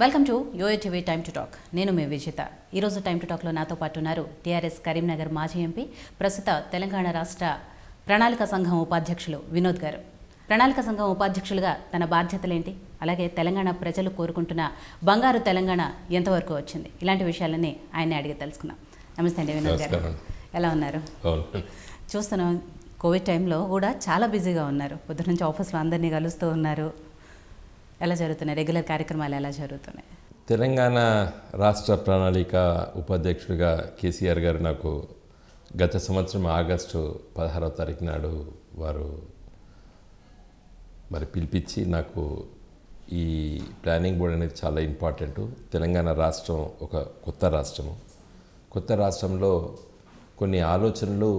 Welcome to YOYO TV time to talk. నేను మీ విజేత. ఈరోజు టైమ్ టు టాక్లో నాతో పాటు ఉన్నారు టీఆర్ఎస్ కరీంనగర్ మాజీ ఎంపీ, ప్రస్తుత తెలంగాణ రాష్ట్ర ప్రణాళిక సంఘం ఉపాధ్యక్షులు వినోద్ గారు. ప్రణాళిక సంఘం ఉపాధ్యక్షులుగా తన బాధ్యతలేంటి, అలాగే తెలంగాణ ప్రజలు కోరుకుంటున్న బంగారు తెలంగాణ ఎంతవరకు వచ్చింది, ఇలాంటి విషయాలన్నీ ఆయన్ని అడిగి తెలుసుకుందాం. నమస్తే అండి వినోద్ గారు, ఎలా ఉన్నారు? చూస్తున్నాం కోవిడ్ టైంలో కూడా చాలా బిజీగా ఉన్నారు. పొద్దు నుంచి ఆఫీస్లో అందరినీ కలుస్తూ ఉన్నారు. ఎలా జరుగుతున్నాయి రెగ్యులర్ కార్యక్రమాలు, ఎలా జరుగుతున్నాయి? తెలంగాణ రాష్ట్ర ప్రణాళిక ఉపాధ్యక్షుడిగా కేసీఆర్ గారు నాకు గత సంవత్సరం ఆగస్టు 16వ తారీఖు నాడు వారు పిలిపించి నాకు ఈ ప్లానింగ్ బోర్డ్ అనేది చాలా ఇంపార్టెంటు. తెలంగాణ రాష్ట్రం ఒక కొత్త రాష్ట్రంలో కొన్ని ఆలోచనలు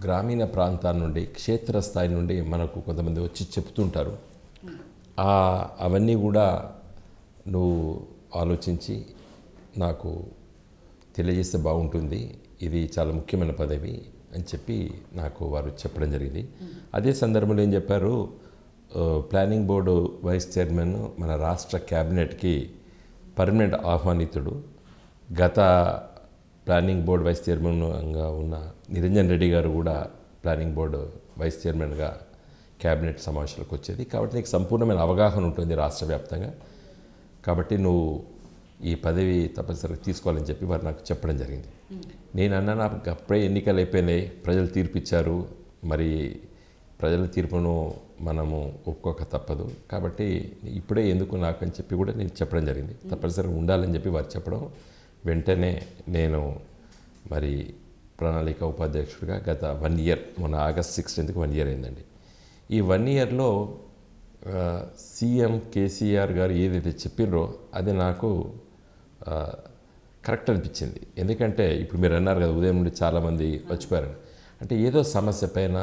గ్రామీణ ప్రాంతాల నుండి, క్షేత్రస్థాయి నుండి మనకు కొంతమంది వచ్చి చెప్తుంటారు. అవన్నీ కూడా నువ్వు ఆలోచించి నాకు తెలియజేస్తే బాగుంటుంది, ఇది చాలా ముఖ్యమైన పదవి అని చెప్పి నాకు వారు చెప్పడం జరిగింది. అదే సందర్భంలో ఏం చెప్పారు, ప్లానింగ్ బోర్డు వైస్ చైర్మన్ మన రాష్ట్ర క్యాబినెట్కి పర్మనెంట్ ఆహ్వానితుడు, గత ప్లానింగ్ బోర్డు వైస్ చైర్మన్గా ఉన్న నిరంజన్ రెడ్డి గారు కూడా ప్లానింగ్ బోర్డు వైస్ చైర్మన్గా క్యాబినెట్ సమావేశాలకు వచ్చేది. కాబట్టి నీకు సంపూర్ణమైన అవగాహన ఉంటుంది రాష్ట్ర వ్యాప్తంగా, కాబట్టి నువ్వు ఈ పదవి తప్పనిసరిగా తీసుకోవాలని చెప్పి వారు నాకు చెప్పడం జరిగింది. నేను అన్నా, నాకు అప్పుడే ఎన్నికలు అయిపోయినాయి, ప్రజలు తీర్పిచ్చారు, మరి ప్రజల తీర్పును మనము ఒప్పుకోక తప్పదు, కాబట్టి ఇప్పుడే ఎందుకు నాకు అని చెప్పి కూడా నేను చెప్పడం జరిగింది. తప్పనిసరిగా ఉండాలని చెప్పి వారు చెప్పడం, వెంటనే నేను మరి ప్రణాళిక ఉపాధ్యక్షుడిగా గత 1 ఇయర్, మొన్న ఆగస్ట్ 16కి 1 ఇయర్ అయిందండి. ఈ 1 ఇయర్లో సీఎం కేసీఆర్ గారు ఏదైతే చెప్పినరో అది నాకు కరెక్ట్ అనిపించింది. ఎందుకంటే ఇప్పుడు మీరు అన్నారు కదా, ఉదయం నుండి చాలామంది వచ్చిపోయారు. అంటే ఏదో సమస్య పైన,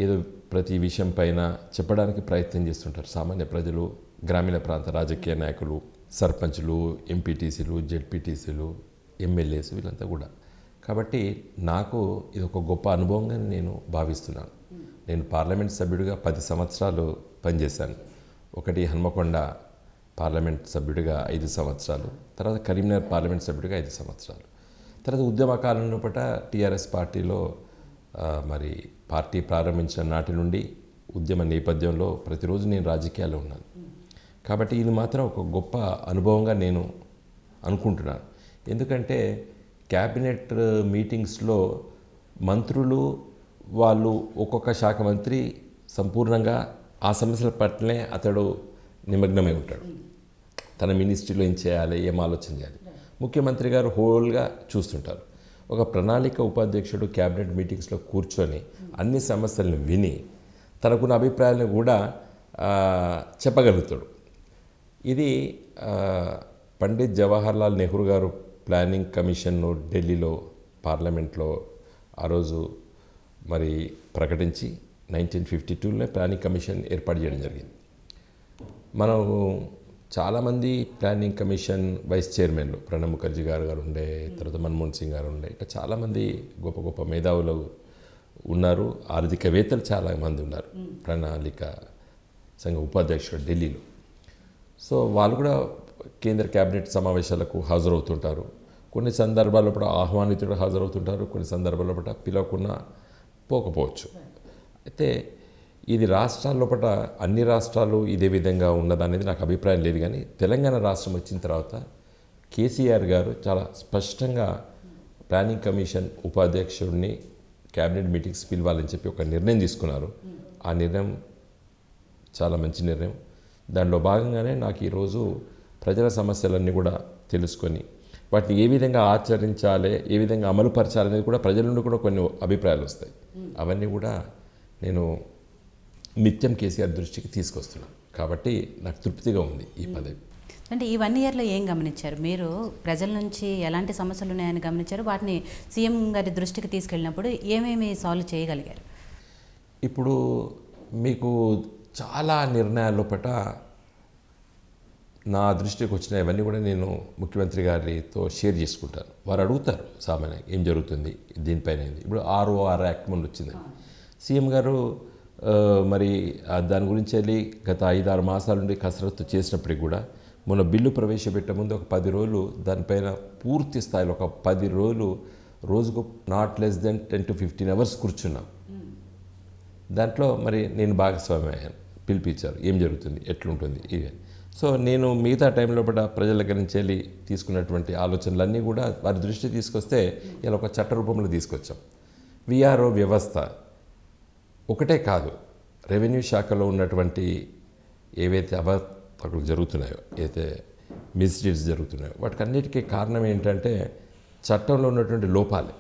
ఏదో ప్రతి విషయం పైన చెప్పడానికి ప్రయత్నం చేస్తుంటారు సామాన్య ప్రజలు, గ్రామీణ ప్రాంత రాజకీయ నాయకులు, సర్పంచ్లు, ఎంపీటీసీలు, జెడ్పీటీసీలు, ఎమ్మెల్యేస్, వీళ్ళంతా కూడా. కాబట్టి నాకు ఇది ఒక గొప్ప అనుభవంగా నేను భావిస్తున్నాను. నేను పార్లమెంట్ సభ్యుడిగా 10 సంవత్సరాలు పనిచేశాను. ఒకటి హన్మకొండ పార్లమెంట్ సభ్యుడిగా 5 సంవత్సరాలు, తర్వాత కరీంనగర్ పార్లమెంట్ సభ్యుడిగా 5 సంవత్సరాలు, తర్వాత ఉద్యమకాలంలో పట టీఆర్ఎస్ పార్టీలో మరి పార్టీ ప్రారంభించిన నాటి నుండి ఉద్యమ నేపథ్యంలో ప్రతిరోజు నేను రాజకీయాల్లో ఉన్నాను. కాబట్టి ఇది మాత్రం ఒక గొప్ప అనుభవంగా నేను అనుకుంటున్నాను. ఎందుకంటే క్యాబినెట్ మీటింగ్స్లో మంత్రులు వాళ్ళు, ఒక్కొక్క శాఖ మంత్రి సంపూర్ణంగా ఆ సమస్యల పట్లనే అతడు నిమగ్నమై ఉంటాడు. తన మినిస్ట్రీలో ఏం చేయాలి, ఏం ఆలోచన చేయాలి, ముఖ్యమంత్రి గారు హోల్గా చూస్తుంటారు. ఒక ప్రణాళిక ఉపాధ్యక్షుడు క్యాబినెట్ మీటింగ్స్లో కూర్చొని అన్ని సమస్యలను విని తనకున్న అభిప్రాయాలను కూడా చెప్పగలుగుతాడు. ఇది పండిత్ జవహర్లాల్ నెహ్రూ గారు ప్లానింగ్ కమిషన్ను ఢిల్లీలో పార్లమెంట్లో ఆ రోజు మరి ప్రకటించి 1952లో ప్లానింగ్ కమిషన్ ఏర్పాటు చేయడం జరిగింది. మనం చాలామంది ప్లానింగ్ కమిషన్ వైస్ చైర్మన్లు, ప్రణబ్ ముఖర్జీ గారు ఉండే, తర్వాత మన్మోహన్ సింగ్ గారు ఉండే, ఇట్లా చాలామంది గొప్ప గొప్ప మేధావులు ఉన్నారు, ఆర్థికవేత్తలు చాలామంది ఉన్నారు ప్రణాళిక సంఘ ఉపాధ్యక్షుడు ఢిల్లీలో. సో వాళ్ళు కూడా కేంద్ర క్యాబినెట్ సమావేశాలకు హాజరవుతుంటారు. కొన్ని సందర్భాల్లో కూడా ఆహ్వానితుడు హాజరవుతుంటారు, కొన్ని సందర్భాల్లో కూడా పిలవకుండా పోకపోవచ్చు. అయితే ఇది రాష్ట్రాల్లో పట అన్ని రాష్ట్రాలు ఇదే విధంగా ఉన్నదనేది నాకు అభిప్రాయం లేదు. కానీ తెలంగాణ రాష్ట్రం వచ్చిన తర్వాత కేసీఆర్ గారు చాలా స్పష్టంగా ప్లానింగ్ కమిషన్ ఉపాధ్యక్షుడిని క్యాబినెట్ మీటింగ్స్ పిలవాలని చెప్పి ఒక నిర్ణయం తీసుకున్నారు. ఆ నిర్ణయం చాలా మంచి నిర్ణయం. దానిలో భాగంగానే నాకు ఈరోజు ప్రజల సమస్యలన్నీ కూడా తెలుసుకొని వాటిని ఏ విధంగా ఆచరించాలి, ఏ విధంగా అమలు పరచాలనేది కూడా ప్రజల నుండి కూడా కొన్ని అభిప్రాయాలు వస్తాయి. అవన్నీ కూడా నేను నిత్యం కేసీఆర్ దృష్టికి తీసుకొస్తున్నాను. కాబట్టి నాకు తృప్తిగా ఉంది ఈ పదవి. అంటే ఈ 1 ఇయర్లో ఏం గమనించారు మీరు? ప్రజల నుంచి ఎలాంటి సమస్యలు ఉన్నాయని గమనించారు? వాటిని సీఎం గారి దృష్టికి తీసుకెళ్ళినప్పుడు ఏమేమి సాల్వ్ చేయగలిగారు? ఇప్పుడు మీకు చాలా నిర్ణయాల్లో పట నా దృష్టికి వచ్చిన ఇవన్నీ కూడా నేను ముఖ్యమంత్రి గారితో షేర్ చేసుకుంటాను. వారు అడుగుతారు సామాన్యంగా ఏం జరుగుతుంది దీనిపైన. ఇప్పుడు ROR యాక్ట్ ముందు వచ్చిందండి. సీఎం గారు మరి దాని గురించి వెళ్ళి గత 5-6 మాసాల నుండి కసరత్తు చేసినప్పటికి కూడా మొన్న బిల్లు ప్రవేశపెట్టే ముందు ఒక 10 రోజులు దానిపైన పూర్తి స్థాయిలో ఒక 10 రోజులు రోజుకు not less than 10 to 15 hours కూర్చున్నాం. దాంట్లో మరి నేను భాగస్వామి అయ్యాను. పిలిపించారు, ఏం జరుగుతుంది, ఎట్లుంటుంది ఇవి. సో నేను మిగతా టైంలో కూడా ప్రజల దగ్గర నుంచి వెళ్ళి తీసుకున్నటువంటి ఆలోచనలన్నీ కూడా వారి దృష్టి తీసుకొస్తే ఇలా ఒక చట్ట రూపంలో తీసుకొచ్చాం. విఆర్ఓ వ్యవస్థ ఒకటే కాదు, రెవెన్యూ శాఖలో ఉన్నటువంటి ఏవైతే అవకతవకలు జరుగుతున్నాయో, ఏదైతే మిస్డీడ్స్ జరుగుతున్నాయో వాటికన్నిటికీ కారణం ఏంటంటే చట్టంలో ఉన్నటువంటి లోపాలే.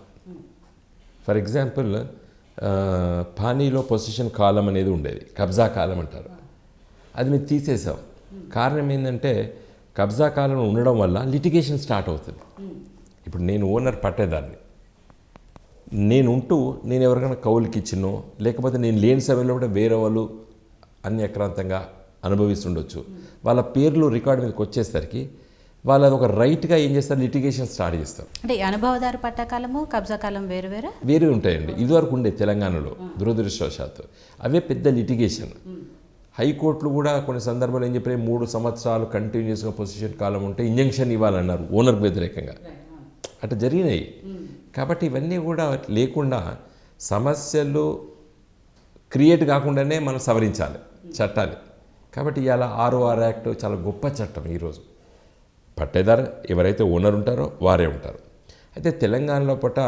ఫర్ ఎగ్జాంపుల్ పానీలో పొజిషన్ కాలం అనేది ఉండేది, కబ్జా కాలం అంటారు. అది మేము తీసేసాం. కారణం ఏంటంటే కబ్జా కాలం ఉండడం వల్ల లిటిగేషన్ స్టార్ట్ అవుతుంది. ఇప్పుడు నేను ఓనర్ పట్టేదాన్ని, నేను ఎవరికైనా కౌలుకి ఇచ్చినో లేకపోతే నేను లేని సమయంలో కూడా వేరే వాళ్ళు అన్యక్రాంతంగా అనుభవిస్తుండొచ్చు. వాళ్ళ పేర్లు రికార్డు మీదకి వచ్చేసరికి వాళ్ళు ఒక రైట్గా ఏం చేస్తారు, లిటిగేషన్ స్టార్ట్ చేస్తారు. అంటే అనుభవదారు పట్టాకాలము కబ్జా కాలం వేరే ఉంటాయండి. ఇదివరకు ఉండే తెలంగాణలో దురదృష్టవశాత్తు అవే పెద్ద లిటిగేషన్. హైకోర్టులు కూడా కొన్ని సందర్భాలు ఏం చెప్పారు, 3 సంవత్సరాలు కంటిన్యూస్గా పొజిషన్ కాలం ఉంటే ఇంజంక్షన్ ఇవ్వాలన్నారు ఓనర్కు వ్యతిరేకంగా. అట్లా జరిగినాయి. కాబట్టి ఇవన్నీ కూడా లేకుండా సమస్యలు క్రియేట్ కాకుండానే మనం సవరించాలి చట్టాలు. కాబట్టి ఇవాళ ROR యాక్ట్ చాలా గొప్ప చట్టం. ఈరోజు పట్టేదారు ఎవరైతే ఓనర్ ఉంటారో వారే ఉంటారు. అయితే తెలంగాణలో పూట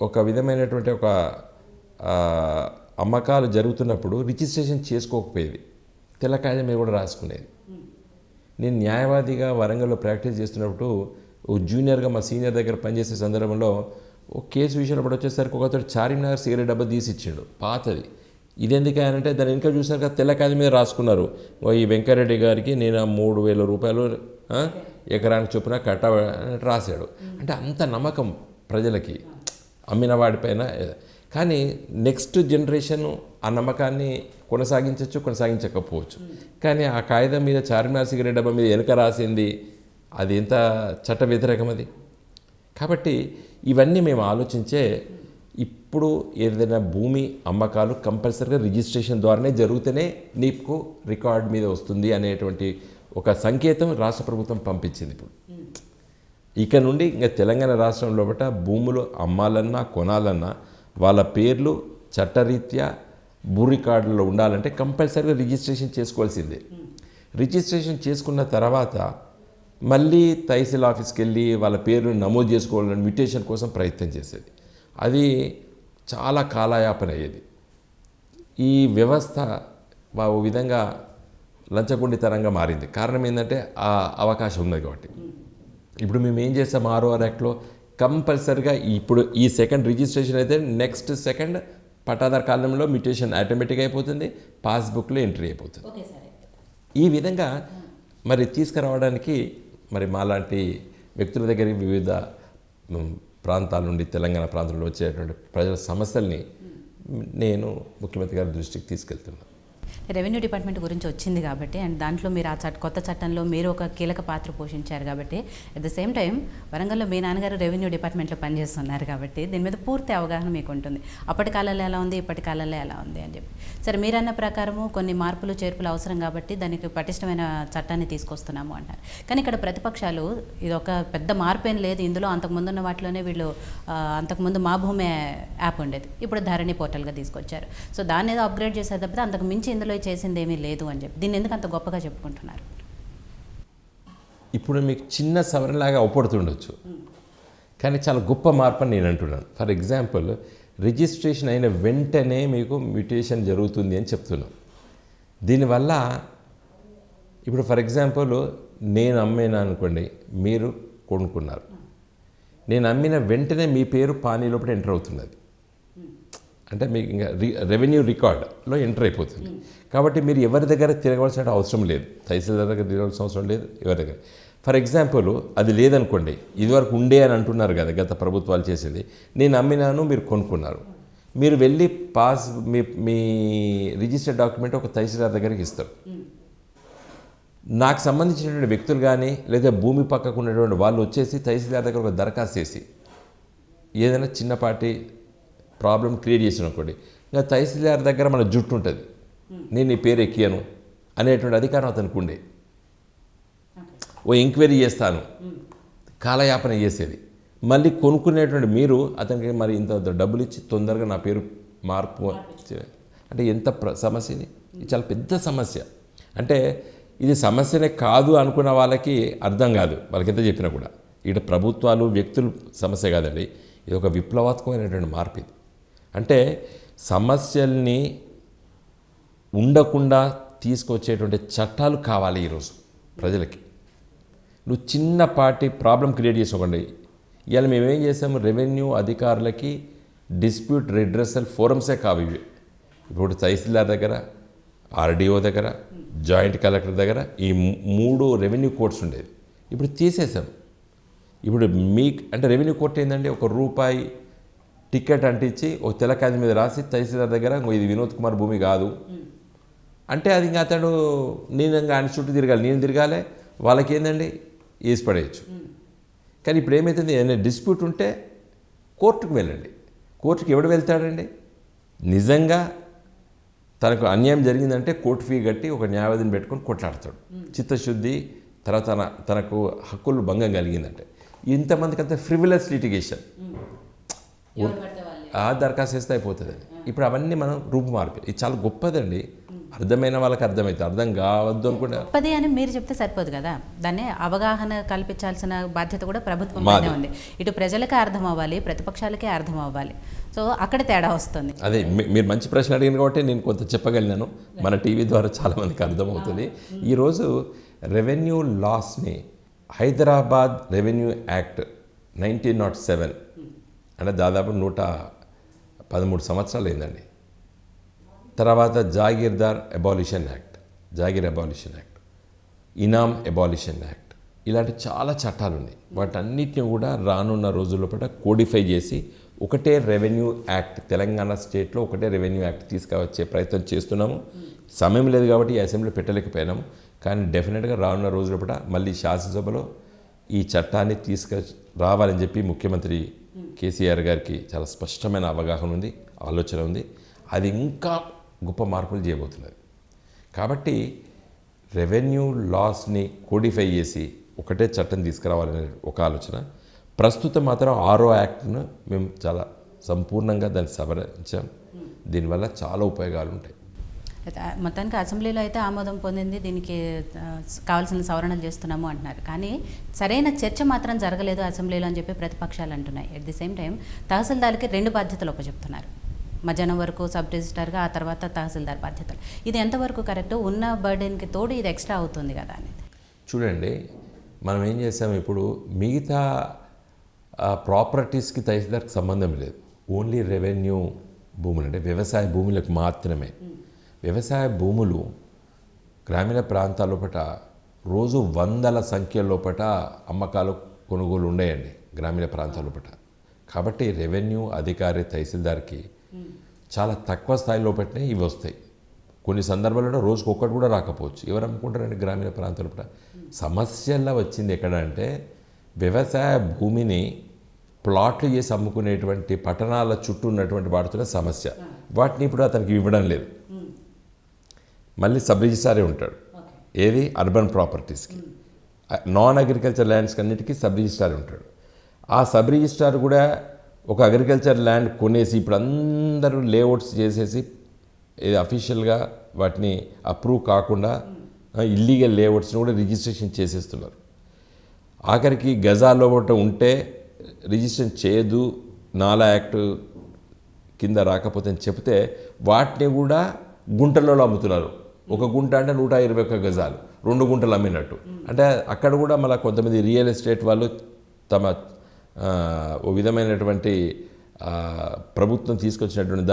ఒక విధమైనటువంటి ఒక అమ్మకాలు జరుగుతున్నప్పుడు రిజిస్ట్రేషన్ చేసుకోకపోయేది, తెల్ల కాగితం మీద కూడా రాసుకునేది. నేను న్యాయవాదిగా వరంగల్లో ప్రాక్టీస్ చేస్తున్నప్పుడు ఓ జూనియర్గా మా సీనియర్ దగ్గర పనిచేసే సందర్భంలో ఒక కేసు విషయంలో కూడా వచ్చేసరికి ఒకతడు చార్మినార్ సిగరెట్ డబ్బా తీసి ఇచ్చిండు, పాతది. ఇదెందుకంటే దాని వెనుక చూసారు కదా తెల్ల కాగితం మీద రాసుకున్నారు, ఈ వెంకరెడ్డి గారికి నేను 3,000 రూపాయలు ఎకరానికి చొప్పున కట్ట రాశాడు. అంటే అంత నమ్మకం ప్రజలకి అమ్మిన వాడిపైన. కానీ నెక్స్ట్ జనరేషన్ ఆ నమ్మకాన్ని కొనసాగించవచ్చు, కొనసాగించకపోవచ్చు. కానీ ఆ కాగితం మీద చార్మినార్ సిగరెట్ డబ్బా మీద వెనుక రాసింది అది ఎంత చట్ట వ్యతిరేకం అది. కాబట్టి ఇవన్నీ మేము ఆలోచించే ఇప్పుడు ఏదైనా భూమి అమ్మకాలు కంపల్సరీగా రిజిస్ట్రేషన్ ద్వారానే జరిగితేనే నీకు రికార్డ్ మీద వస్తుంది అనేటువంటి ఒక సంకేతం రాష్ట్ర ప్రభుత్వం పంపించింది. ఇప్పుడు ఇక నుండి ఇంకా తెలంగాణ రాష్ట్రంలో బట్ట భూములు అమ్మాలన్నా కొనాలన్నా వాళ్ళ పేర్లు చట్టరీత్యా భూ రికార్డులో ఉండాలంటే కంపల్సరీగా రిజిస్ట్రేషన్ చేసుకోవాల్సిందే. రిజిస్ట్రేషన్ చేసుకున్న తర్వాత మళ్ళీ తహసీల్ ఆఫీస్కి వెళ్ళి వాళ్ళ పేరును నమోదు చేసుకోవాలని మ్యూటేషన్ కోసం ప్రయత్నం చేసేది. అది చాలా కాలయాపన అయ్యేది. ఈ వ్యవస్థ ఓ విధంగా లంచగొండితనంగా మారింది. కారణం ఏంటంటే ఆ అవకాశం ఉన్నది కాబట్టి. ఇప్పుడు మేము ఏం చేస్తాం, ROR యాక్ట్లో కంపల్సరిగా ఇప్పుడు ఈ సెకండ్ రిజిస్ట్రేషన్ అయితే నెక్స్ట్ సెకండ్ పట్టాదారు కాలంలో మ్యూటేషన్ ఆటోమేటిక్గా అయిపోతుంది, పాస్బుక్లో ఎంట్రీ అయిపోతుంది. ఈ విధంగా మరి తీసుకురావడానికి మరి మాలాంటి వ్యక్తుల దగ్గర వివిధ ప్రాంతాల నుండి తెలంగాణ ప్రాంతంలో వచ్చేటువంటి ప్రజల సమస్యల్ని నేను ముఖ్యమంత్రి గారి దృష్టికి తీసుకెళ్తున్నాను. రెవెన్యూ డిపార్ట్మెంట్ గురించి వచ్చింది కాబట్టి అండ్ దాంట్లో మీరు ఆ కొత్త చట్టంలో మీరు ఒక కీలక పాత్ర పోషించారు కాబట్టి అట్ ద సేమ్ టైం వరంగల్లో మీ నాన్నగారు రెవెన్యూ డిపార్ట్మెంట్లో పనిచేస్తున్నారు కాబట్టి దీని మీద పూర్తి అవగాహన మీకు ఉంటుంది. అప్పటి కాలంలో ఎలా ఉంది, ఇప్పటి కాలంలో ఎలా ఉంది అని చెప్పి. సరే, మీరన్న ప్రకారము కొన్ని మార్పులు చేర్పులు అవసరం కాబట్టి దానికి పటిష్టమైన చట్టాన్ని తీసుకొస్తున్నాము అంటారు. కానీ ఇక్కడ ప్రతిపక్షాలు ఇది ఒక పెద్ద మార్పు ఏం లేదు, ఇందులో అంతకుముందు ఉన్న వాటిలోనే వీళ్ళు అంతకుముందు మా భూమి యాప్ ఉండేది, ఇప్పుడు ధరణి పోర్టల్గా తీసుకొచ్చారు. సో దాన్ని ఏదో అప్గ్రేడ్ చేసే తప్పితే అంతకు మించి ఇందులో చేసింది ఏమీ లేదు అని చెప్పి దీన్ని ఎందుకు అంత గొప్పగా చెప్పుకుంటున్నారు? ఇప్పుడు మీకు చిన్న సవరణలాగా అవపడుతుండొచ్చు, కానీ చాలా గొప్ప మార్పు అని నేను అంటున్నాను. ఫర్ ఎగ్జాంపుల్, రిజిస్ట్రేషన్ అయిన వెంటనే మీకు మ్యూటేషన్ జరుగుతుంది అని చెప్తున్నాను. దీనివల్ల ఇప్పుడు ఫర్ ఎగ్జాంపుల్ నేను అమ్మినా అనుకోండి, మీరు కొనుక్కున్నారు, నేను అమ్మిన వెంటనే మీ పేరు పానీ లోపల ఎంటర్ అవుతున్నది. అంటే మీకు ఇంకా రెవెన్యూ రికార్డ్లో ఎంటర్ అయిపోతుంది. కాబట్టి మీరు ఎవరి దగ్గర తిరగవలసిన అవసరం లేదు, తహసీల్దార్ దగ్గర తిరగవలసిన అవసరం లేదు, ఎవరి దగ్గర. ఫర్ ఎగ్జాంపుల్ అది లేదనుకోండి, ఇదివరకు ఉండే అని అంటున్నారు కదా గత ప్రభుత్వాలు చేసేది, నేను అమ్మినాను మీరు కొనుక్కున్నారు, మీరు వెళ్ళి మీ రిజిస్టర్డ్ డాక్యుమెంట్ ఒక తహసీల్దార్ దగ్గరికి ఇస్తారు. నాకు సంబంధించినటువంటి వ్యక్తులు కానీ లేదా భూమి పక్కకు ఉన్నటువంటి వాళ్ళు వచ్చేసి తహసీల్దార్ దగ్గర ఒక దరఖాస్తు చేసి ఏదైనా చిన్నపాటి ప్రాబ్లం క్రియేట్ చేసిన అనుకోండి, ఇంకా తహసీల్దార్ దగ్గర మన జుట్టు ఉంటుంది, నేను నీ పేరు ఎక్కియను అనేటువంటి అధికారం అతనికి ఉండే. ఓ ఎంక్వైరీ చేస్తాను, కాలయాపన చేసేది. మళ్ళీ కొనుక్కునేటువంటి మీరు అతనికి మరి ఇంత డబ్బులు ఇచ్చి తొందరగా నా పేరు మార్పు అంటే ఎంత సమస్య ఇది? ఇది చాలా పెద్ద సమస్య. అంటే ఇది సమస్యనే కాదు అనుకున్న వాళ్ళకి అర్థం కాదు, వాళ్ళకి ఎంత చెప్పినా కూడా. ఇటు ప్రభుత్వాలు వ్యక్తులు సమస్య కాదండి, ఇది ఒక విప్లవాత్మకమైనటువంటి మార్పు. ఇది అంటే సమస్యల్ని ఉండకుండా తీసుకొచ్చేటువంటి చట్టాలు కావాలి ఈరోజు ప్రజలకి. నువ్వు చిన్నపాటి ప్రాబ్లం క్రియేట్ చేసుకోండి. ఇవాళ మేమేం చేసాము, రెవెన్యూ అధికారులకి డిస్ప్యూట్ రిడ్రెసల్ ఫోరమ్సే కావు ఇవి. ఇప్పుడు తహసీల్దార్ దగ్గర, ఆర్డీఓ దగ్గర, జాయింట్ కలెక్టర్ దగ్గర ఈ 3 రెవెన్యూ కోర్ట్స్ ఉండేది. ఇప్పుడు తీసేసాం. ఇప్పుడు అంటే రెవెన్యూ కోర్ట్ ఏంటంటే ₹1 టికెట్ అంటించి ఒక తెల్లకాయ మీద రాసి తహసీల్దార్ దగ్గర ఇది వినోద్ కుమార్ భూమి కాదు అంటే అది ఇంకా అతడు నేను ఆయన చుట్టూ తిరగాలి, నేను తిరగాలి, వాళ్ళకి ఏందండి వేసి పడేయచ్చు. కానీ ఇప్పుడు ఏమవుతుంది, ఏదైనా డిస్ప్యూట్ ఉంటే కోర్టుకు వెళ్ళండి. కోర్టుకి ఎవడు వెళ్తాడండి? నిజంగా తనకు అన్యాయం జరిగిందంటే కోర్టు ఫీ కట్టి ఒక న్యాయవాదిని పెట్టుకొని కొట్లాడతాడు. చిత్తశుద్ధి, తర్వాత తనకు హక్కులు భంగం కలిగిందంటే. ఇంతమందికి అంతా ఫ్రివిలస్ లిటిగేషన్, ఆ దరఖాస్తు చేస్తే అయిపోతుందండి. ఇప్పుడు అవన్నీ మనం రూపుమార్పు. ఇది చాలా గొప్పదండి, అర్థమైన వాళ్ళకి అర్థమవుతుంది, అర్థం కావద్దు అనుకుంటే గొప్పది అని మీరు చెప్తే సరిపోదు కదా, దాన్ని అవగాహన కల్పించాల్సిన బాధ్యత కూడా ప్రభుత్వం మీదే ఉంది. ఇటు ప్రజలకే అర్థం అవ్వాలి, ప్రతిపక్షాలకే అర్థం అవ్వాలి. సో అక్కడ తేడా వస్తుంది. అదే మీరు మంచి ప్రశ్న అడిగిన కాబట్టి నేను కొంత చెప్పగలిగాను. మన టీవీ ద్వారా చాలామందికి అర్థమవుతుంది. ఈరోజు రెవెన్యూ లాస్ని హైదరాబాద్ రెవెన్యూ యాక్ట్ 1907 అంటే దాదాపు 113 సంవత్సరాలు అయిందండి. తర్వాత Jagirdar abolition act, Jagir abolition act, Inam abolition act, ఇలాంటి చాలా చట్టాలు ఉన్నాయి. వాటన్నిటిని కూడా రానున్న రోజుల్లో కోడిఫై చేసి ఒకటే రెవెన్యూ యాక్ట్, తెలంగాణ స్టేట్లో ఒకటే రెవెన్యూ యాక్ట్ తీసుకువచ్చే ప్రయత్నం చేస్తున్నాము. సమయం లేదు కాబట్టి ఈ అసెంబ్లీ పెట్టలేకపోయినాము. కానీ డెఫినెట్గా రానున్న రోజుల్లో మళ్ళీ శాసనసభలో ఈ చట్టాన్ని రావాలని చెప్పి ముఖ్యమంత్రి కేసీఆర్ గారికి చాలా స్పష్టమైన అవగాహన ఉంది, ఆలోచన ఉంది. అది ఇంకా గొప్ప మార్పులు చేయబోతున్నది. కాబట్టి రెవెన్యూ లాస్ని కోడిఫై చేసి ఒకటే చట్టం తీసుకురావాలనే ఒక ఆలోచన. ప్రస్తుతం మాత్రం 6వ యాక్ట్ను మేము చాలా సంపూర్ణంగా దాన్ని సవరించాం. దీనివల్ల చాలా ఉపయోగాలు ఉంటాయి. మొత్తానికి అసెంబ్లీలో అయితే ఆమోదం పొందింది, దీనికి కావాల్సిన సవరణలు చేస్తున్నాము అంటున్నారు. కానీ సరైన చర్చ మాత్రం జరగలేదు అసెంబ్లీలో అని చెప్పి ప్రతిపక్షాలు అంటున్నాయి. ఎట్ ది సేమ్ టైం తహసీల్దార్కి 2 బాధ్యతలు చెప్తున్నారు. మధ్యాహ్నం వరకు సబ్ రిజిస్టార్గా, ఆ తర్వాత తహసీల్దార్ బాధ్యతలు. ఇది ఎంతవరకు కరెక్ట్? ఉన్న బర్డెన్కి తోడు ఇది ఎక్స్ట్రా అవుతుంది కదా అనేది. చూడండి, మనం ఏం చేసాము, ఇప్పుడు మిగతా ప్రాపర్టీస్కి తహసీల్దార్కి సంబంధం లేదు. ఓన్లీ రెవెన్యూ భూములు అంటే వ్యవసాయ భూములకు మాత్రమే. వ్యవసాయ భూములు గ్రామీణ ప్రాంతాల రోజు 100ల సంఖ్య లోపల అమ్మకాలు కొనుగోలు ఉండేయండి గ్రామీణ ప్రాంతాల లోపల. కాబట్టి రెవెన్యూ అధికారి తహసీల్దార్కి చాలా తక్కువ స్థాయి లోపలనే ఇవి వస్తాయి. కొన్ని సందర్భాల్లో రోజుకు ఒక్కటి కూడా రాకపోవచ్చు. ఎవరు అమ్ముకుంటారండి గ్రామీణ ప్రాంతాల? సమస్యల్లో వచ్చింది ఎక్కడ అంటే వ్యవసాయ భూమిని ప్లాట్లు చేసి అమ్ముకునేటువంటి పట్టణాల చుట్టూ ఉన్నటువంటి వాటితో సమస్య. వాటిని ఇప్పుడు అతనికి ఇవ్వడం లేదు. మళ్ళీ సబ్ రిజిస్టారే ఉంటాడు. ఏది? అర్బన్ ప్రాపర్టీస్కి. నాన్ అగ్రికల్చర్ ల్యాండ్స్కి అన్నిటికీ సబ్ రిజిస్టార్ ఉంటాడు. ఆ సబ్ రిజిస్టార్ కూడా ఒక అగ్రికల్చర్ ల్యాండ్ కొనేసి ఇప్పుడు అందరూ లేఅవుట్స్ చేసేసి అఫీషియల్గా వాటిని అప్రూవ్ కాకుండా ఇల్లీగల్ లేఅవుట్స్ని కూడా రిజిస్ట్రేషన్ చేసేస్తున్నారు. ఆఖరికి గజాల్లో ఉంటే రిజిస్ట్రేషన్ చేయదు, నాలా యాక్ట్ కింద రాకపోతే అని చెప్తే వాటిని కూడా గుంటలలో అమ్ముతున్నారు. ఒక గుంట అంటే 121 గజాలు, 2 గుంటలు అమ్మినట్టు. అంటే అక్కడ కూడా మళ్ళీ కొంతమంది రియల్ ఎస్టేట్ వాళ్ళు తమ ఓ విధమైనటువంటి ప్రభుత్వం తీసుకొచ్చినటువంటి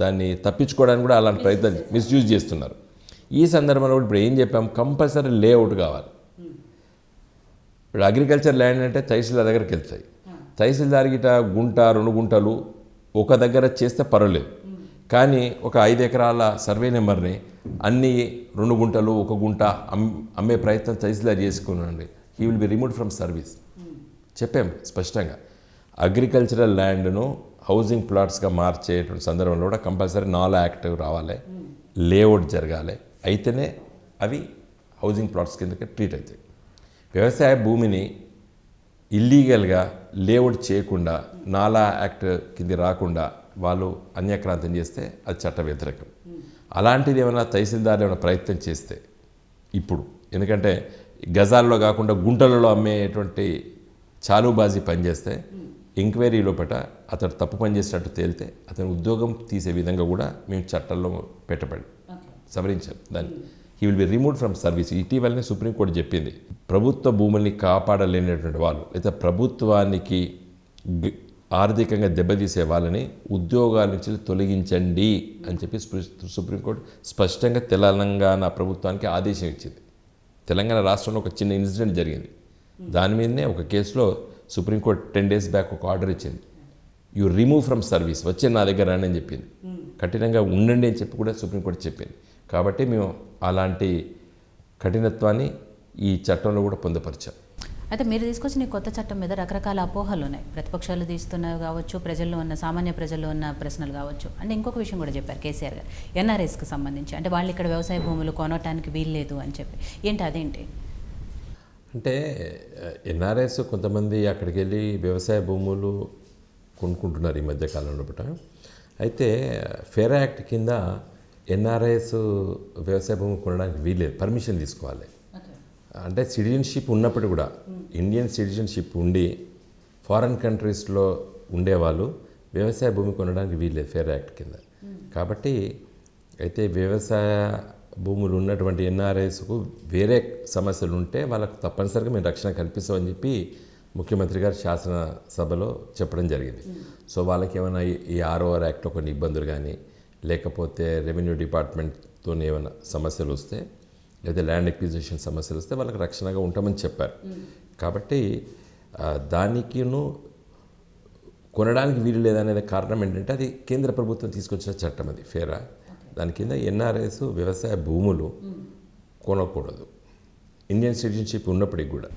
దాన్ని తప్పించుకోవడానికి కూడా అలాంటి ప్రయత్నాలు మిస్యూజ్ చేస్తున్నారు. ఈ సందర్భంలో ఇప్పుడు ఏం చెప్పాము, కంపల్సరీ లేఅవుట్ కావాలి. ఇప్పుడు అగ్రికల్చర్ ల్యాండ్ అంటే తహసీల్దార్ దగ్గరికి వెళ్తాయి. తహసీల్దార్ గిట గుంట 2 గుంటలు ఒక దగ్గర చేస్తే పర్వాలేదు. కానీ ఒక 5 ఎకరాల సర్వే నెంబర్ని అన్ని 2 గుంటలు 1 గుంట అమ్మే ప్రయత్నం తహసీల్దార్ చేసుకున్నాండి, he will be removed from service. చెప్పాం స్పష్టంగా. అగ్రికల్చరల్ ల్యాండ్ను హౌసింగ్ ప్లాట్స్గా మార్చేటువంటి సందర్భంలో కూడా కంపల్సరీ నాలా యాక్ట్ రావాలి, లేఅవుట్ జరగాలి, అయితేనే అవి హౌసింగ్ ప్లాట్స్ కిందకి ట్రీట్ అవుతాయి. వ్యవసాయ భూమిని ఇల్లీగల్గా లేఅవుట్ చేయకుండా నాలా యాక్ట్ కింద రాకుండా వాళ్ళు అన్యాక్రాంతం చేస్తే అది చట్ట వ్యతిరేకం. అలాంటిది ఏమైనా తహసీల్దార్ ఏమైనా ప్రయత్నం చేస్తే ఇప్పుడు, ఎందుకంటే గజాల్లో కాకుండా గుంటలలో అమ్మేటువంటి చాలుబాజీ పనిచేస్తే ఎంక్వైరీ లోపల అతడు తప్పు పని చేసినట్టు తేలితే అతని ఉద్యోగం తీసే విధంగా కూడా మేము చట్టంలో పెట్టబడి సవరించాం దాన్ని. He will be removed from service. ఇటీవలనే సుప్రీంకోర్టు చెప్పింది, ప్రభుత్వ భూముల్ని కాపాడలేనటువంటి వాళ్ళు లేదా ప్రభుత్వానికి ఆర్థికంగా దెబ్బతీసే వాళ్ళని ఉద్యోగాల నుంచి తొలగించండి అని చెప్పి సుప్రీంకోర్టు స్పష్టంగా తెలంగాణ ప్రభుత్వానికి ఆదేశం ఇచ్చింది. తెలంగాణ రాష్ట్రంలో ఒక చిన్న ఇన్సిడెంట్ జరిగింది, దాని మీదనే ఒక కేసులో సుప్రీంకోర్టు 10 days బ్యాక్ ఒక ఆర్డర్ ఇచ్చింది. యూ రిమూవ్ ఫ్రమ్ సర్వీస్, వచ్చే నా దగ్గర రండి అని చెప్పింది. కఠినంగా ఉండండి అని చెప్పి కూడా సుప్రీంకోర్టు చెప్పింది. కాబట్టి మేము అలాంటి కఠినత్వాన్ని ఈ చట్టంలో కూడా పొందుపరిచాం. అయితే మీరు తీసుకొచ్చిన ఈ కొత్త చట్టం మీద రకరకాల అపోహలు ఉన్నాయి. ప్రతిపక్షాలు తీస్తున్నవి కావచ్చు, ప్రజల్లో ఉన్న సామాన్య ప్రజల్లో ఉన్న ప్రశ్నలు కావచ్చు. అంటే ఇంకొక విషయం కూడా చెప్పారు కేసీఆర్ గారు, ఎన్ఆర్ఎస్కి సంబంధించి. అంటే వాళ్ళు ఇక్కడ వ్యవసాయ భూములు కొనటానికి వీల్లేదు అని చెప్పి. ఏంటి అదేంటి? అంటే ఎన్ఆర్ఎస్ కొంతమంది అక్కడికి వెళ్ళి వ్యవసాయ భూములు కొనుక్కుంటున్నారు ఈ మధ్యకాలంలో పూట. అయితే ఫెరా యాక్ట్ కింద ఎన్ఆర్ఎస్ వ్యవసాయ భూములు కొనడానికి వీల్లేదు, పర్మిషన్ తీసుకోవాలి. అంటే సిటిజన్షిప్ ఉన్నప్పుడు కూడా, ఇండియన్ సిటిజన్షిప్ ఉండి ఫారెన్ కంట్రీస్లో ఉండేవాళ్ళు వ్యవసాయ భూమి కొనడానికి వీల్లేదు ఫెయిర్ యాక్ట్ కింద. కాబట్టి అయితే వ్యవసాయ భూములు ఉన్నటువంటి ఎన్ఆర్ఐస్కు వేరే సమస్యలు ఉంటే వాళ్ళకు తప్పనిసరిగా మేము రక్షణ కల్పిస్తామని చెప్పి ముఖ్యమంత్రి గారు శాసనసభలో చెప్పడం జరిగింది. సో వాళ్ళకి ఏమైనా ఈ ఆర్ఓఆర్ యాక్ట్లో కొన్ని ఇబ్బందులు కానీ, లేకపోతే రెవెన్యూ డిపార్ట్మెంట్తో ఏమైనా సమస్యలు వస్తే, లేదా ల్యాండ్ ఎక్విజిషన్ సమస్యలు వస్తే వాళ్ళకి రక్షణగా ఉంటామని చెప్పారు. కాబట్టి దానికిను కొనడానికి వీలు లేదనేది కారణం ఏంటంటే అది కేంద్ర ప్రభుత్వం తీసుకొచ్చిన చట్టం, అది ఫేరా. దాని కింద ఎన్ఆర్ఐస్ వ్యవసాయ భూములు కొనకూడదు ఇండియన్ సిటిజన్షిప్ ఉన్నప్పటికి కూడా.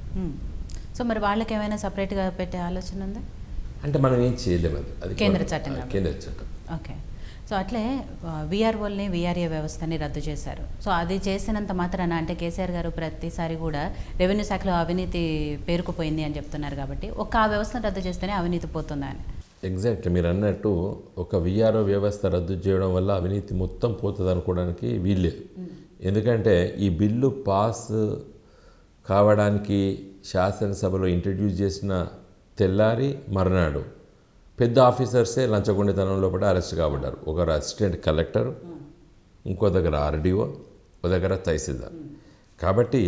సో మరి వాళ్ళకి ఏమైనా సపరేట్గా పెట్టే ఆలోచన ఉందా? అంటే మనం ఏం చేయలేము, అది కేంద్ర చట్టం. కేంద్ర చట్టం. ఓకే. సో అట్లే వీఆర్ఓల్ని వీఆర్ఏ వ్యవస్థని రద్దు చేశారు. సో అది చేసినంత మాత్రాన అంటే కేసీఆర్ గారు ప్రతిసారి కూడా రెవెన్యూ శాఖలో అవినీతి పేరుకుపోయింది అని చెప్తున్నారు. కాబట్టి ఒక్క ఆ వ్యవస్థను రద్దు చేస్తేనే అవినీతి పోతుందా అని. ఎగ్జాక్ట్లీ మీరు అన్నట్టు ఒక వీఆర్ఓ వ్యవస్థ రద్దు చేయడం వల్ల అవినీతి మొత్తం పోతుంది అనుకోవడానికి వీల్లేదు. ఎందుకంటే ఈ బిల్లు పాస్ కావడానికి శాసనసభలో ఇంట్రడ్యూస్ చేసిన తెల్లారి మర్నాడు పెద్ద ఆఫీసర్సే లంచగొండితనంలో కూడా అరెస్ట్ కాబడ్డారు. ఒకరు అసిస్టెంట్ కలెక్టర్, ఇంకో దగ్గర ఆర్డీఓ, ఒక దగ్గర తహసీల్దార్. కాబట్టి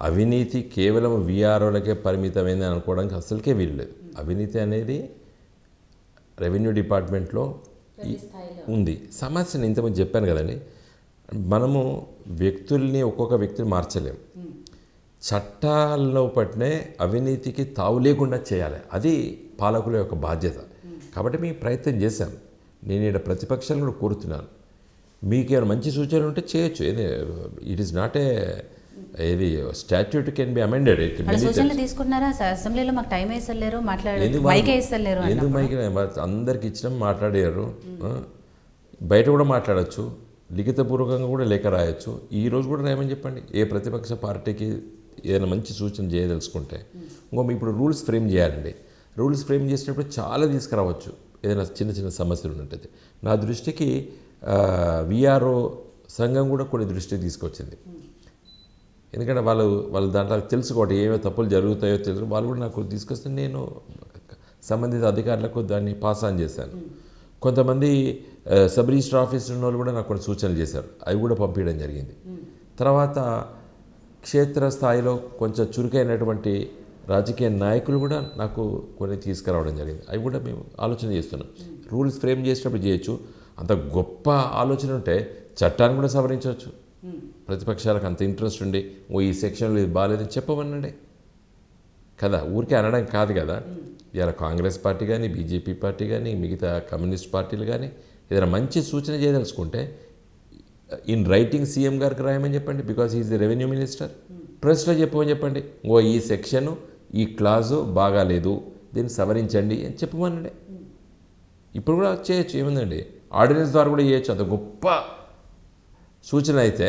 అవినీతి కేవలం వీఆర్ఓలకే పరిమితమైంది అనుకోవడానికి అసలుకే వీల్లేదు. అవినీతి అనేది రెవెన్యూ డిపార్ట్మెంట్లో ఉంది. సమస్యను ఇంతకుముందు చెప్పాను కదండి, మనము వ్యక్తుల్ని ఒక్కొక్క వ్యక్తిని మార్చలేము. చట్టాల్లో పట్టినే అవినీతికి తావు లేకుండా చేయాలి, అది పాలకుల యొక్క బాధ్యత. కాబట్టి మేము ప్రయత్నం చేశాం. నేను ఇక్కడ ప్రతిపక్షాలను కూడా కోరుతున్నాను, మీకేమైనా మంచి సూచనలు ఉంటే చేయొచ్చు. ఇట్ ఈస్ నాట్ ఏది స్టాట్యూట్ కెన్ బి అమెండెడ్. సూచనలు తీసుకున్నారా? అసెంబ్లీలో మాకు టైం వేసలేరు, ఎందుకు మైక్ అందరికి ఇచ్చినాం, మాట్లాడారు. బయట కూడా మాట్లాడచ్చు, లిఖితపూర్వకంగా కూడా లేఖ రాయొచ్చు. ఈరోజు కూడా రాయమని చెప్పండి. ఏ ప్రతిపక్ష పార్టీకి ఏదైనా మంచి సూచన చేయదలుచుకుంటే ఇప్పుడు రూల్స్ ఫ్రేమ్ చేయాలండి. రూల్స్ ఫ్రేమ్ చేసినప్పుడు చాలా తీసుకురావచ్చు, ఏదైనా చిన్న చిన్న సమస్యలు ఉన్నట్టయితే. నా దృష్టికి విఆర్ఓ సంఘం కూడా కొన్ని దృష్టికి తీసుకొచ్చింది. ఎందుకంటే వాళ్ళు దాంట్లో తెలుసుకోవటం ఏమేమి తప్పులు జరుగుతాయో తెలుసు. వాళ్ళు కూడా నాకు తీసుకొస్తే నేను సంబంధిత అధికారులకు దాన్ని పాస్ ఆన్ చేశాను. కొంతమంది సబ్ రిజిస్టర్ ఆఫీసర్ ఉన్న వాళ్ళు కూడా నాకు కొన్ని సూచనలు చేశారు, అవి కూడా పంపించడం జరిగింది. తర్వాత క్షేత్రస్థాయిలో కొంచెం చురుకైనటువంటి రాజకీయ నాయకులు కూడా నాకు కొన్ని తీసుకురావడం జరిగింది, అవి కూడా మేము ఆలోచన చేస్తున్నాం. రూల్స్ ఫ్రేమ్ చేసినప్పుడు చేయొచ్చు. అంత గొప్ప ఆలోచన ఉంటే చట్టాన్ని కూడా సవరించవచ్చు. ప్రతిపక్షాలకు అంత ఇంట్రెస్ట్ ఉండి ఈ సెక్షన్లో ఇది బాగాలేదని చెప్పమనండి కదా, ఊరికే అనడం కాదు కదా. ఇలా కాంగ్రెస్ పార్టీ కానీ, బీజేపీ పార్టీ కానీ, మిగతా కమ్యూనిస్ట్ పార్టీలు కానీ ఏదైనా మంచి సూచన చేయదలుచుకుంటే ఇన్ రైటింగ్ సీఎం గారికి రాయమని చెప్పండి, because he's the revenue minister. ప్రెస్లో చెప్పమని చెప్పండి, ఈ సెక్షను ఈ క్లాజు బాగాలేదు, దీన్ని సవరించండి అని చెప్పమనండి. ఇప్పుడు కూడా చేయొచ్చు, ఏముందండి, ఆర్డినెన్స్ ద్వారా కూడా చేయొచ్చు. అంత గొప్ప సూచన అయితే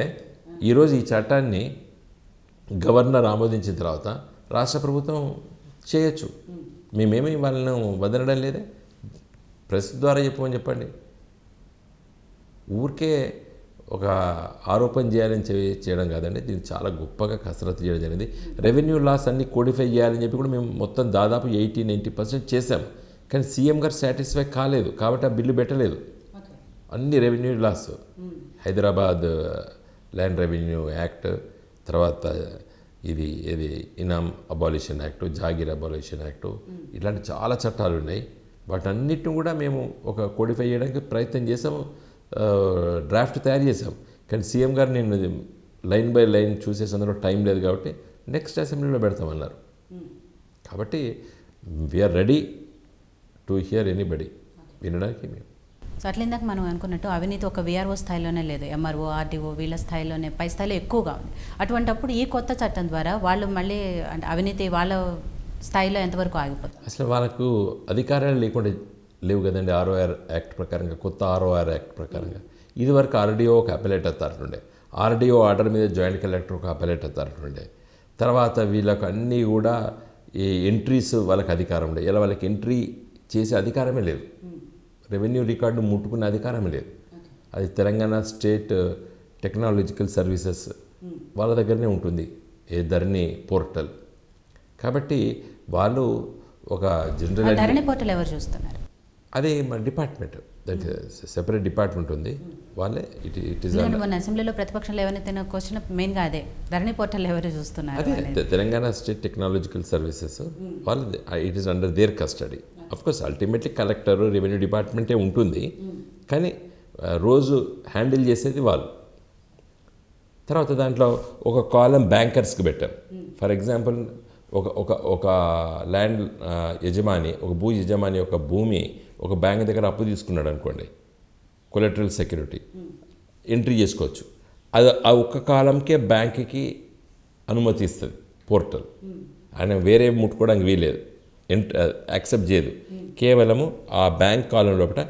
ఈరోజు ఈ చట్టాన్ని గవర్నర్ ఆమోదించిన తర్వాత రాష్ట్ర ప్రభుత్వం చేయొచ్చు. మేమేమి వాళ్ళను వదలడం లేదే, ప్రెస్ ద్వారా చెప్పండి. ఊరికే ఒక ఆరోపణ చేయాలని చేయడం కాదండి, దీన్ని చాలా గొప్పగా కసరత్తు చేయడం జరిగింది. రెవెన్యూ లాస్ అన్ని కోడిఫై చేయాలని చెప్పి కూడా మేము మొత్తం దాదాపు 80-90% చేశాము. కానీ సీఎం గారు సాటిస్ఫై కాలేదు కాబట్టి ఆ బిల్లు పెట్టలేదు. అన్ని revenue laws, Hyderabad land revenue act, తర్వాత ఇది Inam abolition act, Jagir abolition act, ఇలాంటి చాలా చట్టాలు ఉన్నాయి. వాటన్నిటిని కూడా మేము ఒక కోడిఫై చేయడానికి ప్రయత్నం చేసాము, డ్రాఫ్ట్ తయారు చేసాం. కానీ సీఎం గారు నేను లైన్ బై లైన్ చూసే సందర్భంలో టైం లేదు కాబట్టి నెక్స్ట్ అసెంబ్లీలో పెడతామన్నారు. కాబట్టి we're ready to hear anybody, వినడానికి మేము. సో అట్లా ఇందాక మనం అనుకున్నట్టు అవినీతి ఒక వీఆర్ఓ స్థాయిలోనే లేదు, ఎంఆర్ఓ, ఆర్డీఓ వీళ్ళ స్థాయిలోనే, పై స్థాయిలో ఎక్కువగా ఉంది. అటువంటప్పుడు ఈ కొత్త చట్టం ద్వారా వాళ్ళు మళ్ళీ అంటే అవినీతి వాళ్ళ స్థాయిలో ఎంతవరకు ఆగిపోతుంది? అసలు వాళ్ళకు అధికారాలు లేకుండా లేవు కదండి. ROR యాక్ట్ ప్రకారంగా, కొత్త ROR యాక్ట్ ప్రకారంగా ఇదివరకు ఆర్డీఓ ఒక అపెలేట్ అథారిటీ ఉండే, ఆర్డీఓ ఆర్డర్ మీద జాయింట్ కలెక్టర్ ఒక అపెలేట్ అథారిటీ ఉండే. తర్వాత వీళ్ళకు అన్నీ కూడా ఈ ఎంట్రీస్ వాళ్ళకి అధికారం ఉండే. ఇలా వాళ్ళకి ఎంట్రీ చేసే అధికారమే లేదు, రెవెన్యూ రికార్డు ముట్టుకునే అధికారమే లేదు. అది తెలంగాణ స్టేట్ టెక్నాలజికల్ సర్వీసెస్ వాళ్ళ దగ్గరనే ఉంటుంది, ఏ ధరణి పోర్టల్. కాబట్టి వాళ్ళు ఒక జనరల్ ధరణి పోర్టల్ ఎవరు చూస్తున్నారు? అదే మన డిపార్ట్మెంట్, దానికి సెపరేట్ డిపార్ట్మెంట్ ఉంది, వాళ్ళే ఇట్ ఈస్. మన అసెంబ్లీలో ప్రతిపక్షంలో ఎవరైతే క్వశ్చన్ మెయిన్గా అదే ధరణి పోర్టల్ ఎవరు చూస్తున్నారు? అదే తెలంగాణ స్టేట్ టెక్నాలజికల్ సర్వీసెస్ వాళ్ళు, it is under their custody. Of course ultimately collector, revenue డిపార్ట్మెంటే ఉంటుంది, కానీ రోజు హ్యాండిల్ చేసేది వాళ్ళు. తర్వాత దాంట్లో ఒక కాలం బ్యాంకర్స్కి పెట్టాం. ఫర్ ఎగ్జాంపుల్ ఒక ల్యాండ్ యజమాని, ఒక భూ యజమాని ఒక భూమి ఒక బ్యాంక్ దగ్గర అప్పు తీసుకున్నాడు అనుకోండి, కొలెటరల్ సెక్యూరిటీ ఎంట్రీ చేసుకోవచ్చు. అది ఆ ఒక్క కాలంకే బ్యాంక్కి అనుమతి ఇస్తుంది పోర్టల్. ఆయన వేరే ముట్టుకోవడానికి వీలేదు, యాక్సెప్ట్ చేయదు. కేవలము ఆ బ్యాంక్ కాలం లోపల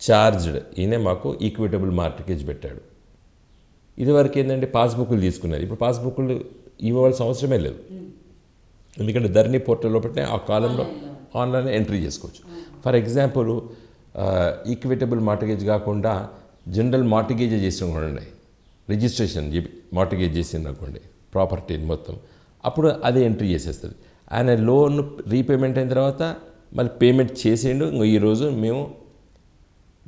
ఛార్జ్డ్, ఈయనే మాకు ఈక్విటబుల్ మార్టిగేజ్ పెట్టాడు. ఇదివరకు ఏంటంటే పాస్బుక్లు తీసుకునేది, ఇప్పుడు పాస్బుక్లు ఇవ్వవలసిన అవసరమే లేదు. ఎందుకంటే ధరణి పోర్టల్ లోపలనే ఆ కాలంలో ఆన్లైన్ ఎంట్రీ చేసుకోవచ్చు. ఫర్ ఎగ్జాంపుల్ ఈక్విటబుల్ మార్టిగేజ్ కాకుండా జనరల్ మార్టిగేజ్ చేసినకోండి, రిజిస్ట్రేషన్ మార్టిగేజ్ చేసింది అనుకోండి ప్రాపర్టీని మొత్తం, అప్పుడు అదే ఎంట్రీ చేసేస్తుంది. ఆయన లోన్ రీపేమెంట్ అయిన తర్వాత మళ్ళీ పేమెంట్ చేసేయండు, ఈరోజు మేము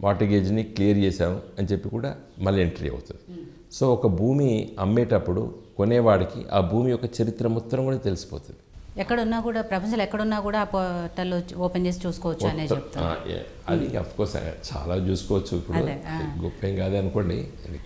మార్టిగేజ్ని క్లియర్ చేసాము అని చెప్పి కూడా మళ్ళీ ఎంట్రీ అవుతుంది. సో ఒక భూమి అమ్మేటప్పుడు కొనేవాడికి ఆ భూమి యొక్క చరిత్ర మొత్తం కూడా తెలిసిపోతుంది. ఎక్కడున్నా కూడా, ప్రపంచంలో ఎక్కడున్నా కూడా ఆ పోర్టల్ ఓపెన్ చేసి చూసుకోవచ్చు అనే చెప్తాను. అది అఫ్కోర్స్ చాలా చూసుకోవచ్చు, ఇప్పుడు గొప్ప ఏం కాదు అనుకోండి.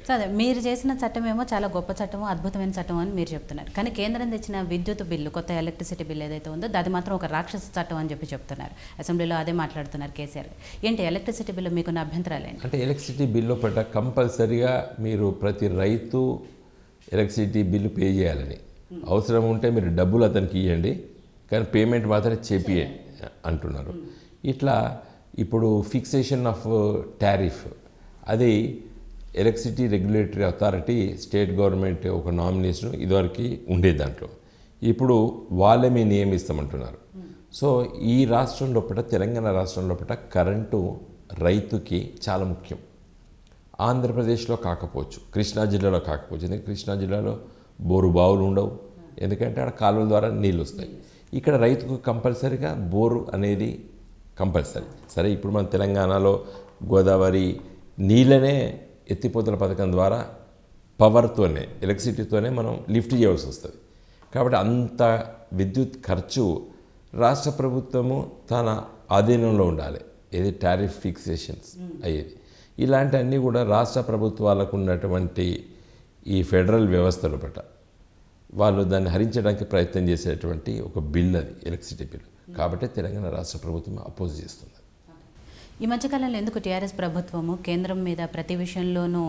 సరే, మీరు చేసిన చట్టం ఏమో చాలా గొప్ప చట్టము, అద్భుతమైన చట్టం అని మీరు చెప్తున్నారు. కానీ కేంద్రం తెచ్చిన విద్యుత్ బిల్లు, కొత్త ఎలక్ట్రిసిటీ బిల్ ఏదైతే ఉందో అది మాత్రం ఒక రాక్షస చట్టం అని చెప్పి చెప్తున్నారు. అసెంబ్లీలో అదే మాట్లాడుతున్నారు కేసీఆర్. ఏంటి ఎలక్ట్రిసిటీ బిల్లు మీకున్న అభ్యంతరాలు ఏంటి? అంటే ఎలక్ట్రిసిటీ బిల్లు పట్ల కంపల్సరీగా మీరు ప్రతి రైతు ఎలక్ట్రిసిటీ బిల్లు పే చేయాలని, అవసరం ఉంటే మీరు డబ్బులు అతనికి ఇవ్వండి, కానీ పేమెంట్ మాత్రం చేపియండి అంటున్నారు. ఇట్లా ఇప్పుడు ఫిక్సేషన్ ఆఫ్ టారిఫ్, అది electricity regulatory authority, state government ఒక నామినేషన్ ఇదివరకు ఉండేది, దాంట్లో ఇప్పుడు వాళ్ళే మేము నియమిస్తామంటున్నారు. సో ఈ రాష్ట్రం లోపల, తెలంగాణ రాష్ట్రం లోపల కరెంటు రైతుకి చాలా ముఖ్యం. ఆంధ్రప్రదేశ్లో కాకపోవచ్చు, కృష్ణా జిల్లాలో కాకపోవచ్చు, ఎందుకంటే కృష్ణా జిల్లాలో బోరు బావులు ఉండవు, ఎందుకంటే అక్కడ కాలువల ద్వారా నీళ్ళు వస్తాయి. ఇక్కడ రైతుకు కంపల్సరీగా బోరు అనేది కంపల్సరీ. సరే, ఇప్పుడు మన తెలంగాణలో గోదావరి నీళ్ళనే ఎత్తిపోతల పథకం ద్వారా పవర్తోనే, ఎలక్ట్రిసిటీతోనే మనం లిఫ్ట్ చేయవలసి వస్తుంది. కాబట్టి అంత విద్యుత్ ఖర్చు రాష్ట్ర ప్రభుత్వము తన ఆధీనంలో ఉండాలి, ఏది టారిఫ్ ఫిక్సేషన్స్ అయ్యేది. ఇలాంటివన్నీ కూడా రాష్ట్ర ప్రభుత్వాలకు ఉన్నటువంటి ఈ ఫెడరల్ వ్యవస్థల పట్ల వాళ్ళు దాన్ని హరించడానికి ప్రయత్నం చేసేటువంటి ఒక బిల్ అది, ఎలక్ట్రిసిటీ బిల్. కాబట్టి తెలంగాణ రాష్ట్ర ప్రభుత్వం అపోజ్ చేస్తుంది. ఈ మధ్యకాలంలో ఎందుకు టీఆర్ఎస్ ప్రభుత్వము కేంద్రం మీద ప్రతి విషయంలోనూ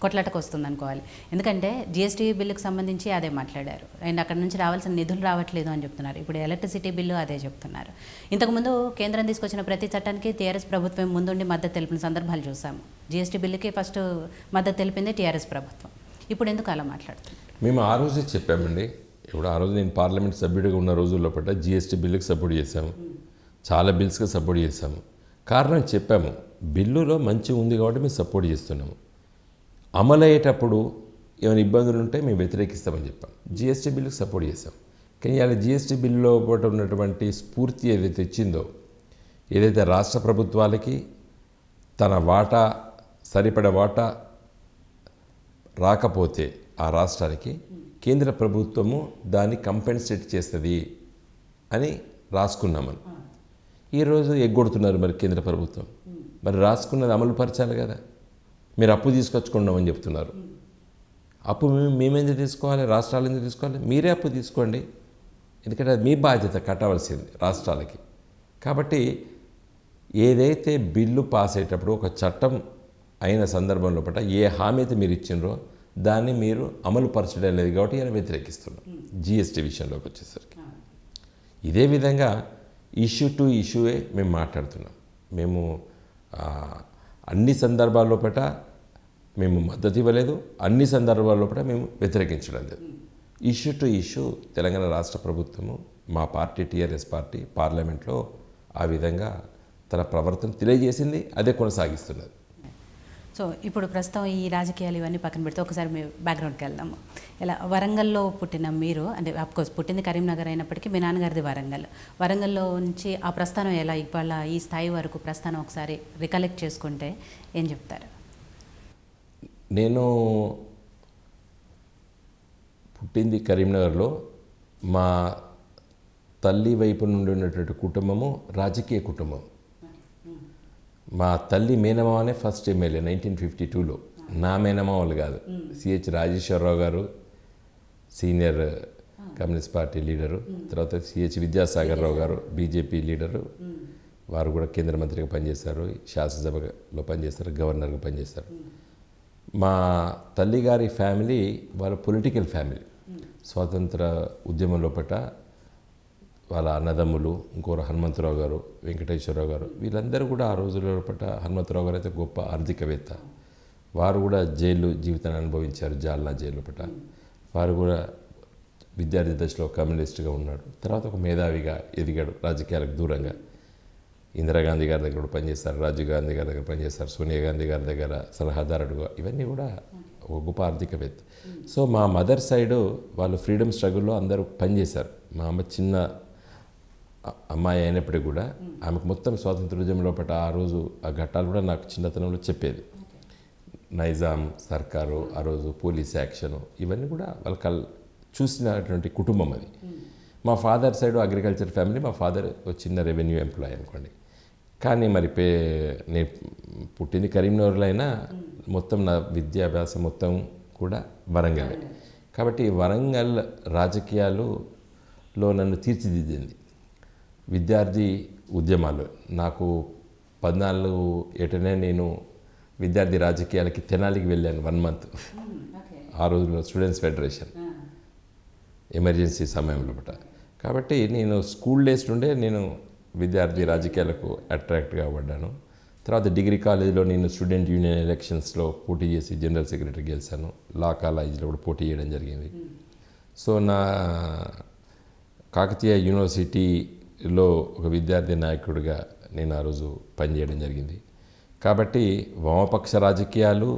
కొట్లాటకు వస్తుంది అనుకోవాలి. ఎందుకంటే జిఎస్టీ బిల్లుకు సంబంధించి అదే మాట్లాడారు. అండ్ అక్కడ నుంచి రావాల్సిన నిధులు రావట్లేదు అని చెప్తున్నారు. ఇప్పుడు ఎలక్ట్రిసిటీ బిల్లు అదే చెప్తున్నారు. ఇంతకుముందు కేంద్రం తీసుకొచ్చిన ప్రతి చట్టానికి టీఆర్ఎస్ ప్రభుత్వం ముందుండి మద్దతు తెలిపిన సందర్భాలు చూసాము. జిఎస్టీ బిల్లుకి ఫస్ట్ మద్దతు తెలిపింది టీఆర్ఎస్ ప్రభుత్వం. ఇప్పుడు ఎందుకు అలా మాట్లాడుతుంది? మేము ఆ రోజే చెప్పామండి. ఇప్పుడు ఆ రోజు నేను పార్లమెంట్ సభ్యుడిగా ఉన్న రోజుల్లో పట్ల జిఎస్టీ బిల్లుకి సపోర్ట్ చేశాము, చాలా బిల్స్కి సపోర్ట్ చేశాము. కారణం చెప్పాము, బిల్లులో మంచి ఉంది కాబట్టి మేము సపోర్ట్ చేస్తున్నాము. అమలు అయ్యేటప్పుడు ఏమైనా ఇబ్బందులు ఉంటే మేము వ్యతిరేకిస్తామని చెప్పాం. జిఎస్టీ బిల్లుకి సపోర్ట్ చేశాం. కానీ అలా జిఎస్టీ బిల్లులో పాటు ఉన్నటువంటి స్ఫూర్తి ఏదైతే ఇచ్చిందో, ఏదైతే రాష్ట్ర ప్రభుత్వాలకి తన వాటా సరిపడ వాటా రాకపోతే ఆ రాష్ట్రానికి కేంద్ర ప్రభుత్వము దాన్ని కంపెన్సేట్ చేస్తుంది అని రాసుకున్నామని ఈరోజు ఎగ్గొడుతున్నారు మరి కేంద్ర ప్రభుత్వం. మరి రాసుకున్నది అమలు పరచాలి కదా. మీరు అప్పు తీసుకొచ్చుకున్నామని చెప్తున్నారు. అప్పు మేమెందుకు తీసుకోవాలి, రాష్ట్రాలు ఎందుకు తీసుకోవాలి? మీరే అప్పు తీసుకోండి, ఎందుకంటే అది మీ బాధ్యత కట్టవలసింది రాష్ట్రాలకి. కాబట్టి ఏదైతే బిల్లు పాస్ అయ్యేటప్పుడు ఒక చట్టం అయిన సందర్భంలో పట్ల ఏ హామీ అయితే మీరు ఇచ్చినరో దాన్ని మీరు అమలు పరచడం లేదు కాబట్టి ఆయన వ్యతిరేకిస్తున్నాం. జిఎస్టీ విషయంలోకి వచ్చేసరికి ఇదే విధంగా ఇష్యూ టు ఇష్యూయే మేము మాట్లాడుతున్నాం. మేము అన్ని సందర్భాల్లో పట్ల మేము మద్దతు ఇవ్వలేదు, అన్ని సందర్భాల్లో పట్ల మేము వ్యతిరేకించడం లేదు. ఇష్యూ టు ఇష్యూ తెలంగాణ రాష్ట్ర ప్రభుత్వము, మా పార్టీ టీఆర్ఎస్ పార్టీ పార్లమెంట్లో ఆ విధంగా తన ప్రవర్తన తెలియజేసింది, అదే కొనసాగిస్తున్నది. సో ఇప్పుడు ప్రస్తుతం ఈ రాజకీయాలు ఇవన్నీ పక్కన పెడితే ఒకసారి మీ బ్యాక్గ్రౌండ్కి వెళ్దాము. ఇలా వరంగల్లో పుట్టిన మీరు, అంటే అఫ్కోర్స్ పుట్టింది కరీంనగర్ అయినప్పటికీ మీ నాన్నగారిది వరంగల్. వరంగల్లో నుంచి ఆ ప్రస్థానం ఎలా ఇవాళ ఈ స్థాయి వరకు ప్రస్థానం ఒకసారి రికలెక్ట్ చేసుకుంటే ఏం చెప్తారు? నేను పుట్టింది కరీంనగర్లో. మా తల్లి వైపు నుండి ఉన్నటువంటి కుటుంబము రాజకీయ కుటుంబం. మా తల్లి మేనమావనే ఫస్ట్ ఎమ్మెల్యే 1952లో. నా మేనమావలు కాదు, సిహెచ్ రాజేశ్వరరావు గారు సీనియర్ కమ్యూనిస్ట్ పార్టీ లీడరు, తర్వాత సిహెచ్ విద్యాసాగర్ రావు గారు బీజేపీ లీడరు. వారు కూడా కేంద్ర మంత్రిగా పనిచేశారు, శాసనసభలో పనిచేస్తారు, గవర్నర్గా పనిచేశారు. మా తల్లిగారి ఫ్యామిలీ వాళ్ళ పొలిటికల్ ఫ్యామిలీ. స్వాతంత్ర ఉద్యమంలో పట్ల వాళ్ళ అన్నదమ్ములు, ఇంకోరు హనుమంతరావు గారు, వెంకటేశ్వరరావు గారు, వీళ్ళందరూ కూడా ఆ రోజుల్లో పట్ల హనుమంతరావు గారు అయితే గొప్ప ఆర్థికవేత్త. వారు కూడా జైలు జీవితాన్ని అనుభవించారు, జాల్నా జైలు పట్ల. వారు కూడా విద్యార్థి దశలో కమ్యూనిస్ట్గా ఉన్నాడు. తర్వాత ఒక మేధావిగా ఎదిగాడు రాజకీయాలకు దూరంగా. ఇందిరాగాంధీ గారి దగ్గర కూడా పనిచేస్తారు, రాజీవ్ గాంధీ గారి దగ్గర పనిచేస్తారు, సోనియా గాంధీ గారి దగ్గర సలహాదారుడుగా. ఇవన్నీ కూడా ఒక గొప్ప ఆర్థికవేత్త. సో మా మదర్ సైడు వాళ్ళు ఫ్రీడమ్ స్ట్రగుల్లో అందరూ పనిచేశారు. మా అమ్మ చిన్న అమ్మాయి అయినప్పటికీ కూడా ఆమెకు మొత్తం స్వాతంత్ర ఉద్యమంలో పట్ల ఆ రోజు ఆ ఘట్టాలు కూడా నాకు చిన్నతనంలో చెప్పేది. నైజాం సర్కారు, ఆ రోజు పోలీస్ యాక్షను, ఇవన్నీ కూడా వాళ్ళ చూసినటువంటి కుటుంబం అది. మా ఫాదర్ సైడ్ అగ్రికల్చర్ ఫ్యామిలీ. మా ఫాదర్ ఒక చిన్న రెవెన్యూ ఎంప్లాయ్ అనుకోండి. కానీ మరి నేను పుట్టింది కరీంనగర్లో అయినా మొత్తం నా విద్యాభ్యాసం మొత్తం కూడా వరంగల్. కాబట్టి వరంగల్ రాజకీయాలలో నన్ను తీర్చిదిద్దింది. విద్యార్థి ఉద్యమాలు నాకు 14 ఏటనే నేను విద్యార్థి రాజకీయాలకి తెనాలికి వెళ్ళాను 1 మంత్. ఆ రోజుల్లో స్టూడెంట్స్ ఫెడరేషన్ ఎమర్జెన్సీ సమయంలో పట్ల. కాబట్టి నేను స్కూల్ డేస్ నుండే నేను విద్యార్థి రాజకీయాలకు అట్రాక్ట్గా పడ్డాను. తర్వాత డిగ్రీ కాలేజీలో నేను స్టూడెంట్ యూనియన్ ఎలక్షన్స్లో పోటీ చేసి జనరల్ సెక్రటరీ గెలిచాను. లా కాలేజీలో కూడా పోటీ చేయడం జరిగింది. సో నా కాకతీయ యూనివర్సిటీలో ఒక విద్యార్థి నాయకుడిగా నేను ఆ రోజు పనిచేయడం జరిగింది. కాబట్టి వామపక్ష రాజకీయాలులో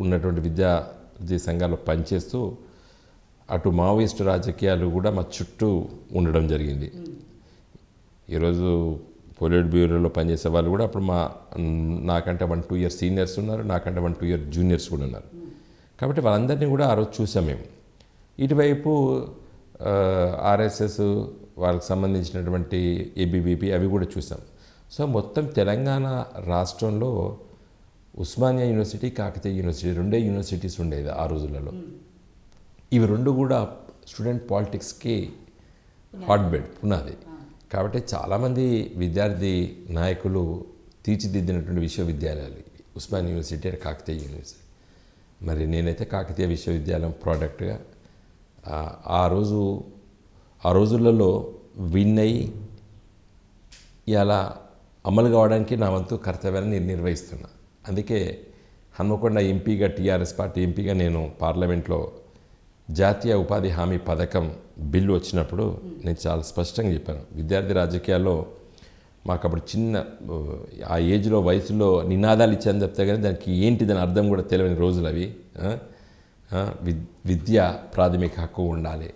ఉన్నటువంటి విద్యార్థి సంఘాల్లో పనిచేస్తూ అటు మావోయిస్టు రాజకీయాలు కూడా మా చుట్టూ ఉండడం జరిగింది. ఈరోజు పొలిట్ బ్యూరోలో పనిచేసే వాళ్ళు కూడా అప్పుడు నాకంటే 1-2 ఇయర్స్ సీనియర్స్ ఉన్నారు, నాకంటే 1-2 ఇయర్ జూనియర్స్ కూడా ఉన్నారు. కాబట్టి వాళ్ళందరినీ కూడా ఆ రోజు చూసాం మేము. ఇటువైపు ఆర్ఎస్ఎస్ వాళ్ళకి సంబంధించినటువంటి ఏబీవీపీ అవి కూడా చూసాం. సో మొత్తం తెలంగాణ రాష్ట్రంలో Osmania university, Kakatiya university, 2 universities ఉండేది ఆ రోజులలో. ఇవి 2 కూడా స్టూడెంట్ పాలిటిక్స్కి హాట్ బెడ్, పునాది. కాబట్టి చాలామంది విద్యార్థి నాయకులు తీర్చిదిద్దినటువంటి విశ్వవిద్యాలయాలు. Osman university and Kakatiya university. మరి నేనైతే కాకతీయ విశ్వవిద్యాలయం ప్రోడక్ట్గా ఆ రోజులలో విన్ అయ్యి ఇలా అమలు కావడానికి నా వంతు కర్తవ్యాన్ని నేను నిర్వహిస్తున్నా. అందుకే హన్మకొండ ఎంపీగా, టీఆర్ఎస్ పార్టీ ఎంపీగా నేను పార్లమెంట్లో జాతీయ ఉపాధి హామీ పథకం బిల్లు వచ్చినప్పుడు నేను చాలా స్పష్టంగా చెప్పాను, విద్యార్థి రాజకీయాల్లో మాకు అప్పుడు చిన్న ఆ ఏజ్లో వయసులో నినాదాలు ఇచ్చాను చెప్తే కానీ దానికి ఏంటి దాని అర్థం కూడా తెలియని రోజులు అవి. విద్య ప్రాథమిక హక్కు ఉండాలి,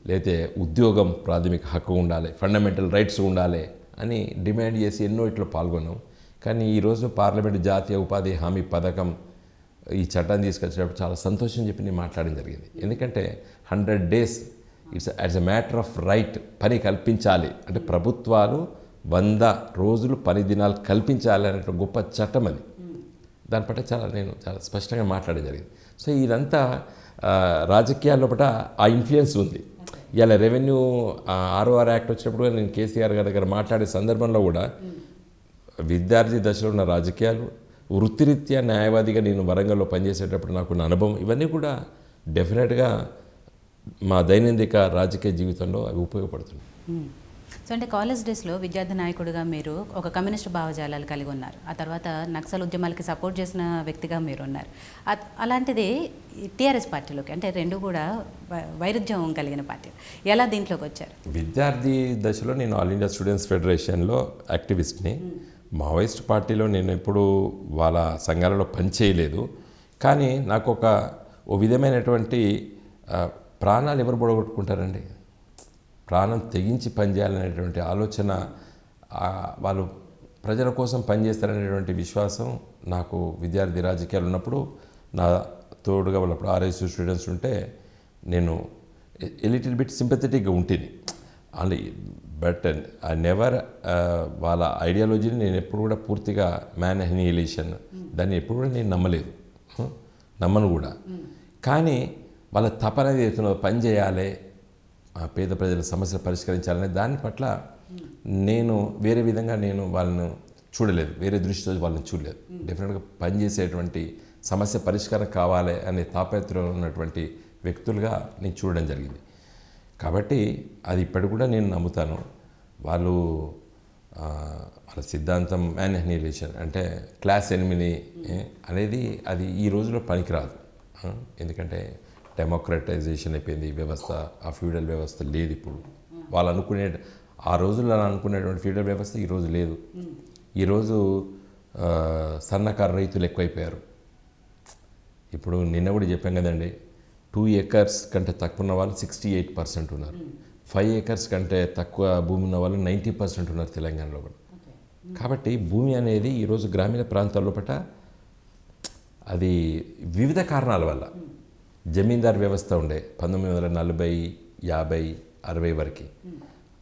లేకపోతే ఉద్యోగం ప్రాథమిక హక్కు ఉండాలి, ఫండమెంటల్ రైట్స్ ఉండాలి అని డిమాండ్ చేసి ఎన్నో ఇట్లో పాల్గొన్నాం. కానీ ఈరోజు పార్లమెంటు జాతీయ ఉపాధి హామీ పథకం ఈ చట్టాన్ని తీసుకొచ్చినప్పుడు చాలా సంతోషం చెప్పి నేను మాట్లాడడం జరిగింది. ఎందుకంటే 100 days as a matter of right పని కల్పించాలి అంటే ప్రభుత్వాలు 100 రోజులు పని దినాలు కల్పించాలి అనే గొప్ప చట్టం అది. దాని పట్ల నేను చాలా స్పష్టంగా మాట్లాడడం జరిగింది. సో ఇదంతా రాజకీయాల్లో పట్ల ఆ ఇన్ఫ్లుయెన్స్ ఉంది. ఇలా రెవెన్యూ ROR యాక్ట్ వచ్చినప్పుడు నేను కేసీఆర్ గారి దగ్గర మాట్లాడే సందర్భంలో కూడా విద్యార్థి దశలో ఉన్న రాజకీయాలు, వృత్తిరీత్యా న్యాయవాదిగా నేను వరంగల్లో పనిచేసేటప్పుడు నాకున్న అనుభవం ఇవన్నీ కూడా డెఫినెట్గా మా దైనందిక రాజకీయ జీవితంలో అవి ఉపయోగపడుతున్నాయి. సో అంటే కాలేజ్ డేస్లో విద్యార్థి నాయకుడిగా మీరు ఒక కమ్యూనిస్ట్ భావజాలాలు కలిగి ఉన్నారు. ఆ తర్వాత నక్సల్ ఉద్యమాలకి సపోర్ట్ చేసిన వ్యక్తిగా మీరు ఉన్నారు. అలాంటిది టీఆర్ఎస్ పార్టీలోకి అంటే రెండు కూడా వైరుధ్యం కలిగిన పార్టీ, ఎలా దీంట్లోకి వచ్చారు? విద్యార్థి దశలో నేను ఆల్ ఇండియా స్టూడెంట్స్ ఫెడరేషన్లో యాక్టివిస్ట్ని. మావోయిస్ట్ పార్టీలో నేను ఎప్పుడు వాళ్ళ సంఘాలలో పనిచేయలేదు. కానీ నాకు ఓ విధమైనటువంటి ప్రాణాలు ఎవరు పొడగొట్టుకుంటారండి, ప్రాణం తెగించి పనిచేయాలనేటువంటి ఆలోచన, వాళ్ళు ప్రజల కోసం పనిచేస్తారనేటువంటి విశ్వాసం నాకు విద్యార్థి రాజకీయాలు ఉన్నప్పుడు నా తోడుగా వాళ్ళప్పుడు RSU స్టూడెంట్స్ ఉంటే నేను లిటిల్ బిట్ సింపథెటిక్గా ఉంటుంది. అది బట్ ఐ నెవర్ వాళ్ళ ఐడియాలజీని నేను ఎప్పుడు కూడా పూర్తిగా మ్యాన్ అనిహిలేషన్ దాన్ని ఎప్పుడు కూడా నేను నమ్మను కూడా. కానీ వాళ్ళ తపన ఏదైతే పని చేయాలి, పేద ప్రజల సమస్యలు పరిష్కరించాలనే దాని పట్ల నేను వేరే విధంగా నేను వాళ్ళను చూడలేదు, వేరే దృష్టితో వాళ్ళని చూడలేదు. డెఫినెట్గా పనిచేసేటువంటి సమస్య పరిష్కారం కావాలి అనే తాపత్రయం ఉన్నటువంటి వ్యక్తులుగా నేను చూడడం జరిగింది. కాబట్టి అది ఇప్పటికి కూడా నేను నమ్ముతాను. వాళ్ళ సిద్ధాంతం మ్యాన్ అనిహిలేషన్ అంటే క్లాస్ ఎనిమిది అనేది అది ఈ రోజులో పనికిరాదు. ఎందుకంటే డెమోక్రటైజేషన్ అయిపోయింది వ్యవస్థ, ఆ ఫ్యూడల్ వ్యవస్థ లేదు ఇప్పుడు. వాళ్ళు అనుకునే ఆ రోజుల్లో అనుకునేటువంటి ఫ్యూడల్ వ్యవస్థ ఈరోజు లేదు. ఈరోజు సన్నకారు రైతులు ఎక్కువైపోయారు. ఇప్పుడు నిన్న కూడా చెప్పాం కదండి, 2 acres కంటే తక్కువ ఉన్న వాళ్ళు 68% ఉన్నారు, 5 acres కంటే తక్కువ భూమి ఉన్న వాళ్ళు 90% ఉన్నారు తెలంగాణలో కూడా. కాబట్టి భూమి అనేది ఈరోజు గ్రామీణ ప్రాంతాల్లో పట్ల అది వివిధ కారణాల వల్ల జమీందార్ వ్యవస్థ ఉండే 1940, 50, 60 వరకు.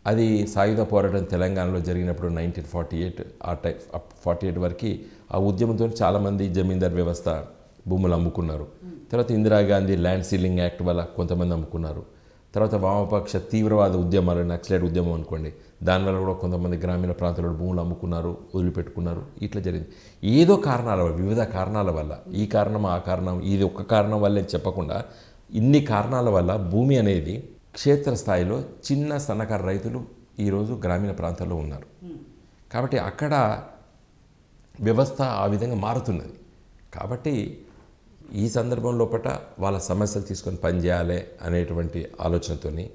అది సాయుధ పోరాటం తెలంగాణలో జరిగినప్పుడు 1948 48 వరకు ఆ ఉద్యమంతో చాలామంది జమీందార్ వ్యవస్థ భూములు అమ్ముకున్నారు. తర్వాత ఇందిరాగాంధీ ల్యాండ్ సీలింగ్ యాక్ట్ వల్ల కొంతమంది అమ్ముకున్నారు. తర్వాత వామపక్ష తీవ్రవాద ఉద్యమాలు, నక్సలైట్ ఉద్యమం అనుకోండి, దానివల్ల కూడా కొంతమంది గ్రామీణ ప్రాంతాల్లో భూములు అమ్ముకున్నారు, వదిలిపెట్టుకున్నారు. ఇట్లా జరిగింది ఏదో కారణాల వల్ల, వివిధ కారణాల వల్ల. ఈ కారణం ఆ కారణం ఇది ఒక్క కారణం వల్లే చెప్పకుండా ఇన్ని కారణాల వల్ల భూమి అనేది క్షేత్రస్థాయిలో చిన్న సన్నకారు రైతులు ఈరోజు గ్రామీణ ప్రాంతాల్లో ఉన్నారు. కాబట్టి అక్కడ వ్యవస్థ ఆ విధంగా మారుతున్నది. కాబట్టి ఈ సందర్భం లోపల వాళ్ళ సమస్యలు తీసుకొని పనిచేయాలి అనేటువంటి ఆలోచనతోని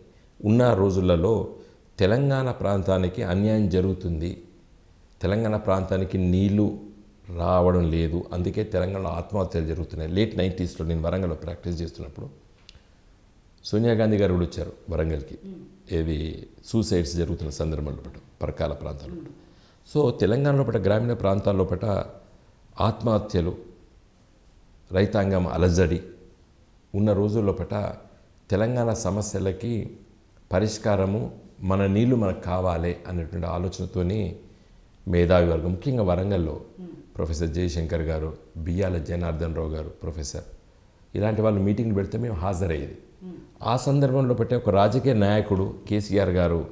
ఉన్న రోజులలో తెలంగాణ ప్రాంతానికి అన్యాయం జరుగుతుంది, తెలంగాణ ప్రాంతానికి నీళ్లు రావడం లేదు, అందుకే తెలంగాణలో ఆత్మహత్యలు జరుగుతున్నాయి. లేట్ 90s నేను వరంగల్లో ప్రాక్టీస్ చేస్తున్నప్పుడు సోనియా గాంధీ గారు కూడా వచ్చారు వరంగల్కి, ఏది సూసైడ్స్ జరుగుతున్న సందర్భంలో పరకాల ప్రాంతాల్లో. సో తెలంగాణలో పట్ల గ్రామీణ ప్రాంతాల్లో పట్ల ఆత్మహత్యలు, రైతాంగం అలజడి ఉన్న రోజుల్లో పట్ల తెలంగాణ సమస్యలకి పరిష్కారము మన నీళ్లు మనకు కావాలి అనేటువంటి ఆలోచనతోని మేధావి వర్గం ముఖ్యంగా వరంగల్లో ప్రొఫెసర్ జయశంకర్ గారు, బియ్యాల జనార్దన్ రావు గారు ప్రొఫెసర్, ఇలాంటి వాళ్ళు మీటింగ్లు పెడితే మేము హాజరయ్యేది. ఆ సందర్భంలో పెట్టే ఒక రాజకీయ నాయకుడు కేసీఆర్ గారు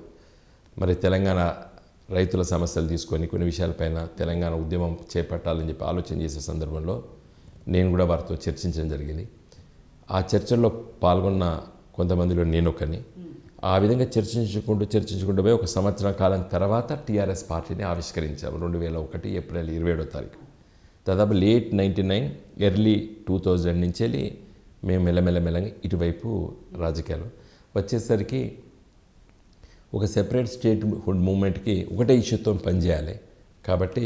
మరి తెలంగాణ రైతుల సమస్యలు తీసుకొని కొన్ని విషయాలపైన తెలంగాణ ఉద్యమం చేపట్టాలని చెప్పి ఆలోచన చేసే సందర్భంలో నేను కూడా వారితో చర్చించడం జరిగింది. ఆ చర్చల్లో పాల్గొన్న కొంతమందిలో నేను ఒకని. ఆ విధంగా చర్చించుకుంటూ పోయి ఒక సంవత్సరం కాలం తర్వాత టీఆర్ఎస్ పార్టీని ఆవిష్కరించాము 2001 ఏప్రిల్ 27వ తారీఖు. దాదాపు లేట్ 99 ఎర్లీ 2000 నుంచి వెళ్ళి మేము మెల్లమెల్లగా ఇటువైపు రాజకీయాలు వచ్చేసరికి ఒక సెపరేట్ స్టేట్ హుడ్ మూమెంట్కి ఒకటే ఇష్యూతో పనిచేయాలి. కాబట్టి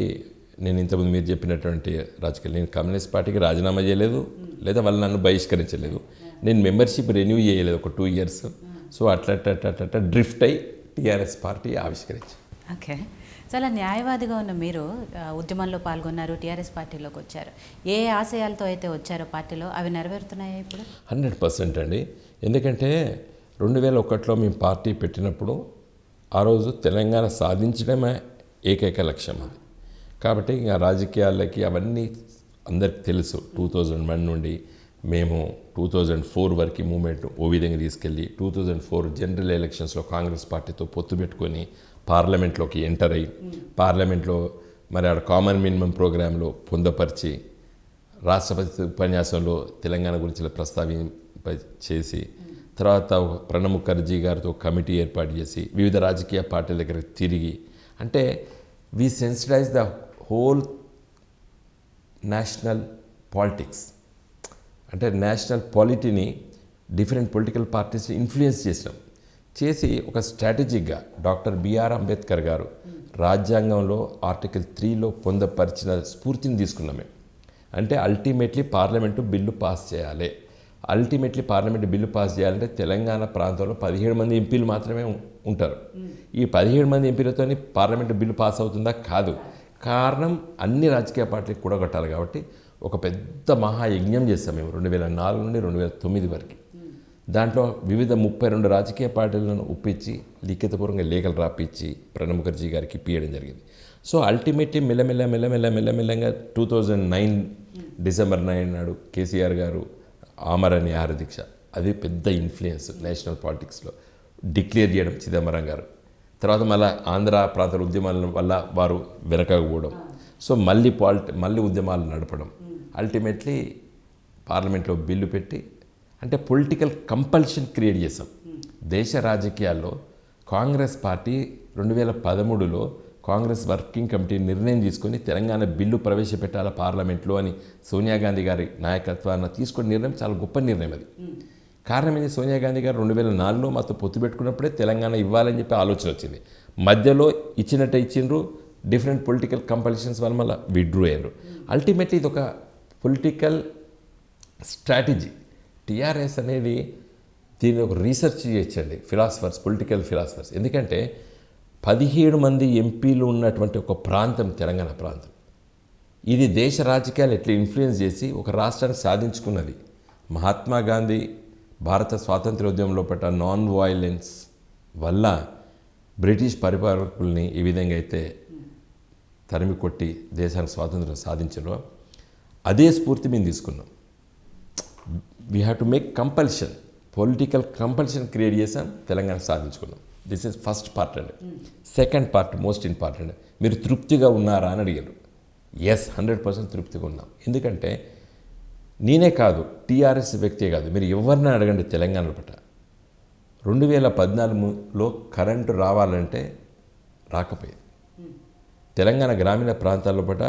నేను ఇంతకుముందు మీరు చెప్పినటువంటి రాజకీయాలు, నేను కమ్యూనిస్ట్ పార్టీకి రాజీనామా చేయలేదు, లేదా వాళ్ళు నన్ను బహిష్కరించలేదు, నేను మెంబర్షిప్ రెన్యూ చేయలేదు ఒక 2 years. సో అట్లా డ్రిఫ్ట్ అయి టీఆర్ఎస్ పార్టీ ఆవిష్కరించారు. ఓకే, చాలా న్యాయవాదిగా ఉన్న మీరు ఉద్యమంలో పాల్గొన్నారు, టీఆర్ఎస్ పార్టీలోకి వచ్చారు. ఏ ఆశయాలతో అయితే వచ్చారో పార్టీలో అవి నెరవేరుతున్నాయా ఇప్పుడు? 100% అండి. ఎందుకంటే 2001లో మేము పార్టీ పెట్టినప్పుడు ఆ రోజు తెలంగాణ సాధించడమే ఏకైక లక్ష్యం అది. కాబట్టి ఇంకా రాజకీయాలకి అవన్నీ అందరికి తెలుసు. 2001 నుండి మేము 2004 వరకు మూమెంట్ ఓ విధంగా తీసుకెళ్ళి 2004 జనరల్ ఎలక్షన్స్లో కాంగ్రెస్ పార్టీతో పొత్తు పెట్టుకొని పార్లమెంట్లోకి ఎంటర్ అయ్యి పార్లమెంట్లో మరి ఆడ కామన్ మినిమం ప్రోగ్రాంలో పొందపరిచి రాష్ట్రపతి ఉపన్యాసంలో తెలంగాణ గురించి చేసి తర్వాత ప్రణబ్ ముఖర్జీ గారితో కమిటీ ఏర్పాటు చేసి వివిధ రాజకీయ పార్టీల దగ్గర తిరిగి, అంటే we sensitize the whole national politics, అంటే నేషనల్ పాలిటీని డిఫరెంట్ పొలిటికల్ పార్టీస్ ఇన్ఫ్లుయెన్స్ చేసి ఒక స్ట్రాటజిక్గా డాక్టర్ బిఆర్ అంబేద్కర్ గారు రాజ్యాంగంలో ఆర్టికల్ 3లో పొందపరిచిన స్ఫూర్తిని తీసుకున్నాం మేము. అంటే అల్టిమేట్లీ పార్లమెంటు బిల్లు పాస్ చేయాలి. పార్లమెంటు బిల్లు పాస్ చేయాలంటే తెలంగాణ ప్రాంతంలో 17 మంది ఎంపీలు మాత్రమే ఉంటారు. ఈ 17 మంది ఎంపీలతో పార్లమెంటు బిల్లు పాస్ అవుతుందా? కాదు. కారణం అన్ని రాజకీయ పార్టీలకు కూడగట్టాలి. కాబట్టి ఒక పెద్ద మహాయజ్ఞం చేస్తాం మేము 2004 నుండి 2009 వరకు. దాంట్లో వివిధ 32 రాజకీయ పార్టీలను ఒప్పించి లిఖితపూర్వకంగా లేఖలు రాపించి ప్రణబ్ ముఖర్జీ గారికి ఇప్పించడం జరిగింది. సో అల్టిమేట్లీ మెల్లమెల్లగా 2009 డిసెంబర్ 9 నాడు కేసీఆర్ గారు ఆమరణ నిరాహార దీక్ష, అది పెద్ద ఇన్ఫ్లుయెన్స్ నేషనల్ పాలిటిక్స్లో డిక్లేర్ చేయడం చిదంబరం గారు. తర్వాత మళ్ళీ ఆంధ్ర ప్రాంతాల ఉద్యమాల వల్ల వారు వెనకకపోవడం, సో మళ్ళీ ఉద్యమాలు నడపడం, అల్టిమేట్లీ పార్లమెంట్లో బిల్లు పెట్టి, అంటే పొలిటికల్ కంపల్షన్ క్రియేట్ చేసాం. దేశ రాజకీయాల్లో కాంగ్రెస్ పార్టీ 2013లో కాంగ్రెస్ వర్కింగ్ కమిటీ నిర్ణయం తీసుకొని తెలంగాణ బిల్లు ప్రవేశపెట్టాల పార్లమెంట్లో అని సోనియా గాంధీ గారి నాయకత్వాన్ని తీసుకున్న నిర్ణయం చాలా గొప్ప నిర్ణయం. అది కారణం ఏంటి? సోనియా గాంధీ గారు 2004లో మాతో పొత్తు పెట్టుకున్నప్పుడే తెలంగాణ ఇవ్వాలని చెప్పి ఆలోచన వచ్చింది. మధ్యలో ఇచ్చిండ్రు, డిఫరెంట్ పొలిటికల్ కంపల్షన్స్ వల్ల మళ్ళీ విత్డ్రూ అయ్యారు. అల్టిమేట్లీ ఇది ఒక పొలిటికల్ స్ట్రాటజీ. టీఆర్ఎస్ అనేది దీన్ని ఒక రీసెర్చ్ చేయొచ్చండి పొలిటికల్ ఫిలాసఫర్స్. ఎందుకంటే 17 మంది ఎంపీలు ఉన్నటువంటి ఒక ప్రాంతం తెలంగాణ ప్రాంతం. ఇది దేశ రాజకీయాలు ఎట్లా ఇన్ఫ్లుయెన్స్ చేసి ఒక రాష్ట్రాన్ని సాధించుకున్నది. మహాత్మా గాంధీ భారత స్వాతంత్ర్యోద్యమంలో పట్ట నాన్ వయలెన్స్ వల్ల బ్రిటిష్ పరిపాలకుల్ని ఈ విధంగా అయితే తరిమి కొట్టి దేశానికి స్వాతంత్రం సాధించారో అదే స్ఫూర్తి మేము తీసుకున్నాం. We have to make compulsion, political compulsion create చేసాం, తెలంగాణ సాధించుకున్నాం. దిస్ ఈజ్ ఫస్ట్ పార్ట్ అండి. Second part most important. మీరు తృప్తిగా ఉన్నారా అని అడిగారు. ఎస్, 100% తృప్తిగా ఉన్నాం. ఎందుకంటే నేనే కాదు, టీఆర్ఎస్ వ్యక్తే కాదు, మీరు ఎవరిని అడగండి తెలంగాణ పట్ల 2014లో కరెంటు రావాలంటే రాకపోయేది. తెలంగాణ గ్రామీణ ప్రాంతాల పట్ల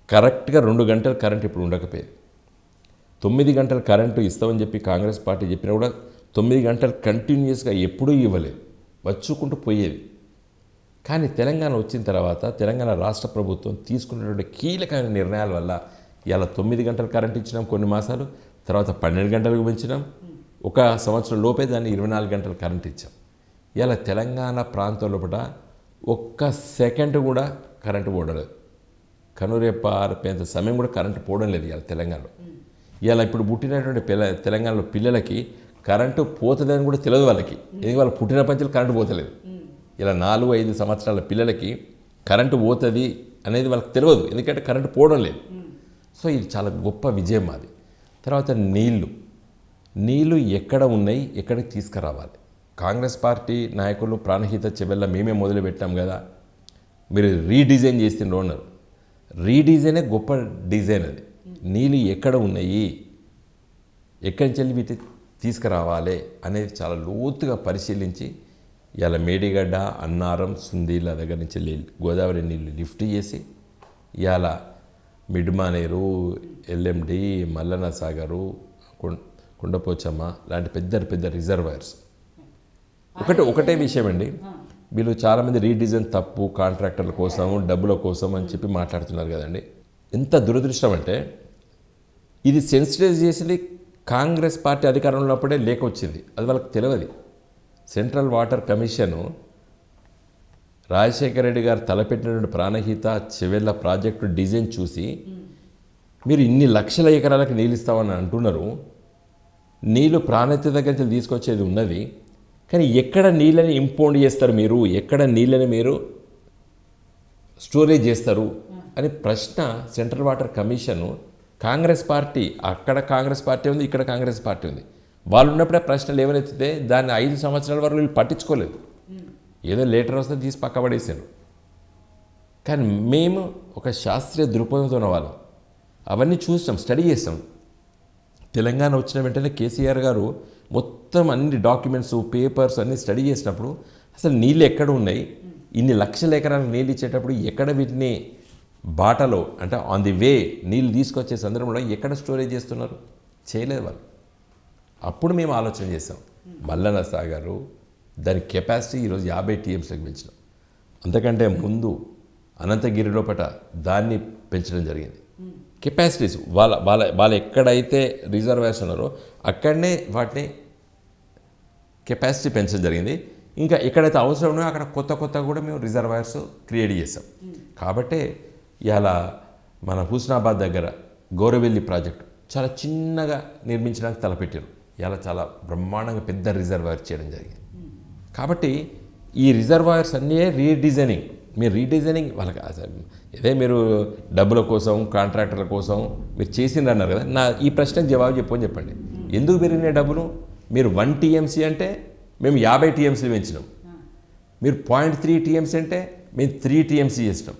కరెక్ట్గా 2 గంటలు కరెంటు ఇప్పుడు ఉండకపోయేది. 9 గంటల కరెంటు ఇస్తామని చెప్పి కాంగ్రెస్ పార్టీ చెప్పినా కూడా 9 గంటలు కంటిన్యూస్గా ఎప్పుడూ ఇవ్వలేదు, వచ్చుకుంటూ పోయేది. కానీ తెలంగాణ వచ్చిన తర్వాత తెలంగాణ రాష్ట్ర ప్రభుత్వం తీసుకున్నటువంటి కీలకమైన నిర్ణయాల వల్ల ఇలా 9 గంటలు కరెంట్ ఇచ్చినాం కొన్ని మాసాలు, తర్వాత 12 గంటలకు పెంచినాం, ఒక సంవత్సరం లోపే దాన్ని 24 గంటలు కరెంట్ ఇచ్చాం. ఇలా తెలంగాణ ప్రాంతం లోపల ఒక్క సెకండ్ కూడా కరెంటు పోవడం లేదు. కనురేప ఆరిపోయేంత సమయం కూడా కరెంటు పోవడం లేదు ఇలా తెలంగాణలో. ఇలా ఇప్పుడు పుట్టినటువంటి తెలంగాణలో పిల్లలకి కరెంటు పోతుందని కూడా తెలియదు వాళ్ళకి. ఎందుకంటే వాళ్ళు పుట్టిన పంచులు కరెంటు పోతలేదు. ఇలా 4-5 సంవత్సరాల పిల్లలకి కరెంటు పోతుంది అనేది వాళ్ళకి తెలియదు, ఎందుకంటే కరెంటు పోవడం లేదు. సో ఇది చాలా గొప్ప విజయం అది. తర్వాత నీళ్లు ఎక్కడ ఉన్నాయి, ఎక్కడికి తీసుకురావాలి. కాంగ్రెస్ పార్టీ నాయకులు ప్రాణహిత చెవెళ్ళ మేమే మొదలుపెట్టాం కదా. మీరు రీడిజైన్ చేస్తుండ్రు అన్నారు. రీడిజైనే గొప్ప డిజైన్. అది నీళ్ళు ఎక్కడ ఉన్నాయి, ఎక్కడి నుంచి వెళ్ళి వీటి తీసుకురావాలి అనేది చాలా లోతుగా పరిశీలించి ఇలా మేడిగడ్డ, అన్నారం, సుందీల దగ్గర నుంచి గోదావరి నీళ్ళు లిఫ్ట్ చేసి ఇవాళ మిడ్మానేరు, ఎల్ఎండి, మల్లన్న సాగరు, కొండపోచమ్మ లాంటి పెద్ద పెద్ద రిజర్వాయర్స్. ఒకటే విషయం అండి, వీళ్ళు చాలామంది రీడిజైన్ తప్పు, కాంట్రాక్టర్ల కోసం, డబ్బుల కోసం అని చెప్పి మాట్లాడుతున్నారు కదండి. ఎంత దురదృష్టం అంటే ఇది సెన్సిటైజ్ చేసింది కాంగ్రెస్ పార్టీ అధికారంలో ఉన్నప్పుడే లేఖ వచ్చింది. అది వాళ్ళకి తెలియదు. Central water commission Rajasekhara Reddy గారు తలపెట్టినటువంటి ప్రాణహిత చెవెళ్ళ ప్రాజెక్టు డిజైన్ చూసి మీరు ఇన్ని లక్షల ఎకరాలకు నీళ్ళు ఇస్తామని అంటున్నారు. నీళ్ళు ప్రాణహిత దగ్గర నుంచి తీసుకొచ్చేది ఉన్నది, కానీ ఎక్కడ నీళ్ళని ఇంపౌండ్ చేస్తారు మీరు, ఎక్కడ నీళ్ళని మీరు స్టోరేజ్ చేస్తారు అని ప్రశ్న central water commission Congress party, అక్కడ కాంగ్రెస్ పార్టీ ఉంది, ఇక్కడ కాంగ్రెస్ పార్టీ ఉంది, వాళ్ళు ఉన్నప్పుడే ప్రశ్నలు ఏమైతే దాన్ని 5 సంవత్సరాల వరకు వీళ్ళు పట్టించుకోలేదు. ఏదో లేటర్ వస్తే తీసి పక్కబడేసారు. కానీ మేము ఒక శాస్త్రీయ దృక్పథంతో ఉన్న వాళ్ళం, అవన్నీ చూసాం, స్టడీ చేస్తాం. తెలంగాణ వచ్చిన వెంటనే కేసీఆర్ గారు మొత్తం అన్ని డాక్యుమెంట్స్, పేపర్స్ అన్నీ స్టడీ చేసినప్పుడు అసలు నీళ్ళు ఎక్కడ ఉన్నాయి, ఇన్ని లక్షల ఎకరాలకు నీళ్ళు ఇచ్చేటప్పుడు ఎక్కడ వీటిని బాటలో అంటే ఆన్ ది వే నీళ్ళు తీసుకొచ్చే సందర్భంలో ఎక్కడ స్టోరేజ్ చేస్తున్నారు, చేయలేదు వాళ్ళు. అప్పుడు మేము ఆలోచన చేసాం. మల్లన్న సాగరు దాని కెపాసిటీ ఈరోజు 50 TMSలకు పెంచినాం. అంతకంటే ముందు అనంతగిరి లోపట దాన్ని పెంచడం జరిగింది. కెపాసిటీస్ వాళ్ళ ఎక్కడైతే రిజర్వాయర్స్ ఉన్నారో అక్కడనే వాటిని కెపాసిటీ పెంచడం జరిగింది. ఇంకా ఎక్కడైతే అవసరం ఉన్నాయో అక్కడ కొత్త కూడా మేము రిజర్వాయర్స్ క్రియేట్ చేసాం. కాబట్టే ఇవాళ మన హుస్నాబాద్ దగ్గర గౌరవెల్లి ప్రాజెక్టు చాలా చిన్నగా నిర్మించడానికి తలపెట్టారు. ఇలా చాలా బ్రహ్మాండంగా పెద్ద రిజర్వాయర్ చేయడం జరిగింది. కాబట్టి ఈ రిజర్వాయర్స్ అన్నీ రీడిజైనింగ్. మీరు రీడిజైనింగ్ వాళ్ళకి ఇదే మీరు డబ్బుల కోసం, కాంట్రాక్టర్ల కోసం మీరు చేసిండ్రు అన్నారు కదా. ఈ ప్రశ్నకు జవాబు చెప్పండి. ఎందుకు పెరిగినాయి డబ్బులు? మీరు 1 TMC అంటే మేము 50 TMC పెంచినాం. మీరు 0.3 TMC అంటే మేము 3 TMC చేసినాం.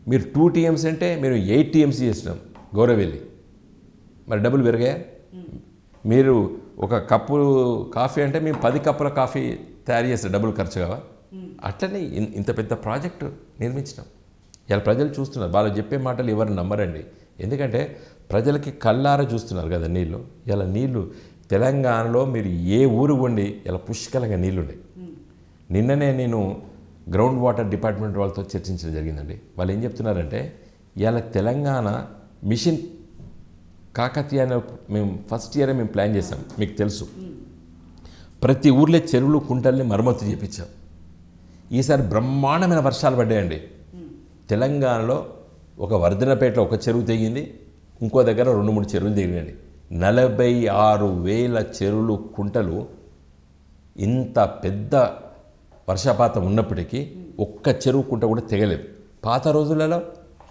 మీరు 2 TMC అంటే మీరు 8 TMC చేసినాం గౌరవెల్లి. మరి డబ్బులు పెరిగాయా? మీరు ఒక కప్పు కాఫీ అంటే మేము 10 కప్పుల కాఫీ తయారు చేస్తే డబ్బులు ఖర్చు కావా? అట్లనే ఇంత పెద్ద ప్రాజెక్టు నిర్మించినాం. ఇలా ప్రజలు చూస్తున్నారు. వాళ్ళు చెప్పే మాటలు ఎవరు నమ్మరండి. ఎందుకంటే ప్రజలకి కళ్ళారా చూస్తున్నారు కదా నీళ్ళు. ఇలా నీళ్ళు తెలంగాణలో మీరు ఏ ఊరు ఉండి ఇలా పుష్కలంగా నీళ్ళు ఉన్నాయి. నిన్ననే నేను గ్రౌండ్ వాటర్ డిపార్ట్మెంట్ వాళ్ళతో చర్చించడం జరిగిందండి. వాళ్ళు ఏం చెప్తున్నారంటే ఇలా తెలంగాణ మిషన్ కాకతీయ అనే మేము ఫస్ట్ ఇయరే మేము ప్లాన్ చేసాం. మీకు తెలుసు, ప్రతి ఊర్లో చెరువులు, కుంటల్ని మరమ్మతు చేయించాం. ఈసారి బ్రహ్మాండమైన వర్షాలు పడ్డాయండి. తెలంగాణలో ఒక వర్ధనపేటలో ఒక చెరువు తెగింది, ఇంకో దగ్గర 2-3 చెరువులు తెగినాయండి. 46,000 చెరువులు, కుంటలు. ఇంత పెద్ద వర్షపాతం ఉన్నప్పటికీ ఒక్క చెరువు, కుంట కూడా తెగలేదు. పాత రోజులలో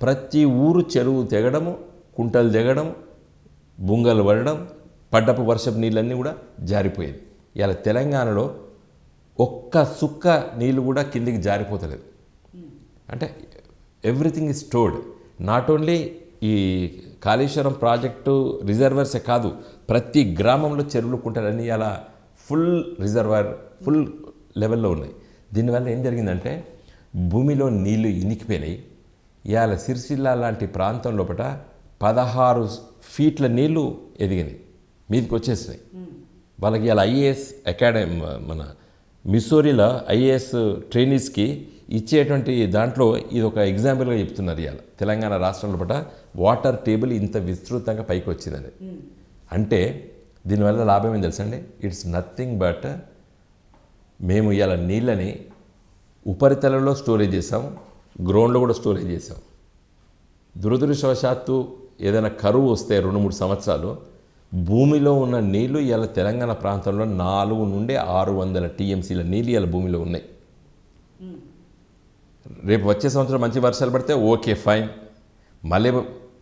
ప్రతి ఊరు చెరువు తెగడము, కుంటలు తెగడం, బుంగలు పడడం, పడ్డపు వర్షపు నీళ్ళన్నీ కూడా జారిపోయేది. ఇలా తెలంగాణలో ఒక్క సుక్క నీళ్ళు కూడా కిందికి జారిపోతలేదు. అంటే everything is stored. Not only ఈ కాళేశ్వరం ప్రాజెక్టు రిజర్వర్సే కాదు, ప్రతి గ్రామంలో చెరువులు, కుంటలన్నీ అలా ఫుల్ రిజర్వాయర్, ఫుల్ లెవెల్లో ఉన్నాయి. దీనివల్ల ఏం జరిగిందంటే భూమిలో నీళ్లు ఇనికిపోయినాయి. ఇవాళ సిరిసిల్ల లాంటి ప్రాంతం లోపల 16 ఫీట్ల నీళ్లు ఎదిగినాయి, మీదకి వచ్చేసినాయి. వాళ్ళకి ఇలా ఐఏఎస్ అకాడమీ, మన మిస్సోరీలో ఐఏఎస్ ట్రైనీస్కి ఇచ్చేటువంటి దాంట్లో ఇది ఒక ఎగ్జాంపుల్గా చెప్తున్నారు. ఇవాళ తెలంగాణ రాష్ట్రంలో పట వాటర్ టేబుల్ ఇంత విస్తృతంగా పైకి వచ్చిందని. అంటే దీనివల్ల లాభం ఏం తెలుసండి? ఇట్స్ నథింగ్ బట్ మేము ఇవాళ నీళ్ళని ఉపరితలంలో స్టోరేజ్ చేసాం, గ్రౌండ్లో కూడా స్టోరేజ్ చేసాం. దురదృష్టవశాత్తు ఏదైనా కరువు వస్తే 2-3 సంవత్సరాలు భూమిలో ఉన్న నీళ్లు ఇవాళ తెలంగాణ ప్రాంతంలో 400 నుండి 600 TMCల నీళ్ళు ఇవాళ భూమిలో ఉన్నాయి. రేపు వచ్చే సంవత్సరం మంచి వర్షాలు పడితే ఓకే ఫైన్, మళ్ళీ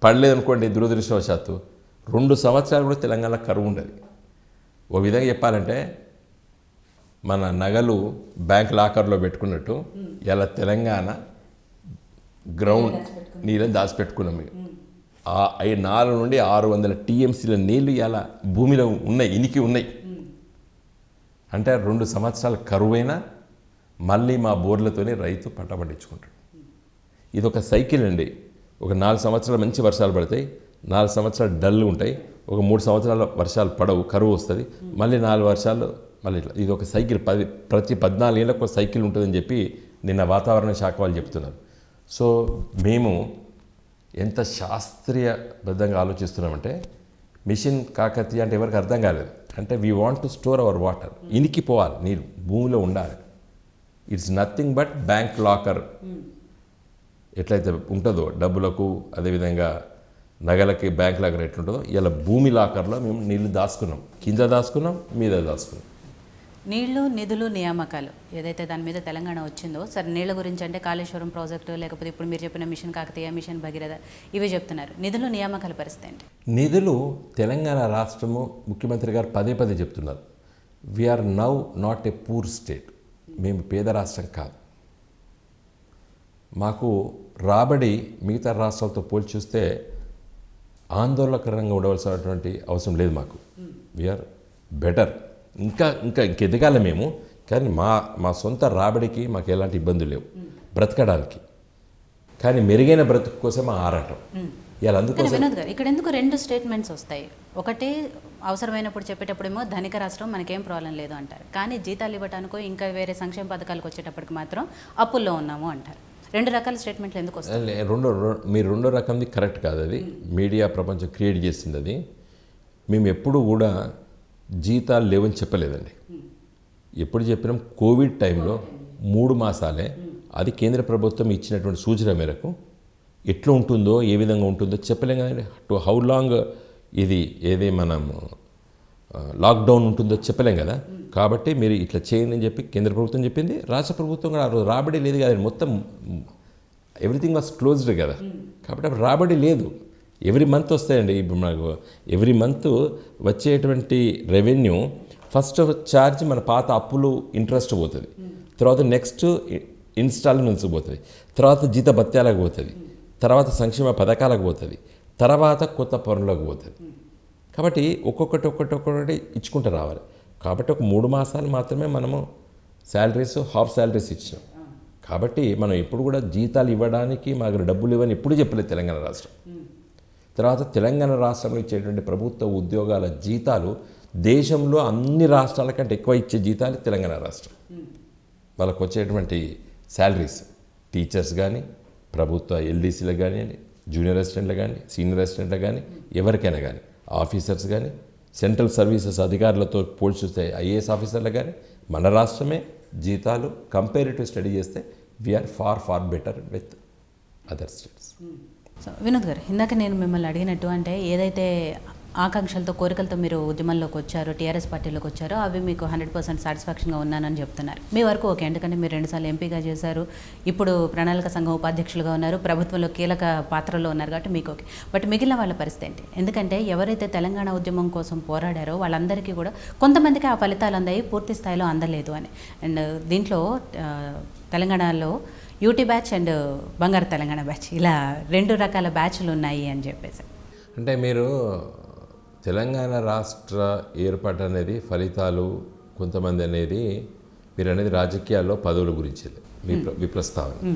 పడలేదనుకోండి దురదృష్టవశాత్తు 2 సంవత్సరాలు కూడా తెలంగాణ కరువు ఉండదు. ఓ విధంగా చెప్పాలంటే మన నగలు బ్యాంక్ లాకర్లో పెట్టుకున్నట్టు ఇలా తెలంగాణ గ్రౌండ్ నీళ్ళని దాచిపెట్టుకున్నాం. 4 నుండి 600 టీఎంసీల నీళ్లు ఇలా భూమిలో ఉన్నాయి, ఇనికి ఉన్నాయి. అంటే 2 సంవత్సరాల కరువైనా మళ్ళీ మా బోర్లతోనే రైతు పంట పండించుకుంటాడు. ఇది ఒక సైకిల్ అండి. ఒక 4 సంవత్సరాలు మంచి వర్షాలు పడతాయి, 4 సంవత్సరాలు డల్ ఉంటాయి, ఒక 3 సంవత్సరాల వర్షాలు పడవు, కరువు వస్తుంది, మళ్ళీ 4 వర్షాలు మళ్ళీ ఇట్లా. ఇది ఒక సైకిల్, ప్రతి 14 ఏళ్ళకు ఒక సైకిల్ ఉంటుందని చెప్పి నిన్న వాతావరణ శాఖ వాళ్ళు చెప్తున్నారు. సో మేము ఎంత శాస్త్రీయబద్ధంగా ఆలోచిస్తున్నామంటే, మిషన్ కాకతీయ అంటే ఎవరికి అర్థం కాలేదు. అంటే we want to store our water, ఇనికి పోవాలి, నీరు భూమిలో ఉండాలి. It's nothing but bank locker ఎట్లయితే ఉంటుందో డబ్బులకు, అదేవిధంగా నగలకి బ్యాంక్ లాకర్ ఎట్లుంటుందో, ఇలా భూమి లాకర్లో మేము నీళ్లు దాచుకున్నాం, కింద దాచుకున్నాం, మీద దాచుకున్నాం. నీళ్లు, నిధులు, నియామకాలు ఏదైతే దాని మీద తెలంగాణ వచ్చిందో, సరే నీళ్ల గురించి అంటే కాళేశ్వరం ప్రాజెక్టు, లేకపోతే ఇప్పుడు మీరు చెప్పిన మిషన్ కాకతీయ, మిషన్ భగీరథ ఇవే చెప్తున్నారు. నిధులు, నియామకాల పరిస్థితి ఏంటి? నిధులు తెలంగాణ రాష్ట్రము ముఖ్యమంత్రి గారు పదే చెప్తున్నారు, we're now not a poor state, మేము పేద రాష్ట్రం కాదు. మాకు రాబడి మిగతా రాష్ట్రాలతో పోల్చి చూస్తే ఆందోళనకరంగా ఉండవలసినటువంటి అవసరం లేదు. మాకు వీఆర్ బెటర్, ఇంకా ఎదగాలి మేము. కానీ మా సొంత రాబడికి మాకు ఎలాంటి ఇబ్బందులు లేవు బ్రతకడానికి. కానీ మెరుగైన బ్రతుకు కోసం ఆ ఆరాటం. ఇలా అందుకోసం వినోద్ గారు, ఇక్కడ ఎందుకు 2 స్టేట్మెంట్స్ వస్తాయి? ఒకటి అవసరమైనప్పుడు చెప్పేటప్పుడేమో ధనిక రాష్ట్రం మనకేం ప్రాబ్లం లేదు అంటారు, కానీ జీతాలు ఇవ్వటానికో ఇంకా వేరే సంక్షేమ పథకాలకు వచ్చేటప్పటికి మాత్రం అప్పుల్లో ఉన్నాము అంటారు. 2 రకాల స్టేట్మెంట్లు ఎందుకు వస్తాయి? మీరు రెండో రకంది కరెక్ట్ కాదు. అది మీడియా ప్రపంచం క్రియేట్ చేసింది. అది మేము ఎప్పుడు కూడా జీతాలు లేవని చెప్పలేదండి. ఎప్పుడు చెప్పినాం, కోవిడ్ టైంలో 3 మాసాలే, అది కేంద్ర ప్రభుత్వం ఇచ్చినటువంటి సూచన మేరకు ఎట్లా ఉంటుందో, ఏ విధంగా ఉంటుందో చెప్పలేం కదండి. టు హౌ లాంగ్ ఏది మనం లాక్డౌన్ ఉంటుందో చెప్పలేం కదా. కాబట్టి మీరు ఇట్లా చేయండి అని చెప్పి కేంద్ర ప్రభుత్వం చెప్పింది, రాష్ట్ర ప్రభుత్వం కూడా ఆ రోజు రాబడి లేదు కదండి, మొత్తం ఎవ్రీథింగ్ వాజ్ క్లోజ్డ్ కదా. కాబట్టి అప్పుడు రాబడి లేదు. ఎవ్రీ మంత్ వస్తాయండి. ఇప్పుడు మనకు ఎవ్రీ మంత్ వచ్చేటువంటి రెవెన్యూ ఫస్ట్ ఛార్జ్ మన పాత అప్పులు ఇంట్రెస్ట్ పోతుంది, తర్వాత నెక్స్ట్ ఇన్స్టాల్మెంట్స్ పోతుంది, తర్వాత జీత భత్యాలకు పోతుంది, తర్వాత సంక్షేమ పథకాలకు పోతుంది, తర్వాత కొత్త పనులకు పోతుంది. కాబట్టి ఒక్కొక్కటి ఇచ్చుకుంటూ రావాలి. కాబట్టి ఒక 3 మాసాలు మాత్రమే మనము శాలరీస్, హాఫ్ శాలరీస్ ఇచ్చినాం. కాబట్టి మనం ఎప్పుడు కూడా జీతాలు ఇవ్వడానికి మాకు డబ్బులు ఇవ్వని ఎప్పుడు చెప్పలేదు తెలంగాణ రాష్ట్రం. తర్వాత తెలంగాణ రాష్ట్రంలో ఇచ్చేటువంటి ప్రభుత్వ ఉద్యోగాల జీతాలు దేశంలో అన్ని రాష్ట్రాల కంటే ఎక్కువ ఇచ్చే జీతాలు తెలంగాణ రాష్ట్రం. వాళ్ళకు వచ్చేటువంటి శాలరీస్, టీచర్స్ కానీ, ప్రభుత్వ ఎల్డీసీలకు కానివ్వండి, జూనియర్ అసిస్టెంట్లు కానీ, సీనియర్ అసిస్టెంట్లు కానీ, ఎవరికైనా కానీ, ఆఫీసర్స్ కానీ, సెంట్రల్ సర్వీసెస్ అధికారులతో పోల్చిస్తే ఐఏఎస్ ఆఫీసర్లకు కానీ మన రాష్ట్రమే జీతాలు కంపేరిటివ్ స్టడీ చేస్తే we're far better with other states. So Vinod garu, ఇందాక నేను మిమ్మల్ని అడిగినట్టు, అంటే ఏదైతే ఆకాంక్షలతో, కోరికలతో మీరు ఉద్యమంలోకి వచ్చారో, టీఆర్ఎస్ పార్టీలోకి వచ్చారో, అవి మీకు 100% సాటిస్ఫాక్షన్గా ఉన్నానని చెప్తున్నారు. మీ వరకు ఓకే, ఎందుకంటే మీరు 2 సార్లు ఎంపీగా చేశారు, ఇప్పుడు ప్రణాళిక సంఘం ఉపాధ్యక్షులుగా ఉన్నారు, ప్రభుత్వంలో కీలక పాత్రలో ఉన్నారు, కాబట్టి మీకు ఓకే. బట్ మిగిలిన వాళ్ళ పరిస్థితి ఏంటి? ఎందుకంటే ఎవరైతే తెలంగాణ ఉద్యమం కోసం పోరాడారో వాళ్ళందరికీ కూడా కొంతమందికి ఆ ఫలితాలు అందాయి, పూర్తి స్థాయిలో అందలేదు అని. అండ్ దీంట్లో తెలంగాణలో యూటీ బ్యాచ్ అండ్ బంగారు తెలంగాణ బ్యాచ్, ఇలా 2 రకాల బ్యాచ్లు ఉన్నాయి అని చెప్పేసి. అంటే మీరు తెలంగాణ రాష్ట్ర ఏర్పాటు అనేది ఫలితాలు కొంతమంది అనేది మీరు అనేది రాజకీయాల్లో పదవుల గురించి మీ ప్రస్తావన.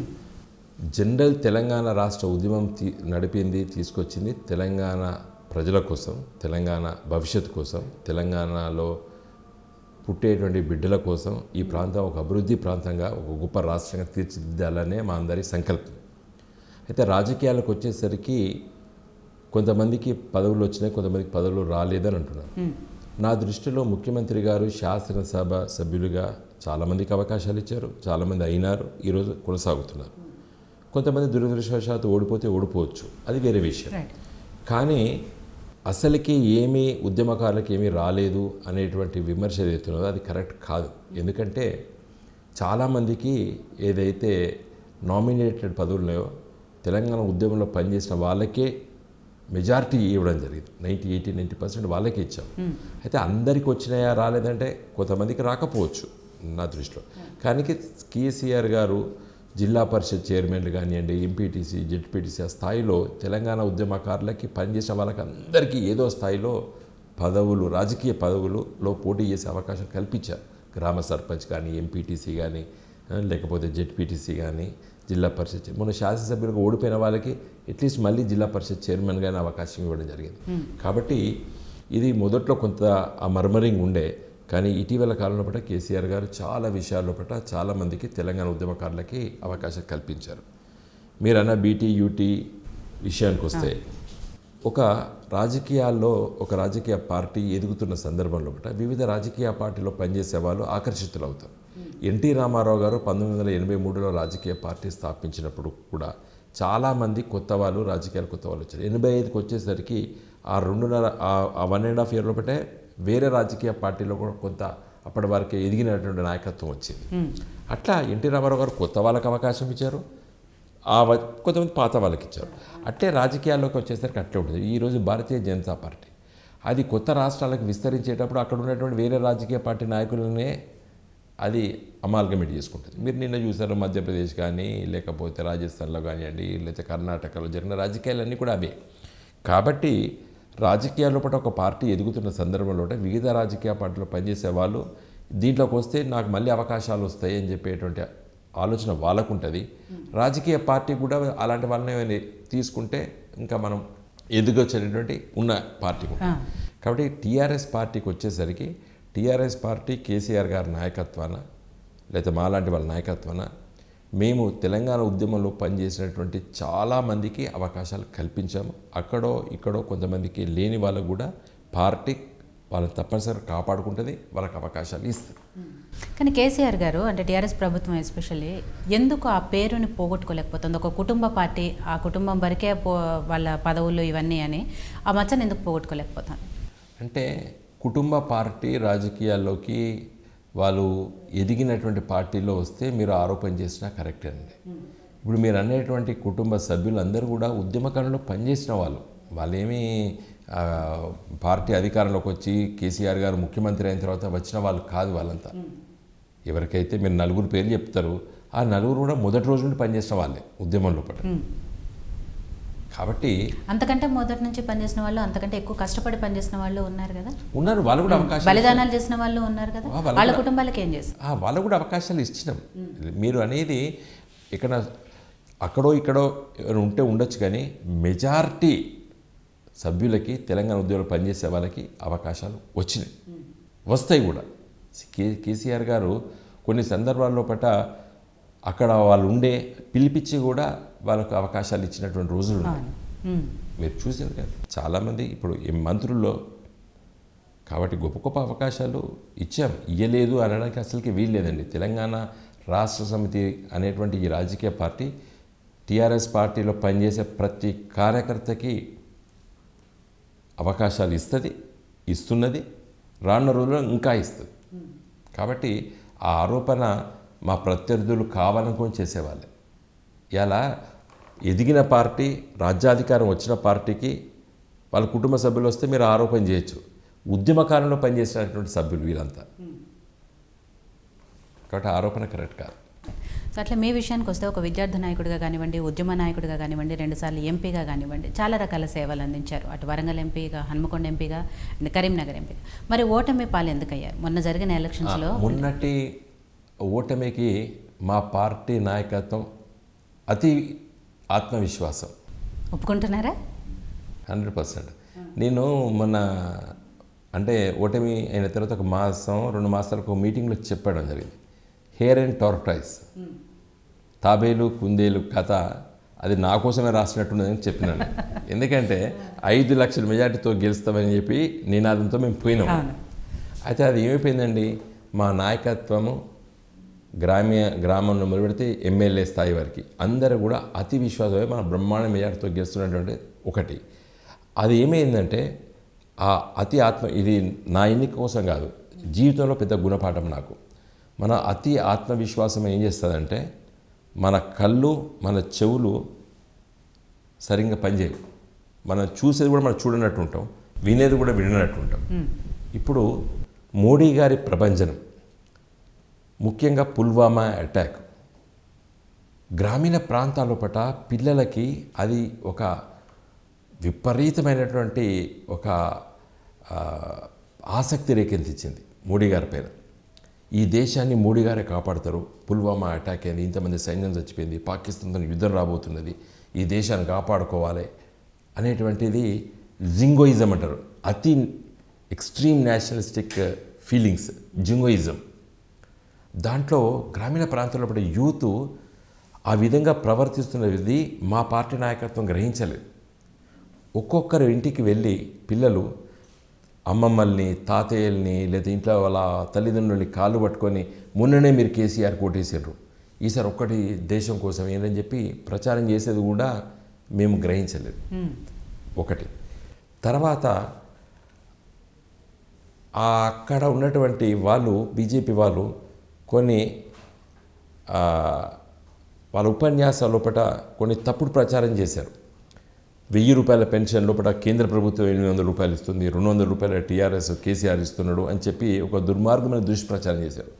జనరల్ తెలంగాణ రాష్ట్ర ఉద్యమం తీసుకొచ్చింది తెలంగాణ ప్రజల కోసం, తెలంగాణ భవిష్యత్తు కోసం, తెలంగాణలో పుట్టేటువంటి బిడ్డల కోసం ఈ ప్రాంతం ఒక అభివృద్ధి ప్రాంతంగా, ఒక గొప్ప రాష్ట్రంగా తీర్చిదిద్దాలనే మా అందరి సంకల్పం. అయితే రాజకీయాలకు వచ్చేసరికి కొంతమందికి పదవులు వచ్చినాయి, కొంతమందికి పదవులు రాలేదని అంటున్నారు. నా దృష్టిలో ముఖ్యమంత్రి గారు శాసనసభ సభ్యులుగా చాలామందికి అవకాశాలు ఇచ్చారు, చాలామంది అయినారు, ఈరోజు కొనసాగుతున్నారు. కొంతమంది దురదృష్టవశాత్తు ఓడిపోవచ్చు, అది వేరే విషయం. కానీ అసలుకి ఏమీ ఉద్యమకారులకు ఏమీ రాలేదు అనేటువంటి విమర్శ ఏదైతున్నదో అది కరెక్ట్ కాదు. ఎందుకంటే చాలామందికి ఏదైతే నామినేటెడ్ పదవులు ఉన్నాయో తెలంగాణ ఉద్యమంలో పనిచేసిన వాళ్ళకే మెజారిటీ ఇవ్వడం జరిగింది. 90% వాళ్ళకే ఇచ్చాం. అయితే అందరికి వచ్చినాయా రాలేదంటే కొంతమందికి రాకపోవచ్చు, నా దృష్టిలో. కానీ కేసీఆర్ గారు జిల్లా పరిషత్ చైర్మన్లు కానివ్వండి, ఎంపీటీసీ, జెడ్పీటీసీ ఆ స్థాయిలో తెలంగాణ ఉద్యమకారులకి పనిచేసిన వాళ్ళకి అందరికీ ఏదో స్థాయిలో పదవులు, రాజకీయ పదవులలో పోటీ చేసే అవకాశం కల్పించారు. గ్రామ సర్పంచ్ కానీ, ఎంపీటీసీ కానీ, లేకపోతే జెడ్పీటీసీ కానీ, జిల్లా పరిషత్ మన శాసనసభ్యులకు ఓడిపోయిన వాళ్ళకి అట్లీస్ట్ మళ్ళీ జిల్లా పరిషత్ చైర్మన్ గానే అవకాశం ఇవ్వడం జరిగింది. కాబట్టి ఇది మొదట్లో కొంత ఆ మర్మరింగ్ ఉండే, కానీ ఇటీవల కాలంలో పట్ల కేసీఆర్ గారు చాలా విషయాల్లో పట్ల చాలామందికి తెలంగాణ ఉద్యమకారులకి అవకాశం కల్పించారు. మీరన్న బీటీ యూటీ విషయానికి వస్తే ఒక రాజకీయాల్లో ఒక రాజకీయ పార్టీ ఎదుగుతున్న సందర్భంలో పట్ల వివిధ రాజకీయ పార్టీలో పనిచేసే వాళ్ళు ఆకర్షితులు అవుతారు. ఎన్టీ రామారావు గారు 1983లో రాజకీయ పార్టీ స్థాపించినప్పుడు కూడా చాలామంది కొత్త వాళ్ళు, రాజకీయాలు కొత్త వాళ్ళు వచ్చారు. 85కి వచ్చేసరికి ఆ 1.5 ఇయర్లో బట్టే వేరే రాజకీయ పార్టీలో కూడా కొంత అప్పటి వరకు ఎదిగినటువంటి నాయకత్వం వచ్చింది. అట్లా ఎన్టీ రామారావు గారు కొత్త వాళ్ళకి అవకాశం ఇచ్చారు, కొంతమంది పాత వాళ్ళకి ఇచ్చారు. అట్లే రాజకీయాల్లోకి వచ్చేసరికి అట్లే ఉంటుంది. ఈరోజు భారతీయ జనతా పార్టీ అది కొత్త రాష్ట్రాలకు విస్తరించేటప్పుడు అక్కడ ఉన్నటువంటి వేరే రాజకీయ పార్టీ నాయకులనే అది అమాల్గమేట్ చేసుకుంటుంది. మీరు నిన్న చూసారు మధ్యప్రదేశ్ కానీ, లేకపోతే రాజస్థాన్లో కానివ్వండి, లేకపోతే కర్ణాటకలో జరిగిన రాజకీయాలన్నీ కూడా అవే. కాబట్టి రాజకీయాల్లో పాటు ఒక పార్టీ ఎదుగుతున్న సందర్భంలో వివిధ రాజకీయ పార్టీలో పనిచేసే వాళ్ళు దీంట్లోకి వస్తే నాకు మళ్ళీ అవకాశాలు వస్తాయి అని చెప్పేటువంటి ఆలోచన వాళ్ళకు ఉంటుంది. రాజకీయ పార్టీ కూడా అలాంటి వాళ్ళని తీసుకుంటే ఇంకా మనం ఎదుగొచ్చేటటువంటి ఉన్న పార్టీ కూడా. కాబట్టి టీఆర్ఎస్ పార్టీకి వచ్చేసరికి టీఆర్ఎస్ పార్టీ కేసీఆర్ గారి నాయకత్వాన లేదా మాలాంటి వాళ్ళ నాయకత్వాన మేము తెలంగాణ ఉద్యమంలో పనిచేసినటువంటి చాలామందికి అవకాశాలు కల్పించాము. అక్కడో ఇక్కడో కొంతమందికి లేని వాళ్ళకు కూడా పార్టీ వాళ్ళని తప్పనిసరిగా కాపాడుకుంటుంది, వాళ్ళకి అవకాశాలు ఇస్తుంది. కానీ కేసీఆర్ గారు అంటే టీఆర్ఎస్ ప్రభుత్వం ఎస్పెషల్లీ ఎందుకు ఆ పేరుని పోగొట్టుకోలేకపోతుంది? ఒక కుటుంబ పార్టీ, ఆ కుటుంబం వరకే వాళ్ళ పదవులు ఇవన్నీ అని ఆ మచ్చని ఎందుకు పోగొట్టుకోలేకపోతాను? అంటే కుటుంబ పార్టీ రాజకీయాల్లోకి వాళ్ళు ఎదిగినటువంటి పార్టీలో వస్తే మీరు ఆరోపణ చేసినా కరెక్టే అండి. ఇప్పుడు మీరు అనేటువంటి కుటుంబ సభ్యులందరూ కూడా ఉద్యమకాలంలో పనిచేసిన వాళ్ళు, వాళ్ళేమీ పార్టీ అధికారంలోకి వచ్చి కేసీఆర్ గారు ముఖ్యమంత్రి అయిన తర్వాత వచ్చిన వాళ్ళు కాదు. వాళ్ళంతా ఎవరికైతే మీరు నలుగురు పేర్లు చెప్తారు, ఆ నలుగురు కూడా మొదటి రోజు నుండి పనిచేసిన వాళ్ళే ఉద్యమంలో పట్ల. కాబట్టి అంతకంటే మొదటి నుంచి పనిచేసిన వాళ్ళు, అంతకంటే ఎక్కువ కష్టపడి పనిచేసిన వాళ్ళు ఉన్నారు కదా, ఉన్నారు. వాళ్ళు కూడా అవకాశం, బలిదానాలు చేసిన వాళ్ళు ఉన్నారు కదా, వాళ్ళ కుటుంబాలకు ఏం చేస్తారు? వాళ్ళకు కూడా అవకాశాలు ఇచ్చినాం. మీరు అనేది ఇక్కడ అక్కడో ఇక్కడో ఉంటే ఉండొచ్చు, కానీ మెజారిటీ సభ్యులకి తెలంగాణ ఉద్యోగులు పనిచేసే వాళ్ళకి అవకాశాలు వచ్చినాయి, వస్తాయి కూడా. కేసీఆర్ గారు కొన్ని సందర్భాల్లో పట్ల అక్కడ వాళ్ళు ఉండే పిలిపించి కూడా వాళ్ళకు అవకాశాలు ఇచ్చినటువంటి రోజులు ఉన్నాయి. మీరు చూసారు కదా చాలామంది ఇప్పుడు ఈ మంత్రుల్లో. కాబట్టి గొప్ప గొప్ప అవకాశాలు ఇచ్చాం, ఇయ్యలేదు అనడానికి అసలుకి వీల్లేదండి. తెలంగాణ రాష్ట్ర సమితి అనేటువంటి ఈ రాజకీయ పార్టీ టీఆర్ఎస్ పార్టీలో పనిచేసే ప్రతి కార్యకర్తకి అవకాశాలు ఇస్తుంది, ఇస్తున్నది, రానున్న రోజుల్లో ఇంకా ఇస్తుంది. కాబట్టి ఆ ఆరోపణ మా ప్రత్యర్థులు కావాలనుకొని చేసేవాళ్ళే. ఇలా ఎదిగిన పార్టీ, రాజ్యాధికారం వచ్చిన పార్టీకి వాళ్ళ కుటుంబ సభ్యులు వస్తే మీరు ఆరోపణ చేయొచ్చు. ఉద్యమకాలంలో పనిచేసినటువంటి సభ్యులు వీళ్ళంతా, కాబట్టి ఆరోపణ కరెక్ట్ కాదు. సో అట్లా మీ విషయానికి వస్తే ఒక విద్యార్థి నాయకుడిగా కానివ్వండి, ఉద్యమ నాయకుడిగా కానివ్వండి, 2 సార్లు ఎంపీగా కానివ్వండి, చాలా రకాల సేవలు అందించారు. అటు వరంగల్ ఎంపీగా, హన్మకొండ ఎంపీగా, కరీంనగర్ ఎంపీగా. మరి ఓటమి పాలు ఎందుకు అయ్యారు మొన్న జరిగిన ఎలక్షన్స్లో? మొన్నటి ఓటమికి మా పార్టీ నాయకత్వం అతి ఆత్మవిశ్వాసం. ఒప్పుకుంటున్నారా? 100%. నేను మొన్న అంటే ఓటమి అయిన తర్వాత 1 మాసం 2 మాసాలకు మీటింగ్లో చెప్పడం జరిగింది. హెయిర్ అండ్ టార్టాయిస్, తాబేలు కుందేలు కథ అది నా కోసమే రాసినట్టున్నదని చెప్పినాను. ఎందుకంటే 5 లక్షల మెజార్టీతో గెలుస్తామని చెప్పి నినాదంతో మేము పోయినాము. అయితే అది ఏమైపోయిందండి, మా నాయకత్వము గ్రామంలో మొదలుపెడితే ఎమ్మెల్యే స్థాయి వరకు అందరూ కూడా అతి విశ్వాసమే మన బ్రహ్మాండ మెజార్టీతో గెలుస్తున్నటువంటి ఒకటి. అది ఏమైందంటే ఆ అతి ఇది నా ఎన్నిక కోసం కాదు, జీవితంలో పెద్ద గుణపాఠం నాకు. మన అతి ఆత్మవిశ్వాసం ఏం చేస్తుందంటే మన కళ్ళు, మన చెవులు సరిగ్గా పనిచేయవు. మనం చూసేది కూడా మనం చూడనట్టు ఉంటాం, వినేది కూడా విననట్టు ఉంటాం. ఇప్పుడు మోడీ గారి ప్రభంజనం ముఖ్యంగా పుల్వామా అటాక్ గ్రామీణ ప్రాంతాల పట పిల్లలకి అది ఒక విపరీతమైనటువంటి ఒక ఆసక్తి రేకెత్తించింది మోడీ గారి పైన. ఈ దేశాన్ని మోడీ గారే కాపాడతారు, పుల్వామా అటాక్ అయింది, ఇంతమంది సైన్యం చచ్చిపోయింది, పాకిస్తాన్తో యుద్ధం రాబోతున్నది, ఈ దేశాన్ని కాపాడుకోవాలి అనేటువంటిది జింగోయిజం అంటారు. అతి ఎక్స్ట్రీమ్ నేషనలిస్టిక్ ఫీలింగ్స్, జింగోయిజం. దాంట్లో గ్రామీణ ప్రాంతాల్లో పడే యూత్ ఆ విధంగా ప్రవర్తిస్తున్నది మా పార్టీ నాయకత్వం గ్రహించలేదు. ఒక్కొక్కరు ఇంటికి వెళ్ళి పిల్లలు అమ్మమ్మల్ని, తాతయ్యల్ని, లేదా ఇంట్లో వాళ్ళ తల్లిదండ్రుల్ని కాళ్ళు పట్టుకొని మొన్ననే మీరు కేసీఆర్ కోటేసారు, ఈసారి ఒక్కటి దేశం కోసం ఏంటని చెప్పి ప్రచారం చేసేది కూడా మేము గ్రహించలేదు. ఒకటి. తర్వాత అక్కడ ఉన్నటువంటి వాళ్ళు, బీజేపీ వాళ్ళు కొన్ని వాళ్ళ ఉపన్యాసాల లోపల కొన్ని తప్పుడు ప్రచారం చేశారు. 1000 రూపాయల పెన్షన్ లోపల కేంద్ర ప్రభుత్వం 800 రూపాయలు ఇస్తుంది, 200 రూపాయల టీఆర్ఎస్ కేసీఆర్ ఇస్తున్నాడు అని చెప్పి ఒక దుర్మార్గమైన దుష్ప్రచారం చేశారు.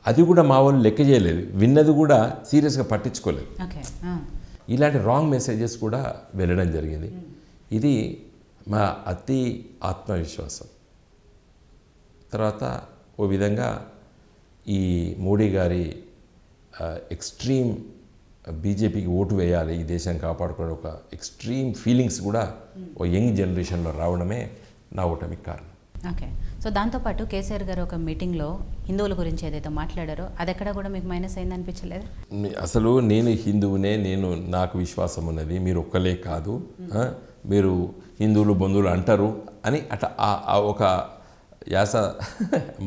అది కూడా మా వాళ్ళు లెక్క చేయలేదు, విన్నది కూడా సీరియస్గా పట్టించుకోలేదు. ఇలాంటి రాంగ్ మెసేజెస్ కూడా వెళ్ళడం జరిగింది. ఇది మా అతి ఆత్మవిశ్వాసం. తర్వాత ఓ విధంగా ఈ మోడీ గారి ఎక్స్ట్రీమ్ బీజేపీకి ఓటు వేయాలి, ఈ దేశాన్ని కాపాడుకునే ఒక ఎక్స్ట్రీమ్ ఫీలింగ్స్ కూడా ఓ యంగ్ జనరేషన్లో రావడమే నా ఓటమికి కారణం. ఓకే. సో దాంతోపాటు కేసీఆర్ గారు ఒక మీటింగ్లో హిందువుల గురించి ఏదైతే మాట్లాడారో అది ఎక్కడ కూడా మీకు మైనస్ అయింది అనిపించలేదు? అసలు నేను హిందువునే, నాకు విశ్వాసం ఉన్నది, మీరు ఒక్కలే కాదు, మీరు హిందువులు బంధువులు అంటారు అని అట్లా ఒక యాస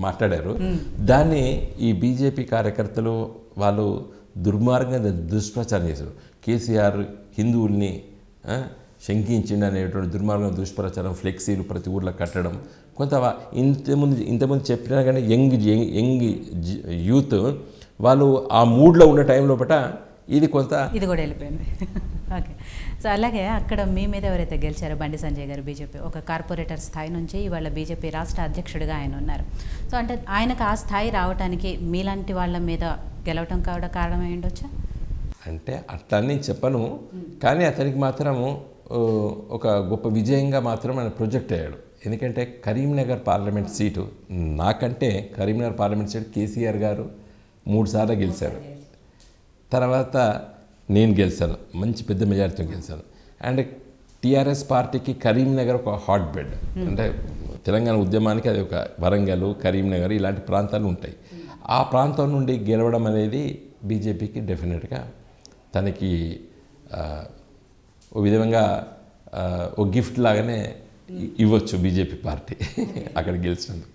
మాట్లాడారు. దాన్ని ఈ బీజేపీ కార్యకర్తలు వాళ్ళు దుర్మార్గంగా దుష్ప్రచారం చేశారు. కేసీఆర్ హిందువుల్ని శంకించింది అనేటువంటి దుర్మార్గం దుష్ప్రచారం, ఫ్లెక్సీలు ప్రతి ఊర్లో కట్టడం. కొంత ఇంతకుముందు చెప్పినా కానీ యంగ్ యూత్ వాళ్ళు ఆ మూడ్లో ఉన్న టైంలో పట ఇది కూడా వెళ్ళిపోయింది. ఓకే. సో అలాగే అక్కడ మీ మీద ఎవరైతే గెలిచారో బండి సంజయ్ గారు, బీజేపీ ఒక కార్పొరేటర్ స్థాయి నుంచి ఇవాళ బీజేపీ రాష్ట్ర అధ్యక్షుడిగా ఆయన ఉన్నారు. సో అంటే ఆయనకు ఆ స్థాయి రావడానికి మీలాంటి వాళ్ళ మీద గెలవటం కూడా కారణమై ఉండొచ్చా? అంటే అట్లా నేను చెప్పను, కానీ అతనికి మాత్రము ఒక గొప్ప విజయంగా మాత్రం ఆయన ప్రొజెక్ట్ అయ్యాడు. ఎందుకంటే కరీంనగర్ పార్లమెంట్ సీటు నాకంటే కరీంనగర్ పార్లమెంట్ సీటు కేసీఆర్ గారు 3 సార్లు గెలిచారు. తర్వాత నేను గెలిచాను, మంచి పెద్ద మెజారిటీతో గెలిచాను. అండ్ టీఆర్ఎస్ పార్టీకి కరీంనగర్ ఒక హాట్ బెడ్, అంటే తెలంగాణ ఉద్యమానికి అది ఒక వరంగల్, కరీంనగర్ ఇలాంటి ప్రాంతాలు ఉంటాయి. ఆ ప్రాంతం నుండి గెలవడం అనేది బీజేపీకి డెఫినెట్గా తనకి ఓ విధంగా ఓ గిఫ్ట్ లాగానే ఇవ్వచ్చు బీజేపీ పార్టీ అక్కడ గెలిచినందుకు.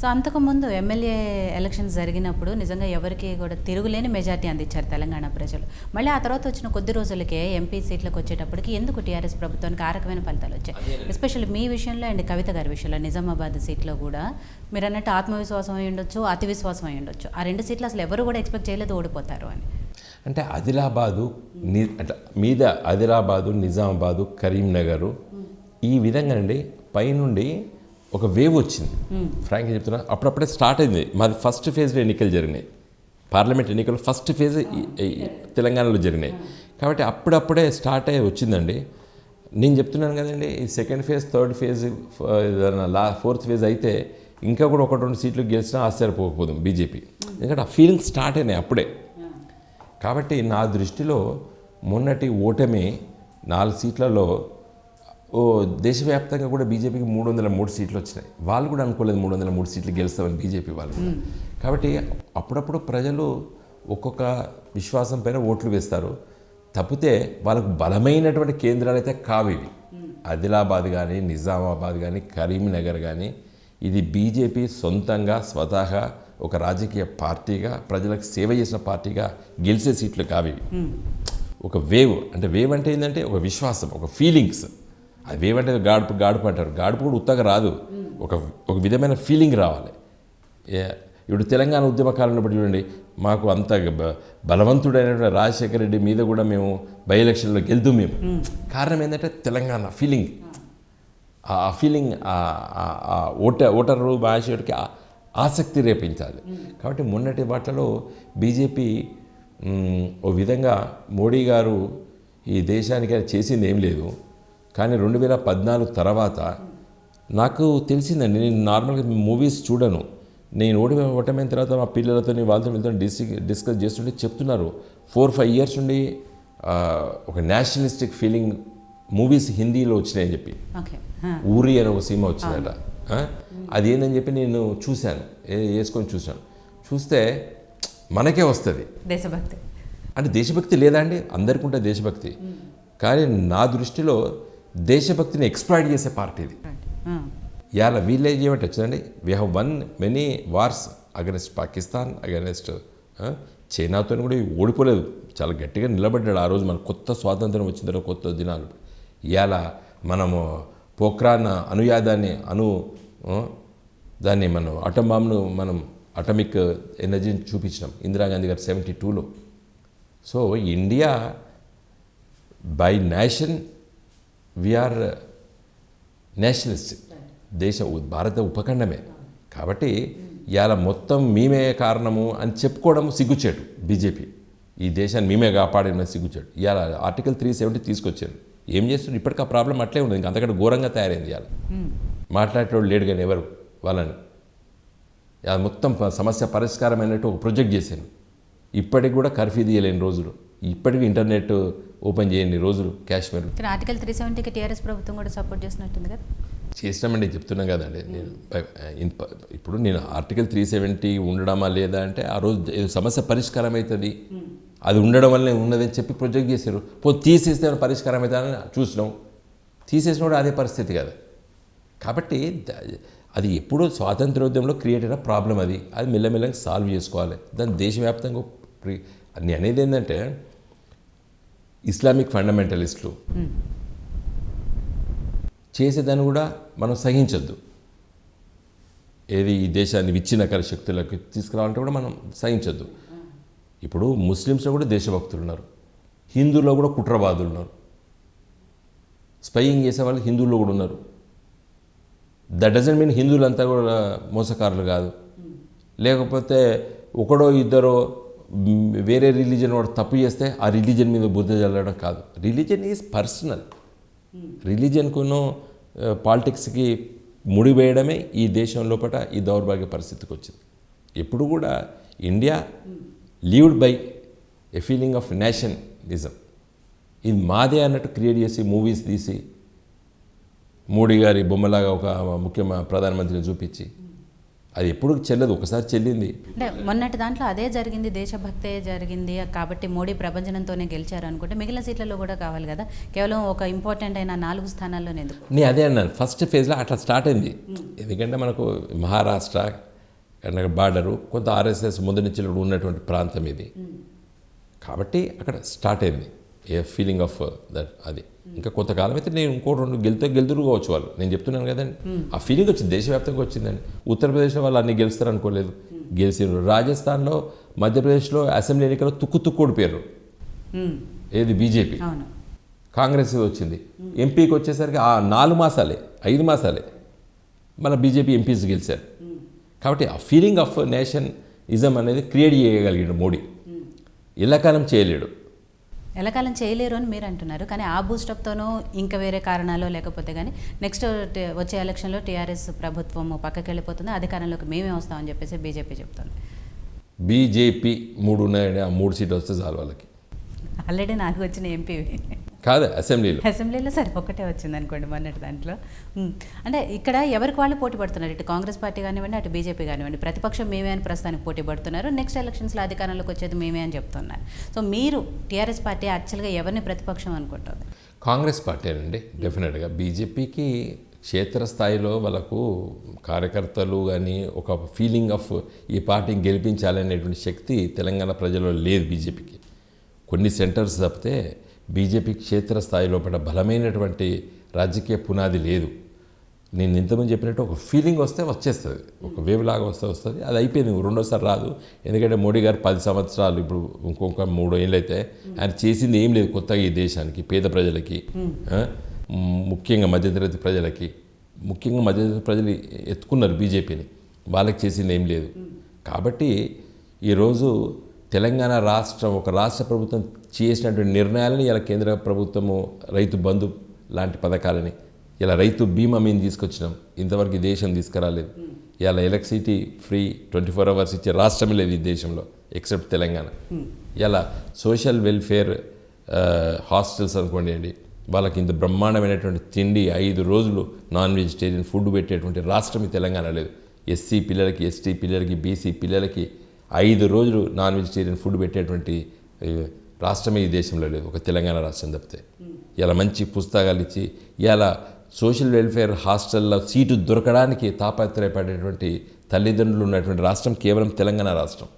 సో అంతకుముందు ఎమ్మెల్యే ఎలక్షన్స్ జరిగినప్పుడు నిజంగా ఎవరికి కూడా తిరుగులేని మెజార్టీ అందించారు తెలంగాణ ప్రజలు. మళ్ళీ ఆ తర్వాత వచ్చిన కొద్ది రోజులకే ఎంపీ సీట్లకు వచ్చేటప్పటికి ఎందుకు టీఆర్ఎస్ ప్రభుత్వానికి ఆ రకమైన ఫలితాలు వచ్చాయి? ఎస్పెషల్లీ మీ విషయంలో అండ్ కవిత గారి విషయంలో నిజామాబాద్ సీట్లో కూడా మీరు అన్నట్టు ఆత్మవిశ్వాసం అయి ఉండొచ్చు, అతి విశ్వాసం అయి ఉండొచ్చు. ఆ 2 సీట్లు అసలు ఎవరు కూడా ఎక్స్పెక్ట్ చేయలేదు ఓడిపోతారు అని. అంటే ఆదిలాబాదు మీద ఆదిలాబాదు, నిజామాబాదు, కరీంనగరు ఈ విధంగా అండి పైనుండి ఒక వేవ్ వచ్చింది. ఫ్రాంక్గా చెప్తున్నా, అప్పుడప్పుడే స్టార్ట్ అయింది. మాది ఫస్ట్ ఫేజ్లో ఎన్నికలు జరిగినాయి, పార్లమెంట్ ఎన్నికలు ఫస్ట్ ఫేజ్ తెలంగాణలో జరిగినాయి. కాబట్టి అప్పుడప్పుడే స్టార్ట్ అయ్యి వచ్చిందండి. నేను చెప్తున్నాను కదండి, ఈ second phase, third phase, fourth phase అయితే ఇంకా కూడా 1-2 సీట్లు గెలిచినా ఆశ్చర్యపోకపోదు బీజేపీ. ఎందుకంటే ఆ ఫీలింగ్ స్టార్ట్ అయినాయి అప్పుడే. కాబట్టి నా దృష్టిలో మొన్నటి ఓటమి 4 సీట్లలో దేశవ్యాప్తంగా కూడా బీజేపీకి 303 సీట్లు వచ్చినాయి. వాళ్ళు కూడా అనుకోలేదు 303 సీట్లు గెలుస్తామని బీజేపీ వాళ్ళు. కాబట్టి అప్పుడప్పుడు ప్రజలు ఒక్కొక్క విశ్వాసం పైన ఓట్లు వేస్తారు. తప్పితే వాళ్ళకు బలమైనటువంటి కేంద్రాలు అయితే కావు ఇవి. ఆదిలాబాద్ కానీ, నిజామాబాద్ కానీ, కరీంనగర్ కానీ ఇది బీజేపీ సొంతంగా స్వతహా ఒక రాజకీయ పార్టీగా ప్రజలకు సేవ చేసిన పార్టీగా గెలిచే సీట్లు కావి. ఒక వేవ్ అంటే ఏంటంటే ఒక విశ్వాసం, ఒక ఫీలింగ్స్. అది వేవ్ అంటే గాడుపు అంటారు. గాడుపు కూడా ఉత్తగా రాదు, ఒక విధమైన ఫీలింగ్ రావాలి. ఇప్పుడు తెలంగాణ ఉద్యమ కాలంలో చూడండి, మాకు అంత బలవంతుడైన రాజశేఖర రెడ్డి మీద కూడా మేము బై ఎలక్షన్లో గెలుతాం మేము. కారణం ఏంటంటే తెలంగాణ ఫీలింగ్, ఆ ఫీలింగ్ ఓటరు మహేశ్వరికి ఆసక్తి రేపించాలి. కాబట్టి మొన్నటి వాటిలో బీజేపీ ఓ విధంగా మోడీ గారు ఈ దేశానికి చేసింది ఏం లేదు, కానీ 2014 తర్వాత నాకు తెలిసిందండి. నేను నార్మల్గా మూవీస్ చూడను, నేను ఓటమైన తర్వాత మా పిల్లలతో వాళ్ళతో వీళ్ళతో డిస్కస్ చేస్తుంటే చెప్తున్నారు 4-5 ఇయర్స్ నుండి ఒక నేషనలిస్టిక్ ఫీలింగ్ మూవీస్ హిందీలో వచ్చినాయని చెప్పి. ఊరి అనే ఒక సినిమా వచ్చిందట. అది ఏందని చెప్పి నేను చూశాను, వేసుకొని చూస్తే మనకే వస్తుంది దేశభక్తి. అంటే దేశభక్తి లేదా అండి? అందరికీ ఉంటుంది దేశభక్తి, కానీ నా దృష్టిలో దేశభక్తిని ఎక్స్ప్లాయిట్ చేసే పార్టీ ఇది. ఇవాళ వీళ్ళేజ్ ఏమంటే వచ్చిందండి, we have one many wars against Pakistan, against చైనాతో కూడా ఓడిపోలేదు, చాలా గట్టిగా నిలబడ్డాడు ఆ రోజు. మన కొత్త స్వాతంత్రం వచ్చిన తర్వాత కొత్త దినాలు. ఇవాళ మనము పోఖ్రాన్ అనుయాదాన్ని దాన్ని మనం అటం బాంబును మనం అటమిక్ ఎనర్జీని చూపించినాం ఇందిరాగాంధీ గారు 72లో. So India by nation we are nationalist భారత ఉపఖండమే. కాబట్టి ఇవాళ మొత్తం మేమే కారణము అని చెప్పుకోవడం సిగ్గుచేటు. బీజేపీ ఈ దేశాన్ని మేమే కాపాడిన సిగ్గుచేటు. ఇవాళ ఆర్టికల్ 370 తీసుకొచ్చారు. ఏం చేస్తున్నారు? ఇప్పటికీ ఆ ప్రాబ్లం అట్లే ఉంది, ఇంకా అంతకంటే ఘోరంగా తయారైంది. ఇవాళ మాట్లాడేటోళ్ళు లేడు కానీ ఎవరు వాళ్ళని మొత్తం సమస్య పరిష్కారమైనట్టు ఒక ప్రొజెక్ట్ చేశాను. ఇప్పటికి కూడా కర్ఫ్యూ తీయలేని రోజులు, ఇప్పటికీ ఇంటర్నెట్ ఓపెన్ చేయని రోజులు కాశ్మీర్. ఆర్టికల్ 370కి టీఆర్ఎస్ ప్రభుత్వం కూడా సపోర్ట్ చేసినట్టుంది కదా? చేసినామండి, చెప్తున్నాం కదండి. నేను ఇప్పుడు నేను ఆర్టికల్ 370 ఉండడమా లేదా అంటే ఆ రోజు ఏదో సమస్య పరిష్కారం అవుతుంది, అది ఉండడం వల్లనే ఉన్నదని చెప్పి ప్రొజెక్ట్ చేశారు. తీసేస్తే పరిష్కారం అవుతుందని చూసినాం, తీసేసిన కూడా అదే పరిస్థితి కదా. కాబట్టి అది ఎప్పుడూ స్వాతంత్రోద్యమంలో క్రియేట్ అయిన ప్రాబ్లం, అది మెల్లమెల్లగా సాల్వ్ చేసుకోవాలి. దాన్ని దేశవ్యాప్తంగా నేను అనేది ఏంటంటే ఇస్లామిక్ ఫండమెంటలిస్టులు చేసేదాన్ని కూడా మనం సహించద్దు. ఏది ఈ దేశాన్ని విచ్ఛిన్నకర శక్తులకు తీసుకురావాలంటే కూడా మనం సహించద్దు. ఇప్పుడు ముస్లిమ్స్లో కూడా దేశభక్తులు ఉన్నారు, హిందువుల్లో కూడా కుట్రవాదులు ఉన్నారు, స్పైయింగ్ చేసే వాళ్ళు హిందువుల్లో కూడా ఉన్నారు. దట్ డజంట్ మీన్ హిందువులంతా కూడా మోసకారులు కాదు. లేకపోతే ఒకడో ఇద్దరో వేరే రిలీజన్ వాడు తప్పు చేస్తే ఆ రిలీజన్ మీద బుద్ధ చల్లడం కాదు. Religion is personal. రిలీజన్కును పాలిటిక్స్కి ముడివేయడమే ఈ దేశం లోపల ఈ దౌర్భాగ్య పరిస్థితికి వచ్చింది. ఎప్పుడు కూడా India lived by a feeling of nationalism. ఇది మాదే అన్నట్టు క్రియేట్ చేసి మూవీస్ తీసి మోడీ గారి బొమ్మలాగా ఒక ప్రధానమంత్రిని చూపించి అది ఎప్పుడు చెల్లదు. ఒకసారి చెల్లింది అంటే మొన్నటి దాంట్లో అదే జరిగింది, దేశభక్తే జరిగింది కాబట్టి మోడీ ప్రభంజనంతోనే గెలిచారు అనుకుంటే మిగిలిన సీట్లలో కూడా కావాలి కదా. కేవలం ఒక ఇంపార్టెంట్ అయిన 4 స్థానాల్లోనే ఎందుకు? నేను అదే అన్నాను, ఫస్ట్ ఫేజ్లో అట్లా స్టార్ట్ అయింది. ఎందుకంటే మనకు మహారాష్ట్ర బార్డరు కొంత ఆర్ఎస్ఎస్ ముందు నుంచి ఉన్నటువంటి ప్రాంతం ఇది, కాబట్టి అక్కడ స్టార్ట్ అయింది ఏ ఫీలింగ్ ఆఫ్ దట్. అది ఇంకా కొంతకాలం అయితే నేను ఇంకో 2 గెలుతురు కావచ్చు వాళ్ళు, నేను చెప్తున్నాను కదండి. ఆ ఫీలింగ్ వచ్చింది, దేశవ్యాప్తంగా వచ్చిందండి. ఉత్తరప్రదేశ్లో వాళ్ళు అన్ని గెలుస్తారు అనుకోలేదు, గెలిచారు. రాజస్థాన్లో, మధ్యప్రదేశ్లో అసెంబ్లీ ఎన్నికల్లో తుక్కు ఓడిపోయారు. ఏది బీజేపీ, కాంగ్రెస్ వచ్చింది. ఎంపీకి వచ్చేసరికి 4 మాసాలే 5 మాసాలే మన బీజేపీ ఎంపీస్ గెలిచారు. కాబట్టి ఆ ఫీలింగ్ ఆఫ్ నేషనలిజం అనేది క్రియేట్ చేయగలిగాడు మోడీ. ఎల్లకాలం చేయలేడు, ఎల్లకాలం చేయలేరు అని మీరు అంటున్నారు. కానీ ఆ బూస్టప్తోనూ ఇంకా వేరే కారణాలు లేకపోతే కానీ నెక్స్ట్ వచ్చే ఎలక్షన్లో టీఆర్ఎస్ ప్రభుత్వం పక్కకి వెళ్ళిపోతుంది, అధికారంలోకి మేమే వస్తామని చెప్పేసి బీజేపీ చెప్తుంది. బీజేపీ 3 ఉన్నాయండి, ఆ 3 సీట్లు వస్తే చాలు వాళ్ళకి. ఆల్రెడీ 4 వచ్చిన ఎంపీ కాదు అసెంబ్లీలో సరే ఒకటే వచ్చింది అనుకోండి మొన్నటి దాంట్లో. అంటే ఇక్కడ ఎవరికి వాళ్ళు పోటీ పడుతున్నారు, ఇటు కాంగ్రెస్ పార్టీ కానివ్వండి అటు బీజేపీ కానివ్వండి. ప్రతిపక్షం మేమే అని ప్రస్తుతానికి పోటీ పడుతున్నారు, నెక్స్ట్ ఎలక్షన్స్లో అధికారంలోకి వచ్చేది మేమే అని చెప్తున్నారు. సో మీరు టీఆర్ఎస్ పార్టీ యాక్చువల్గా ఎవరిని ప్రతిపక్షం అనుకుంటుంది? కాంగ్రెస్ పార్టీ అండి డెఫినెట్గా. బీజేపీకి క్షేత్రస్థాయిలో వాళ్ళకు కార్యకర్తలు కానీ ఒక ఫీలింగ్ ఆఫ్ ఈ పార్టీని గెలిపించాలనేటువంటి శక్తి తెలంగాణ ప్రజల్లో లేదు బీజేపీకి. కొన్ని సెంటర్స్ తప్పితే బీజేపీ క్షేత్రస్థాయి లోపల బలమైనటువంటి రాజకీయ పునాది లేదు. నేను ఇంతమంది చెప్పినట్టు ఒక ఫీలింగ్ వస్తే వచ్చేస్తుంది, ఒక వేవ్ లాగా వస్తుంది. అది అయిపోయింది, రెండోసారి రాదు. ఎందుకంటే మోడీ గారు 10 సంవత్సరాలు, ఇప్పుడు ఇంకొక 3 ఏళ్ళు అయితే ఆయన చేసింది ఏం లేదు కొత్తగా ఈ దేశానికి, పేద ప్రజలకి, ముఖ్యంగా మధ్యతరగతి ప్రజలకి. ముఖ్యంగా మధ్యతరగతి ప్రజలు ఎత్తుకున్నారు బీజేపీని. వాళ్ళకి చేసింది ఏం లేదు. కాబట్టి ఈరోజు తెలంగాణ రాష్ట్రం ఒక రాష్ట్ర ప్రభుత్వం చేసినటువంటి నిర్ణయాలని ఇలా కేంద్ర ప్రభుత్వము రైతు బంధు లాంటి పథకాలని ఇలా రైతు బీమా మేము తీసుకొచ్చినాం. ఇంతవరకు ఈ దేశం తీసుకురాలేదు. ఇలా ఎలక్ట్రిసిటీ ఫ్రీ 24 hours ఇచ్చే రాష్ట్రమే లేదు ఈ దేశంలో ఎక్సెప్ట్ తెలంగాణ. ఇలా సోషల్ వెల్ఫేర్ హాస్టల్స్ అనుకోండి, వాళ్ళకి ఇంత బ్రహ్మాండమైనటువంటి తిండి 5 రోజులు నాన్ వెజిటేరియన్ ఫుడ్ పెట్టేటువంటి రాష్ట్రం ఈ తెలంగాణ లేదు. ఎస్సీ పిల్లలకి, ఎస్టీ పిల్లలకి, బీసీ పిల్లలకి 5 రోజులు నాన్ వెజిటేరియన్ ఫుడ్ పెట్టేటువంటి రాష్ట్రమే ఈ దేశంలో లేదు, ఒక తెలంగాణ రాష్ట్రం తప్పితే. ఇలా మంచి పుస్తకాలు ఇచ్చి ఇలా సోషల్ వెల్ఫేర్ హాస్టల్లో సీటు దొరకడానికి తాపత్రయపడేటువంటి తల్లిదండ్రులు ఉన్నటువంటి రాష్ట్రం కేవలం తెలంగాణ రాష్ట్రం.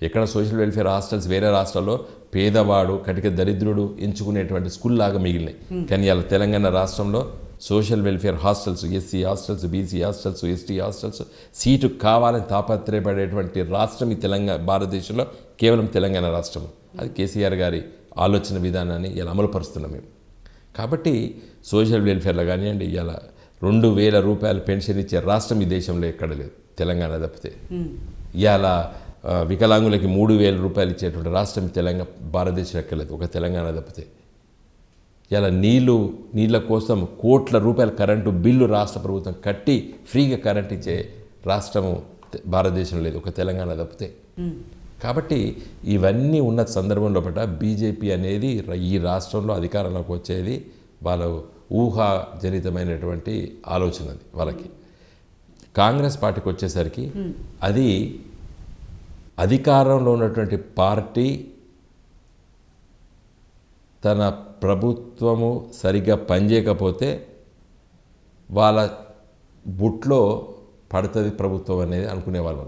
ఎక్కడ సోషల్ వెల్ఫేర్ హాస్టల్స్ వేరే రాష్ట్రాల్లో పేదవాడు కటిక దరిద్రుడు ఎంచుకునేటువంటి స్కూల్ లాగా మిగిలినాయి. కానీ ఇలా తెలంగాణ రాష్ట్రంలో social welfare hostels, SC hostels, BC hostels, ST hostels seat కావాలని తాపత్రయపడేటువంటి రాష్ట్రం ఈ తెలంగాణ భారతదేశంలో కేవలం తెలంగాణ రాష్ట్రం. అది కేసీఆర్ గారి ఆలోచన విధానాన్ని ఇలా అమలుపరుస్తున్నాం మేము. కాబట్టి సోషల్ వెల్ఫేర్లో కానివ్వండి, ఇలా 2000 రూపాయలు పెన్షన్ ఇచ్చే రాష్ట్రం ఈ దేశంలో ఎక్కడ లేదు, తెలంగాణ తప్పితే. ఇలా వికలాంగులకి 3000 రూపాయలు ఇచ్చేటువంటి రాష్ట్రం తెలంగాణ భారతదేశం ఎక్కలేదు, ఒక తెలంగాణ తప్పితే. ఇలా నీళ్ళ కోసం కోట్ల రూపాయల కరెంటు బిల్లు రాష్ట్ర ప్రభుత్వం కట్టి ఫ్రీగా కరెంట్ ఇచ్చే రాష్ట్రము భారతదేశం లేదు, ఒక తెలంగాణ తప్పితే. కాబట్టి ఇవన్నీ ఉన్న సందర్భంలో బీజేపీ అనేది ఈ రాష్ట్రంలో అధికారంలోకి వచ్చేది వాళ్ళ ఊహాజనితమైనటువంటి ఆలోచన అది వాళ్ళకి. కాంగ్రెస్ పార్టీకి వచ్చేసరికి అది అధికారంలో ఉన్నటువంటి పార్టీ తన ప్రభుత్వము సరిగ్గా పనిచేయకపోతే వాళ్ళ బుట్లో పడుతుంది ప్రభుత్వం అనేది అనుకునేవాళ్ళు.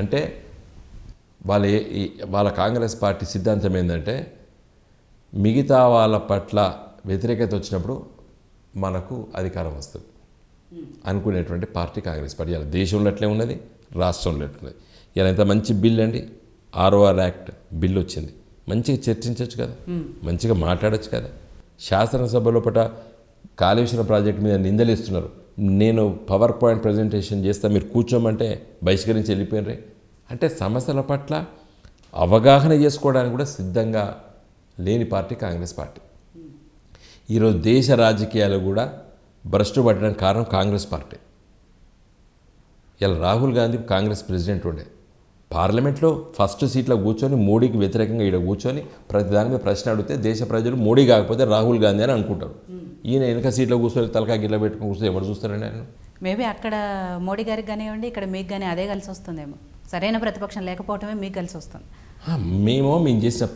అంటే వాళ్ళ కాంగ్రెస్ పార్టీ సిద్ధాంతం ఏంటంటే మిగతా వాళ్ళ పట్ల వ్యతిరేకత వచ్చినప్పుడు మనకు అధికారం వస్తుంది అనుకునేటువంటి పార్టీ కాంగ్రెస్ పార్టీ. ఇలా దేశంలో అట్లే ఉన్నది, రాష్ట్రంలో అట్లే. ఇలా ఎంత మంచి బిల్ అండి, ROR యాక్ట్ బిల్ వచ్చింది. మంచిగా చర్చించవచ్చు కదా, మంచిగా మాట్లాడచ్చు కదా. శాసనసభలో కాళేశ్వరం ప్రాజెక్టు మీద నిందలేస్తున్నారు. నేను పవర్ పాయింట్ ప్రజెంటేషన్ చేస్తా, మీరు కూర్చోమంటే బహిష్కరించి వెళ్ళిపోయినరే. అంటే సమస్యల పట్ల అవగాహన చేసుకోవడానికి కూడా సిద్ధంగా లేని పార్టీ కాంగ్రెస్ పార్టీ. ఈరోజు దేశ రాజకీయాలు కూడా భ్రష్టు పట్టడానికి కారణం కాంగ్రెస్ పార్టీ. ఇలా రాహుల్ గాంధీ కాంగ్రెస్ ప్రెసిడెంట్ ఉండే, పార్లమెంట్లో ఫస్ట్ సీట్లో కూర్చొని మోడీకి వ్యతిరేకంగా ఇక్కడ కూర్చొని ప్రతి దాని మీద ప్రశ్న అడిగితే దేశ ప్రజలు మోడీ కాకపోతే రాహుల్ గాంధీ అని అనుకుంటారు. ఈయన వెనక సీట్లో కూర్చొని తలకాయ గిల్ల పెట్టుకుని కూర్చొని ఎవరు చూస్తారండి ఆయన? మేబీ అక్కడ మోడీ గారికి కానివ్వండి, ఇక్కడ మీకు కానీ అదే కలిసి వస్తుందేమో. సరైన ప్రతిపక్షం లేకపోవటమే మీకు కలిసి వస్తుంది. మేము చేసిన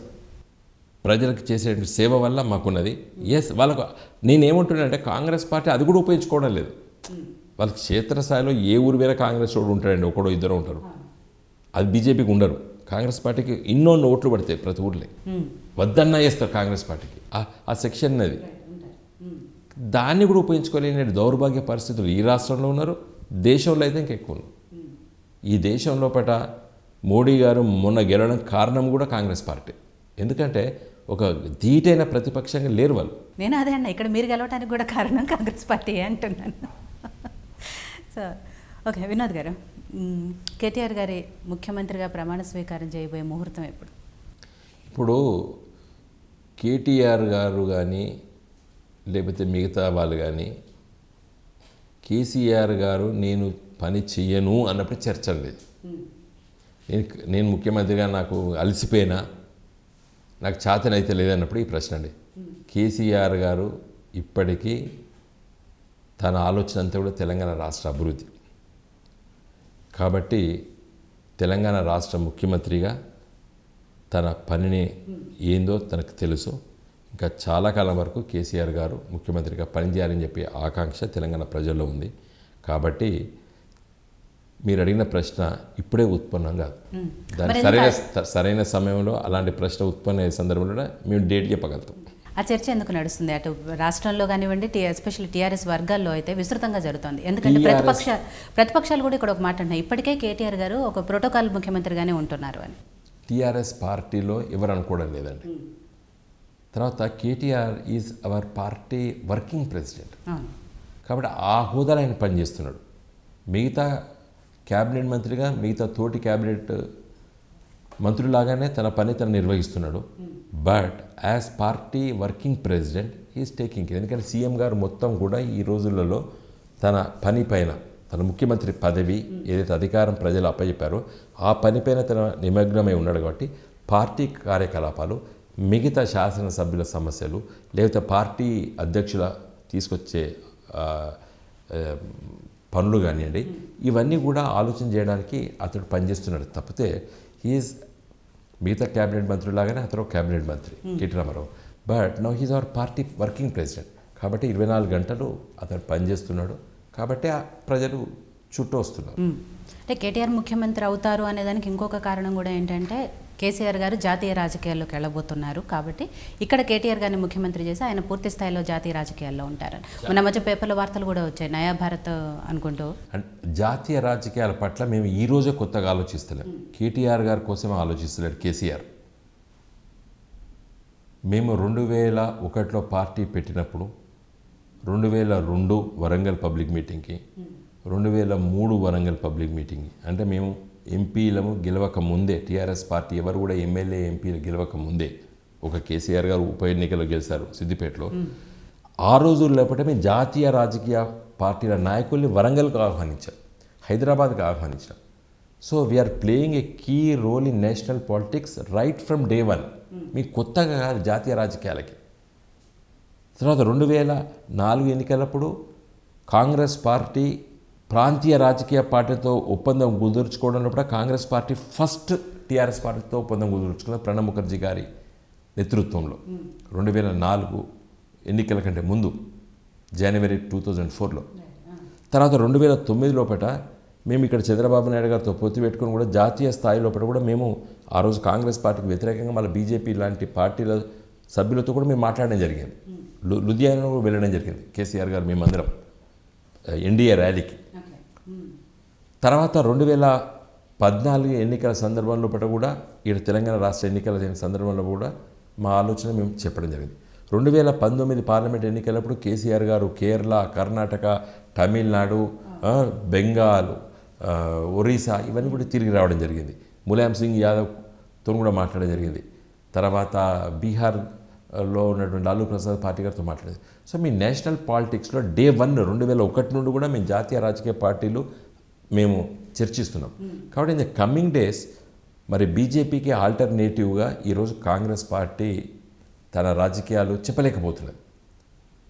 ప్రజలకు చేసే సేవ వల్ల మాకున్నది. ఎస్, వాళ్ళకు నేనేమంటున్నానంటే కాంగ్రెస్ పార్టీ అది కూడా ఉపయోగించుకోవడం లేదు. వాళ్ళకి క్షేత్రస్థాయిలో ఏ ఊరు వేరే కాంగ్రెస్ వాడు ఉంటాడండి, ఒకడో ఇద్దరు ఉంటారు. అది బీజేపీకి ఉండరు. కాంగ్రెస్ పార్టీకి ఎన్నో ఓట్లు పడతాయి ప్రతి ఊర్లే, వద్దన్నా చేస్తారు కాంగ్రెస్ పార్టీకి. ఆ సెక్షన్ అది దాన్ని కూడా ఉపయోగించుకోలేని దౌర్భాగ్య పరిస్థితులు ఈ రాష్ట్రంలో ఉన్నారు, దేశంలో అయితే ఇంకెక్కువ ఉన్నారు. ఈ దేశం లోపల మోడీ గారు మొన్న గెలవడం కారణం కూడా కాంగ్రెస్ పార్టీ. ఎందుకంటే ఒక ధీటైన ప్రతిపక్షంగా లేరు వాళ్ళు. నేను అదే అన్న, ఇక్కడ మీరు గెలవడానికి కూడా కారణం కాంగ్రెస్ పార్టీ అంటున్నాను. సో ఓకే, వినోద్ గారు, కేటీఆర్ గారి ముఖ్యమంత్రిగా ప్రమాణ స్వీకారం చేయబోయే ముహూర్తం ఎప్పుడు? ఇప్పుడు కేటీఆర్ గారు కానీ లేకపోతే మిగతా వాళ్ళు కానీ కేసీఆర్ గారు నేను పని చెయ్యను అన్నప్పుడు చర్చ లేదు. నేను ముఖ్యమంత్రిగా నాకు అలసిపోయినా, నాకు చేతనైతే లేదన్నప్పుడు ఈ ప్రశ్న అండి. కేసీఆర్ గారు ఇప్పటికీ తన ఆలోచన అంతా కూడా తెలంగాణ రాష్ట్ర అభివృద్ధి. కాబట్టి తెలంగాణ రాష్ట్ర ముఖ్యమంత్రిగా తన పనిని ఏందో తనకు తెలుసు. ఇంకా చాలా కాలం వరకు కేసీఆర్ గారు ముఖ్యమంత్రిగా పనిచేయాలని చెప్పి ఆకాంక్ష తెలంగాణ ప్రజల్లో ఉంది. కాబట్టి మీరు అడిగిన ప్రశ్న ఇప్పుడే ఉత్పన్నం కాదు, దాని సరైన సమయంలో అలాంటి ప్రశ్న ఉత్పన్న సందర్భంలో మేము డేట్ చెప్పగలుగుతాం. ఆ చర్చ ఎందుకు నడుస్తుంది? అటు రాష్ట్రంలో కానివ్వండి, ఎస్పెషల్లీ టీఆర్ఎస్ వర్గాల్లో అయితే విస్తృతంగా జరుగుతుంది. ఎందుకంటే ప్రతిపక్షాలు కూడా ఇక్కడ ఒక మాట అంటున్నాయి, ఇప్పటికే కేటీఆర్ గారు ఒక ప్రోటోకాల్ ముఖ్యమంత్రిగానే ఉంటున్నారు అని. టీఆర్ఎస్ పార్టీలో ఎవరు అనుకోవడం లేదండి. తర్వాత KTR is our party working president. కాబట్టి ఆ హోదాలో ఆయన పనిచేస్తున్నాడు. మిగతా క్యాబినెట్ మంత్రిగా మిగతా తోటి క్యాబినెట్ మంత్రులాగానే తన పని తను నిర్వహిస్తున్నాడు. But as party working president he is taking care. ఎందుకంటే సీఎం గారు మొత్తం కూడా ఈ రోజులలో తన పని పైన, తన ముఖ్యమంత్రి పదవి ఏదైతే అధికారం ప్రజలు అప్పచెప్పారో ఆ పనిపైన తన నిమగ్నమై ఉన్నాడు. కాబట్టి పార్టీ కార్యకలాపాలు, మిగతా శాసనసభ్యుల సమస్యలు, లేకపోతే పార్టీ అధ్యక్షుల తీసుకొచ్చే పనులు కానివ్వండి, ఇవన్నీ కూడా ఆలోచన చేయడానికి అతడు పనిచేస్తున్నాడు. తప్పితే హీఈస్ మిగతా క్యాబినెట్ మంత్రులాగానే అతను క్యాబినెట్ మంత్రి KT Rama Rao. But now he's our party working president. కాబట్టి 24 గంటలు అతను పనిచేస్తున్నాడు. కాబట్టి ఆ ప్రజలు చుట్టూ వస్తున్నారు. అంటే కేటీఆర్ ముఖ్యమంత్రి అవుతారు అనేదానికి ఇంకొక కారణం కూడా ఏంటంటే కేసీఆర్ గారు జాతీయ రాజకీయాల్లోకి వెళ్ళబోతున్నారు. కాబట్టి ఇక్కడ కేటీఆర్ గారిని ముఖ్యమంత్రి చేసి ఆయన పూర్తి స్థాయిలో జాతీయ రాజకీయాల్లో ఉంటారు. మన మధ్య పేపర్ల వార్తలు కూడా వచ్చాయి, నయా భారత్ అనుకుంటూ. జాతీయ రాజకీయాల పట్ల మేము ఈ రోజే కొత్తగా ఆలోచిస్తలేం. కేటీఆర్ గారి కోసమే ఆలోచిస్తలేడు కేసీఆర్. మేము 2001లో పార్టీ పెట్టినప్పుడు 2002 వరంగల్ పబ్లిక్ మీటింగ్కి, 2003 వరంగల్ పబ్లిక్ మీటింగ్కి, అంటే మేము ఎంపీలము గెలవక ముందే, టీఆర్ఎస్ పార్టీ ఎవరు కూడా ఎమ్మెల్యే ఎంపీలు గెలవక ముందే, ఒక కేసీఆర్ గారు ఉప ఎన్నికలు గెలిచారు సిద్దిపేటలో. ఆ రోజుల్లో మేము జాతీయ రాజకీయ పార్టీల నాయకుల్ని వరంగల్కి ఆహ్వానించాం, హైదరాబాద్కి ఆహ్వానించాం. So we are playing a key role in national politics right from day one. మీకు కొత్తగా కాదు జాతీయ రాజకీయాలకి. తర్వాత 2004 ఎన్నికలప్పుడు కాంగ్రెస్ పార్టీ ప్రాంతీయ రాజకీయ పార్టీతో ఒప్పందం కుదుర్చుకోవడంలో కాంగ్రెస్ పార్టీ ఫస్ట్ టీఆర్ఎస్ పార్టీతో ఒప్పందం కుదుర్చుకున్న ప్రణబ్ ముఖర్జీ గారి నేతృత్వంలో 2004 ఎన్నికల కంటే ముందు జనవరి 2004లో. తర్వాత 2009 లోపల మేము ఇక్కడ చంద్రబాబు నాయుడు గారితో పొత్తు పెట్టుకుని కూడా జాతీయ స్థాయి లోపల కూడా మేము ఆ రోజు కాంగ్రెస్ పార్టీకి వ్యతిరేకంగా మళ్ళీ బీజేపీ లాంటి పార్టీల సభ్యులతో కూడా మేము మాట్లాడడం జరిగింది. లుధియానా కూడా వెళ్ళడం జరిగింది కేసీఆర్ గారు మేమందరం ఎన్డీఏ ర్యాలీకి. తర్వాత 2014 ఎన్నికల సందర్భంలో కూడా ఇక్కడ తెలంగాణ రాష్ట్ర ఎన్నికల సందర్భంలో కూడా మా ఆలోచన మేము చెప్పడం జరిగింది. 2019 పార్లమెంట్ ఎన్నికలప్పుడు కేసీఆర్ గారు కేరళ, కర్ణాటక, తమిళనాడు, బెంగాల్, ఒరిస్సా ఇవన్నీ కూడా తిరిగి రావడం జరిగింది. ములాయం సింగ్ యాదవ్తో కూడా మాట్లాడడం జరిగింది. తర్వాత బీహార్లో ఉన్నటువంటి లాలూ ప్రసాద్ పార్టీ గారితో మాట్లాడేది. సో మీ నేషనల్ పాలిటిక్స్లో డే 1 2001 నుండి కూడా మేము జాతీయ రాజకీయ పార్టీలు మేము చర్చిస్తున్నాం. కాబట్టి ఇన్ ద కమింగ్ డేస్ మరి బీజేపీకి ఆల్టర్నేటివ్గా ఈరోజు కాంగ్రెస్ పార్టీ తన రాజకీయాలు చెప్పలేకపోతున్నది.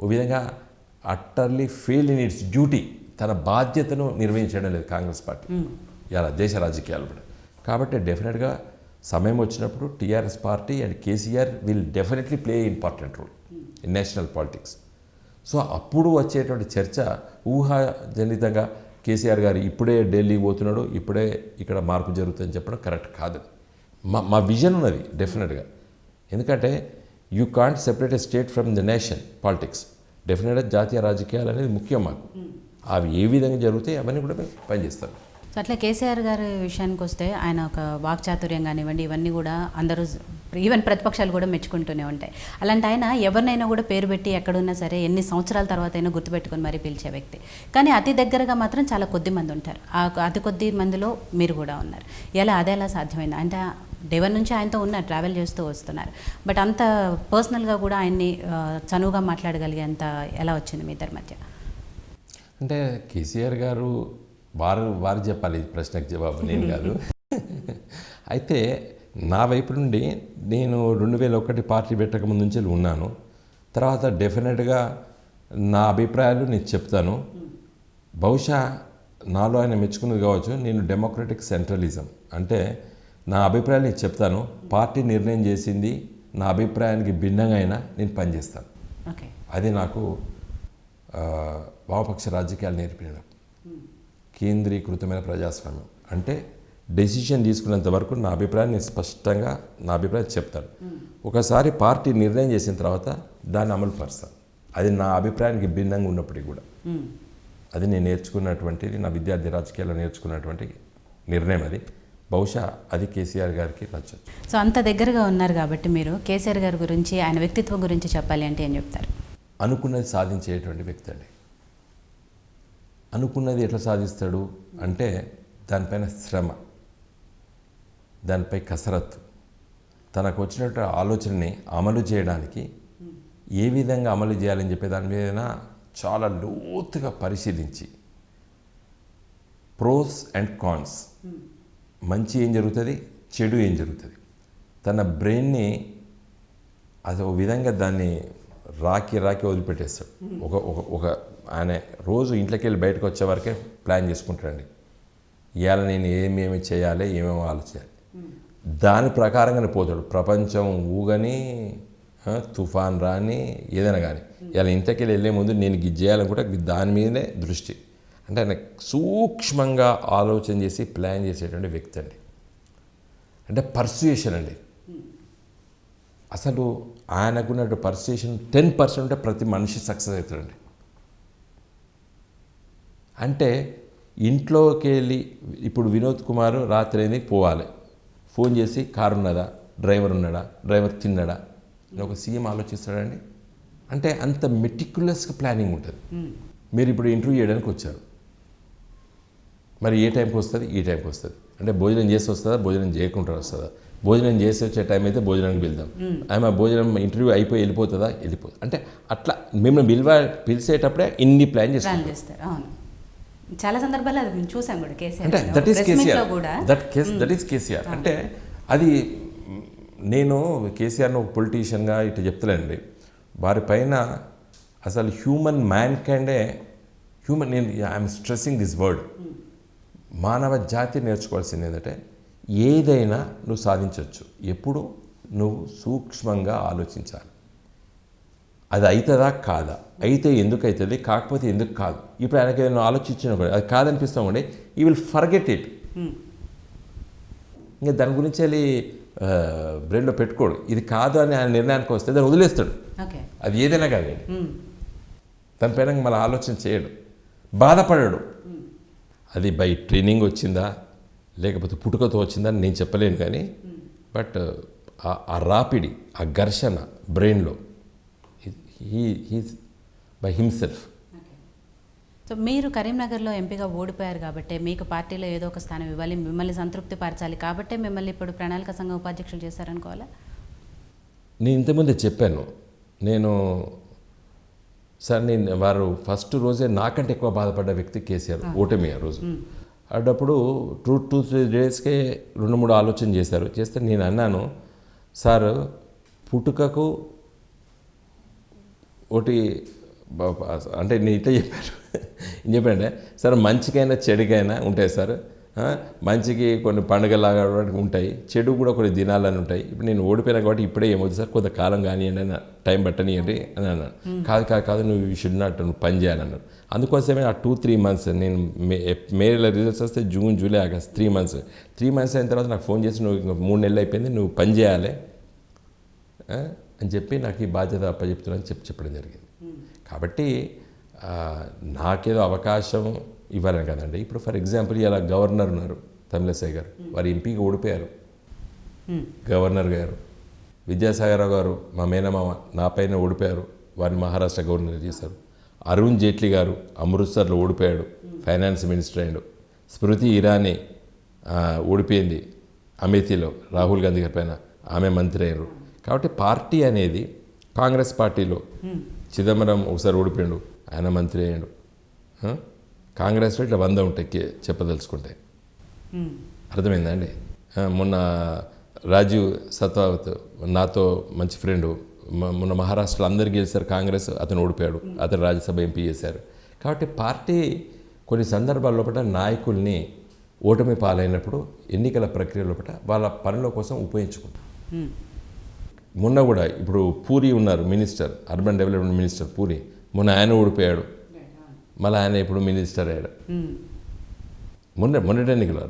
ఓ విధంగా utterly fail in it's duty, తన బాధ్యతను నిర్వహించడం లేదు కాంగ్రెస్ పార్టీ ఇలా దేశ రాజకీయాలు కూడా. కాబట్టి డెఫినెట్గా సమయం వచ్చినప్పుడు TRS party and KCR will definitely play important role in national politics. So అప్పుడు వచ్చేటువంటి చర్చ ఊహాజనితంగా కేసీఆర్ గారు ఇప్పుడే ఢిల్లీ పోతున్నాడు, ఇప్పుడే ఇక్కడ మార్పు జరుగుతుందని చెప్పడం కరెక్ట్ కాదు. మా విజన్ ఉన్నది డెఫినెట్గా. ఎందుకంటే you can't separate a state from the nation politics. డెఫినెట్గా జాతీయ రాజకీయాలు అనేది ముఖ్యం మాకు. అవి ఏ విధంగా జరుగుతాయి అవన్నీ కూడా మేము పనిచేస్తాం. సో అట్లా కేసీఆర్ గారి విషయానికి వస్తే ఆయన ఒక వాక్చాతుర్యం కానివ్వండి, ఇవన్నీ కూడా అందరూ ఈవెన్ ప్రతిపక్షాలు కూడా మెచ్చుకుంటూనే ఉంటాయి. అలాంటి ఆయన ఎవరినైనా కూడా పేరు పెట్టి ఎక్కడున్నా సరే ఎన్ని సంవత్సరాల తర్వాత అయినా గుర్తుపెట్టుకొని మరీ పిలిచే వ్యక్తి. కానీ అతి దగ్గరగా మాత్రం చాలా కొద్ది మంది ఉంటారు. ఆ అతి కొద్ది మందిలో మీరు కూడా ఉన్నారు. ఎలా అదేలా సాధ్యమైంది? అంటే డే 1 నుంచి ఆయనతో ఉన్నారు, ట్రావెల్ చేస్తూ వస్తున్నారు. బట్ అంత పర్సనల్గా కూడా ఆయన్ని చనువుగా మాట్లాడగలిగేంత ఎలా వచ్చింది మీ ఇద్దరి మధ్య? అంటే కేసీఆర్ గారు వారు చెప్పాలి ఈ ప్రశ్నకు జవాబు, నేను కాదు. అయితే నా వైపు నుండి నేను 2001 పార్టీ పెట్టక ముందు నుంచి ఉన్నాను. తర్వాత డెఫినెట్గా నా అభిప్రాయాలు నేను చెప్తాను. బహుశా నాలో ఆయన మెచ్చుకున్నది కావచ్చు. నేను డెమోక్రటిక్ సెంట్రలిజం అంటే నా అభిప్రాయాలు నేను చెప్తాను. పార్టీ నిర్ణయం చేసింది నా అభిప్రాయానికి భిన్నంగా అయినా నేను పనిచేస్తాను. ఓకే, అది నాకు వామపక్ష రాజకీయాలు నేర్పిన కేంద్రీకృతమైన ప్రజాస్వామ్యం. అంటే డెసిషన్ తీసుకున్నంత వరకు నా అభిప్రాయాన్ని స్పష్టంగా నా అభిప్రాయం చెప్తాను. ఒకసారి పార్టీ నిర్ణయం చేసిన తర్వాత దాన్ని అమలు పరుస్తాను. అది నా అభిప్రాయానికి భిన్నంగా ఉన్నప్పటికీ కూడా అది నేను నేర్చుకున్నటువంటిది, నా విద్యార్థి రాజకీయాల్లో నేర్చుకున్నటువంటి నిర్ణయం. అది బహుశా అది కేసీఆర్ గారికి నచ్చచ్చు. సో అంత దగ్గరగా ఉన్నారు కాబట్టి మీరు కేసీఆర్ గారి గురించి, ఆయన వ్యక్తిత్వం గురించి చెప్పాలి అంటే ఏం చెప్తారు? అనుకున్నది సాధించేటువంటి వ్యక్తి అండి. అనుకున్నది ఎట్లా సాధిస్తాడు అంటే దానిపైన శ్రమ, దానిపై కసరత్తు, తనకు వచ్చినట్టు ఆలోచనని అమలు చేయడానికి ఏ విధంగా అమలు చేయాలని చెప్పే దాని మీద చాలా లోతుగా పరిశీలించి ప్రోస్ అండ్ కాన్స్, మంచి ఏం జరుగుతుంది, చెడు ఏం జరుగుతుంది, తన బ్రెయిన్ని అది ఒక విధంగా దాన్ని రాకి వదిలిపెట్టేస్తాడు. ఒక ఒక ఒక ఆయన రోజు ఇంట్లోకి వెళ్ళి బయటకు వచ్చే వరకే ప్లాన్ చేసుకుంటాడండి. ఇవాళ నేను ఏమేమి చేయాలి, ఏమేమి ఆలోచించాలి, దాని ప్రకారంగానే పోతాడు. ప్రపంచం ఊగని, తుఫాన్ రాని, ఏదైనా కానీ ఇలా ఇంట్లోకి వెళ్ళే ముందు నేను ఇది చేయాలనుకుంటే దాని మీదనే దృష్టి. అంటే ఆయన సూక్ష్మంగా ఆలోచన చేసి ప్లాన్ చేసేటువంటి వ్యక్తి అండి. అంటే పర్సుయేషన్ అండి. అసలు ఆయనకున్నట్టు పర్సుయేషన్ 10% ఉంటే ప్రతి మనిషి సక్సెస్ అవుతాడండి. అంటే ఇంట్లోకి వెళ్ళి ఇప్పుడు వినోద్ కుమార్ రాత్రి అయింది పోవాలి, ఫోన్ చేసి కారు ఉన్నదా, డ్రైవర్ ఉన్నాడా, డ్రైవర్ తిన్నాడా అని ఒక సీఎం ఆలోచిస్తాడండి. అంటే అంత మెటిక్యులస్గా ప్లానింగ్ ఉంటుంది. మీరు ఇప్పుడు ఇంటర్వ్యూ చేయడానికి వచ్చారు, మరి ఏ టైంకి వస్తుంది, ఈ టైంకి వస్తుంది అంటే భోజనం చేసి వస్తుందా, భోజనం చేయకుండా వస్తుందా, భోజనం చేసి వచ్చే టైం అయితే భోజనానికి వెళ్దాం, ఆమె భోజనం ఇంటర్వ్యూ అయిపోయి వెళ్ళిపోతుందా, వెళ్ళిపోతుంది. అంటే అట్లా మిమ్మల్ని పిలిచేటప్పుడే ఇన్ని ప్లాన్ చేస్తారు. అవును, చాలా సందర్భాలు అది మేము చూసాం కూడా కేసీఆర్. అంటే దట్ ఈస్ కేసీఆర్. అంటే అది నేను కేసీఆర్ను ఒక పొలిటీషియన్గా ఇట్లా చెప్తలేండి. వారిపైన అసలు హ్యూమన్ మ్యాన్ కైండే నేను ఐఎమ్ స్ట్రెస్సింగ్ దిస్ వర్డ్, మానవ జాతి నేర్చుకోవాల్సింది ఏంటంటే ఏదైనా నువ్వు సాధించవచ్చు, ఎప్పుడు నువ్వు సూక్ష్మంగా ఆలోచించాలి. అది అవుతుందా కాదా, అయితే ఎందుకు అవుతుంది, కాకపోతే ఎందుకు కాదు. ఇప్పుడు ఆయనకి ఏదైనా ఆలోచించిన కూడా అది కాదనిపిస్తామండి, ఈ విల్ ఫర్గెట్ ఇట్. ఇంకా దాని గురించి వెళ్ళి బ్రెయిన్లో పెట్టుకోడు. ఇది కాదు అని ఆయన నిర్ణయానికి వస్తే దాన్ని వదిలేస్తాడు. అది ఏదైనా కానీ దానిపైన మళ్ళీ ఆలోచన చేయడు, బాధపడాడు. అది బై ట్రైనింగ్ వచ్చిందా లేకపోతే పుట్టుకతో వచ్చిందా అని నేను చెప్పలేను, కానీ బట్ ఆ రాపిడి, ఆ ఘర్షణ బ్రెయిన్లో హీస్ బై హిమ్సెల్ఫ్. సో మీరు కరీంనగర్లో ఎంపీగా ఓడిపోయారు కాబట్టి మీకు పార్టీలో ఏదో ఒక స్థానం ఇవ్వాలి, మిమ్మల్ని సంతృప్తి పరచాలి కాబట్టి మిమ్మల్ని ఇప్పుడు ప్రణాళిక సంఘం ఉపాధ్యక్షులు చేశారనుకోవాలా? నేను ఇంతకుముందే చెప్పాను, నేను వారు ఫస్ట్ రోజే నాకంటే ఎక్కువ బాధపడ్డ వ్యక్తి కేసీఆర్, ఓటమి ఆ రోజు. అప్పుడు 2-3 డేస్కే 2-3 ఆలోచన చేస్తే నేను అన్నాను, సార్ పుట్టుకకు ఒకటి అంటే నేను ఇట్లా చెప్పానంటే సార్ మంచికైనా చెడుకైనా ఉంటాయి సార్, మంచికి కొన్ని పండుగలాగా ఉంటాయి, చెడు కూడా కొన్ని దినాలని ఉంటాయి. ఇప్పుడు నేను ఓడిపోయినా కాబట్టి ఇప్పుడే ఏమవుతుంది సార్, కొంతకాలం కానివ్వండి అని టైం పట్టనియండి అని అన్నాను. కాదు నువ్వు షుడ్ నాట్, నువ్వు పని చేయాలన్నాడు. అందుకోసమే ఆ 2-3 మంత్స్ నేను మేలో రిజల్ట్స్ వస్తే జూన్, జూలై, ఆగస్ట్ 3 మంత్స్ అయిన తర్వాత నాకు ఫోన్ చేసి నువ్వు ఇంకా 3 నెలలు అయిపోయింది, నువ్వు పని చేయాలి అని చెప్పి నాకు ఈ బాధ్యత అప్పచెప్తున్నాను చెప్పడం జరిగింది. కాబట్టి నాకేదో అవకాశం ఇవ్వాలని కదండి. ఇప్పుడు ఫర్ ఎగ్జాంపుల్ ఇలా గవర్నర్ ఉన్నారు తమిళసై గారు, వారు ఎంపీగా ఓడిపోయారు. గవర్నర్ గారు విద్యాసాగర్ గారు మా మేనమామ నా పైన ఓడిపోయారు, వారిని మహారాష్ట్ర గవర్నర్ చేశారు. అరుణ్ జైట్లీ గారు అమృత్సర్లో ఓడిపోయాడు, ఫైనాన్స్ మినిస్టర్ అయ్యాడు. స్మృతి ఇరానీ ఓడిపోయింది అమేథీలో రాహుల్ గాంధీ గారి పైన, ఆమె మంత్రి అయ్యారు. కాబట్టి పార్టీ అనేది కాంగ్రెస్ పార్టీలో చిదంబరం ఒకసారి ఓడిపోయాడు, ఆయన మంత్రి అయ్యాడు. కాంగ్రెస్లో ఇట్లా 100 ఉంటాయి చెప్పదలుచుకుంటే, అర్థమైందా అండి? మొన్న రాజీవ్ సత్వావత్ నాతో మంచి ఫ్రెండు, మొన్న మహారాష్ట్రలో అందరు గెలిచారు కాంగ్రెస్, అతను ఓడిపోయాడు, అతను రాజ్యసభ ఎంపీ చేశారు. కాబట్టి పార్టీ కొన్ని సందర్భాల లోపల నాయకుల్ని ఓటమి పాలైనప్పుడు ఎన్నికల ప్రక్రియ లోపల వాళ్ళ పనుల కోసం ఉపయోగించుకుంటారు. మొన్న కూడా ఇప్పుడు పూరి ఉన్నారు minister, urban development minister puri, మొన్న ఆయన ఓడిపోయాడు, మళ్ళీ ఆయన ఇప్పుడు మినిస్టర్ అయ్యాడు. మొన్నటి ఎన్నికలు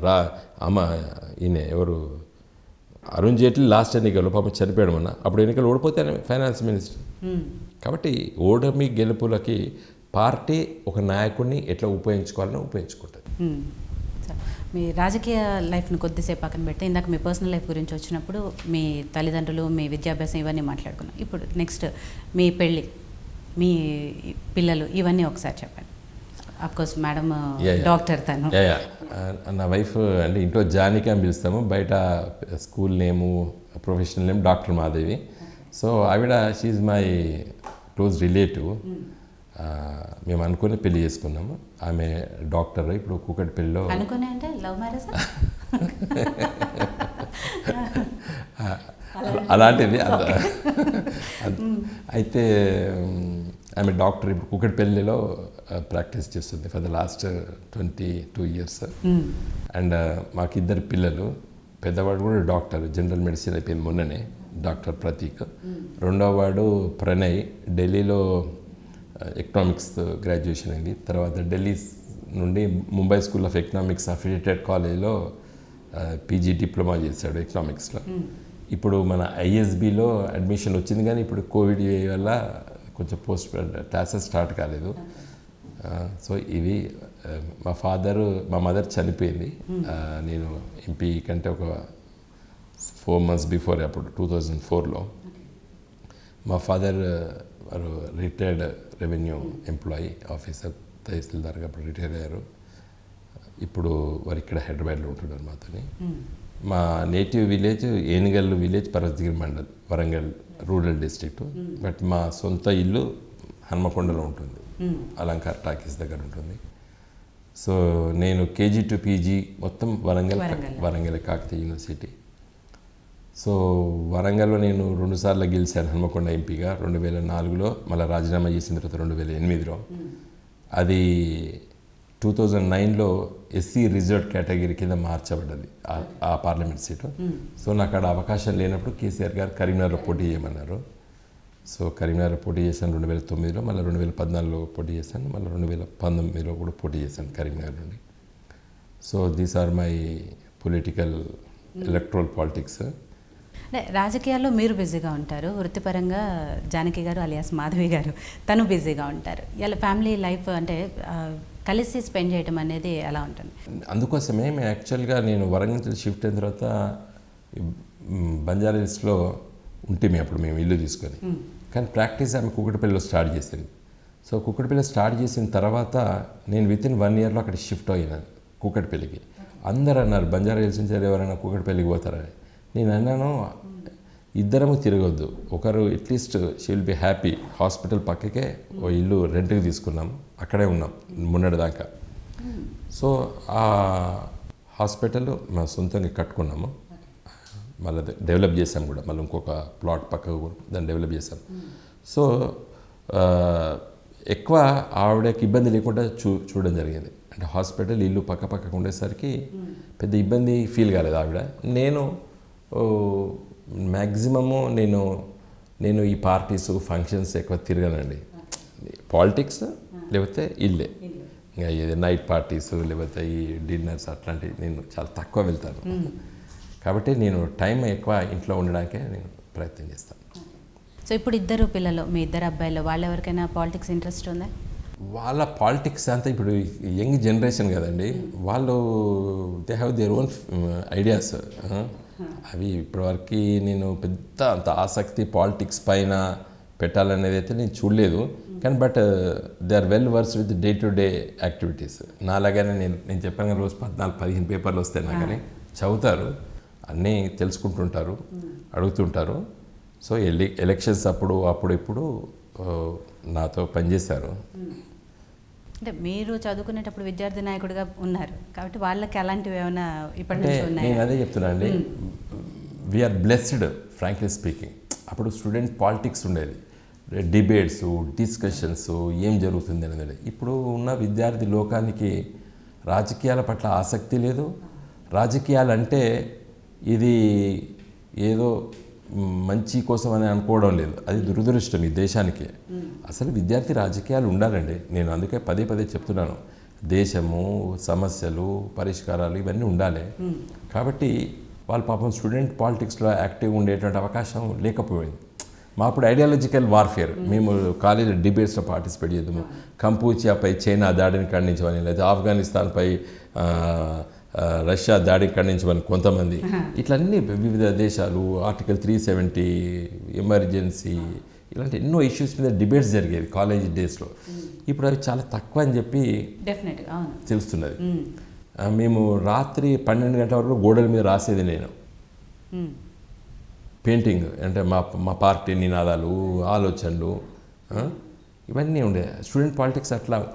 ఈయన ఎవరు అరుణ్ జైట్లీ లాస్ట్ ఎన్నికల్లో పాపం చనిపోయాడు మొన్న, అప్పుడు ఎన్నికలు ఓడిపోతే ఆయన ఫైనాన్స్ మినిస్టర్. కాబట్టి ఓటమి గెలుపులకి పార్టీ ఒక నాయకుడిని ఎట్లా ఉపయోగించుకోవాలని ఉపయోగించుకుంటుంది. మీ రాజకీయ లైఫ్ని కొద్దిసేపు పక్కన పెడితే ఇందాక మీ పర్సనల్ లైఫ్ గురించి వచ్చినప్పుడు మీ తల్లిదండ్రులు, మీ విద్యాభ్యాసం ఇవన్నీ మాట్లాడుకున్నాం. ఇప్పుడు నెక్స్ట్ మీ పెళ్ళి, మీ పిల్లలు, ఇవన్నీ ఒకసారి చెప్పండి. Course madam Yeah. డాక్టర్ తను. యా నా వైఫ్ అంటే ఇంట్లో జానికా అని పిలుస్తాము, బయట school name professional name doctor Madevi. So ఆవిడ షీఈ్ మై క్లోజ్ రిలేటివ్. మేము అనుకుని పెళ్లి చేసుకున్నాము. ఆమె డాక్టర్, ఇప్పుడు కూకట్పల్లిలో. అనుకునే అంటే లవ్ మ్యారేజ్ అలాంటిది అయితే ఆమె డాక్టర్, ఇప్పుడు కూకట్పల్లిలో ప్రాక్టీస్ చేస్తుంది for the last 22 years. And మాకు 2 పిల్లలు. పెద్దవాడు కూడా డాక్టర్, జనరల్ మెడిసిన్ అయిపోయింది మొన్ననే, డాక్టర్ ప్రతీక్. రెండో వాడు ప్రణయ్, ఢిల్లీలో ఎకనామిక్స్ గ్రాడ్యుయేషన్ అయింది. తర్వాత ఢిల్లీ నుండి Mumbai school of economics affiliated కాలేజ్లో పీజీ డిప్లొమా చేశాడు ఎకనామిక్స్లో. ఇప్పుడు మన ఐఎస్బిలో అడ్మిషన్ వచ్చింది, కానీ ఇప్పుడు కోవిడ్ వల్ల కొంచెం పోస్ట్ క్లాసెస్ స్టార్ట్ కాలేదు. సో ఇవి మా మదర్ చనిపోయింది నేను ఎంపీ కంటే ఒక 4 months బిఫోర్, అప్పుడు 2004లో. మా ఫాదర్ వారు రిటైర్డ్ రెవెన్యూ ఎంప్లాయీ ఆఫీసర్, తహసీల్దార్గా అప్పుడు రిటైర్ అయ్యారు. ఇప్పుడు వారు ఇక్కడ హైదరాబాద్లో ఉంటున్నారు మాతోని. మా native village Enugallu village, Parvathagiri mandal, Warangal rural district. But మా సొంత ఇల్లు హన్మకొండలో ఉంటుంది, అలంకార్ టాకీస్ దగ్గర ఉంటుంది. సో నేను కేజీ టు పీజీ మొత్తం వరంగల్ కాకతీయ యూనివర్సిటీ. సో వరంగల్లో నేను 2 సార్లు గెలిచాను హన్మకొండ ఎంపీగా, 2004లో, మళ్ళీ రాజీనామా చేసిన తర్వాత 2008లో. అది 2009లో ఎస్సీ రిజర్వ్డ్ కేటగిరీ కింద మార్చబడ్డది ఆ పార్లమెంట్ సీటు. సో నాకు అక్కడ అవకాశం లేనప్పుడు కేసీఆర్ గారు కరీంనగర్లో పోటీ చేయమన్నారు. సో కరీంనగర్లో పోటీ చేశాను 2009లో, మళ్ళీ 2014లో పోటీ చేశాను, మళ్ళీ 2019లో కూడా పోటీ చేశాను కరీంనగర్ నుండి. So these are my political electoral politics. అంటే రాజకీయాల్లో మీరు బిజీగా ఉంటారు, వృత్తిపరంగా జానకి గారు అలియాస్ మాధవి గారు తను బిజీగా ఉంటారు. ఇలా ఫ్యామిలీ లైఫ్ అంటే కలిసి స్పెండ్ చేయడం అనేది ఎలా ఉంటుంది? అందుకోసమే యాక్చువల్గా నేను వరంగల్ నుంచి షిఫ్ట్ అయిన తర్వాత బంజారాహిల్స్లో ఉంటే అప్పుడు మేము ఇల్లు తీసుకొని, కానీ ప్రాక్టీస్ ఆమె కూకట్పల్లిలో స్టార్ట్ చేసింది. సో కూకట్పల్లిలో స్టార్ట్ చేసిన తర్వాత నేను వితిన్ 1 yearలో అక్కడ షిఫ్ట్ అయినాను కూకట్పల్లికి. అందరూ అన్నారు బంజారాహిల్స్ నుంచి ఎవరైనా కూకట్పల్లికి పోతారని. నేను అన్నాను, ఇద్దరము తిరగొద్దు, ఒకరు at least she will be happy. Hospital పక్కకే ఓ ఇల్లు రెంట్కి తీసుకున్నాం, అక్కడే ఉన్నాం మొన్నటిదాకా. సో ఆ హాస్పిటల్ మా సొంతంగా కట్టుకున్నాము, మళ్ళీ డెవలప్ చేసాం కూడా, మళ్ళీ ఇంకొక ప్లాట్ పక్కకు కూడా దాన్ని డెవలప్ చేసాం. సో ఎక్కువ ఆవిడకి ఇబ్బంది లేకుండా చూడడం జరిగింది. అంటే హాస్పిటల్ ఇల్లు పక్కకు ఉండేసరికి పెద్ద ఇబ్బంది ఫీల్ కాలేదు ఆవిడ. నేను మ్యాక్సిమము నేను ఈ పార్టీస్ ఫంక్షన్స్ ఎక్కువ తిరగనండి. పాలిటిక్స్ లేకపోతే ఇల్లే, ఇంకా ఇది నైట్ పార్టీస్ లేకపోతే ఈ డిన్నర్స్ అట్లాంటివి నేను చాలా తక్కువ వెళ్తాను. కాబట్టి నేను టైం ఎక్కువ ఇంట్లో ఉండడానికే నేను ప్రయత్నం చేస్తాను. సో ఇప్పుడు 2 పిల్లలు, మీ 2 అబ్బాయిలు, వాళ్ళు ఎవరికైనా పాలిటిక్స్ ఇంట్రెస్ట్ ఉందా? వాళ్ళ పాలిటిక్స్ అంతా ఇప్పుడు యంగ్ జనరేషన్ కదండి, వాళ్ళు they have their own ideas. అవి ఇప్పటివరకు నేను పెద్ద అంత ఆసక్తి పాలిటిక్స్ పైన పెట్టాలనేది అయితే నేను చూడలేదు. కానీ but they are well versed with day to day activities. నాలాగానే నేను చెప్పాను కదా, రోజు 14-15 పేపర్లు వస్తాయి నాకు, కానీ చదువుతారు, అన్నీ తెలుసుకుంటుంటారు, అడుగుతుంటారు. సో ఎలక్షన్స్ అప్పుడు నాతో పనిచేశారు. అంటే మీరు చదువుకునేటప్పుడు విద్యార్థి నాయకుడిగా ఉన్నారు కాబట్టి వాళ్ళకి అలాంటివి ఏమైనా ఇప్పటి నుంచి ఉన్నాయి? నేను అదే చెప్తున్నా అండి, వీఆర్ బ్లెస్డ్ ఫ్రాంక్లీ స్పీకింగ్. అప్పుడు స్టూడెంట్ పాలిటిక్స్ ఉండేది, డిబేట్స్, డిస్కషన్స్, ఏం జరుగుతుంది అనేది. ఇప్పుడు ఉన్న విద్యార్థి లోకానికి రాజకీయాల పట్ల ఆసక్తి లేదు. రాజకీయాలంటే ఇది ఏదో మంచి కోసం అని అనుకోవడం లేదు. అది దురదృష్టం ఈ దేశానికి. అసలు విద్యార్థి రాజకీయాలు ఉండాలండి. నేను అందుకే పదే చెప్తున్నాను, దేశము, సమస్యలు, పరిష్కారాలు ఇవన్నీ ఉండాలి. కాబట్టి వాళ్ళు పాపం స్టూడెంట్ పాలిటిక్స్లో యాక్టివ్గా ఉండేటువంటి అవకాశం లేకపోయింది. మా అప్పుడు ఐడియాలజికల్ వార్ఫేర్, మేము కాలేజ్ డిబేట్స్లో పార్టిసిపేట్ చేద్దాము. కంపూచియాపై చైనా దాడిని ఖండించమని, లేదా ఆఫ్ఘనిస్తాన్పై రష్యా దాడిని ఖండించమని కొంతమంది, ఇట్లన్నీ వివిధ దేశాలు, ఆర్టికల్ 370, ఎమర్జెన్సీ, ఇలాంటి ఎన్నో ఇష్యూస్ మీద డిబేట్స్ జరిగేవి కాలేజ్ డేస్లో. ఇప్పుడు అవి చాలా తక్కువ అని చెప్పి డెఫినెట్గా అవును. తెలుస్తున్నది. మేము రాత్రి 12 గంటల వరకు గోడల మీద రాసేది నేను పెయింటింగ్, అంటే మా పార్టీ నినాదాలు, ఆలోచనలు, ఇవన్నీ ఉండే. స్టూడెంట్ పాలిటిక్స్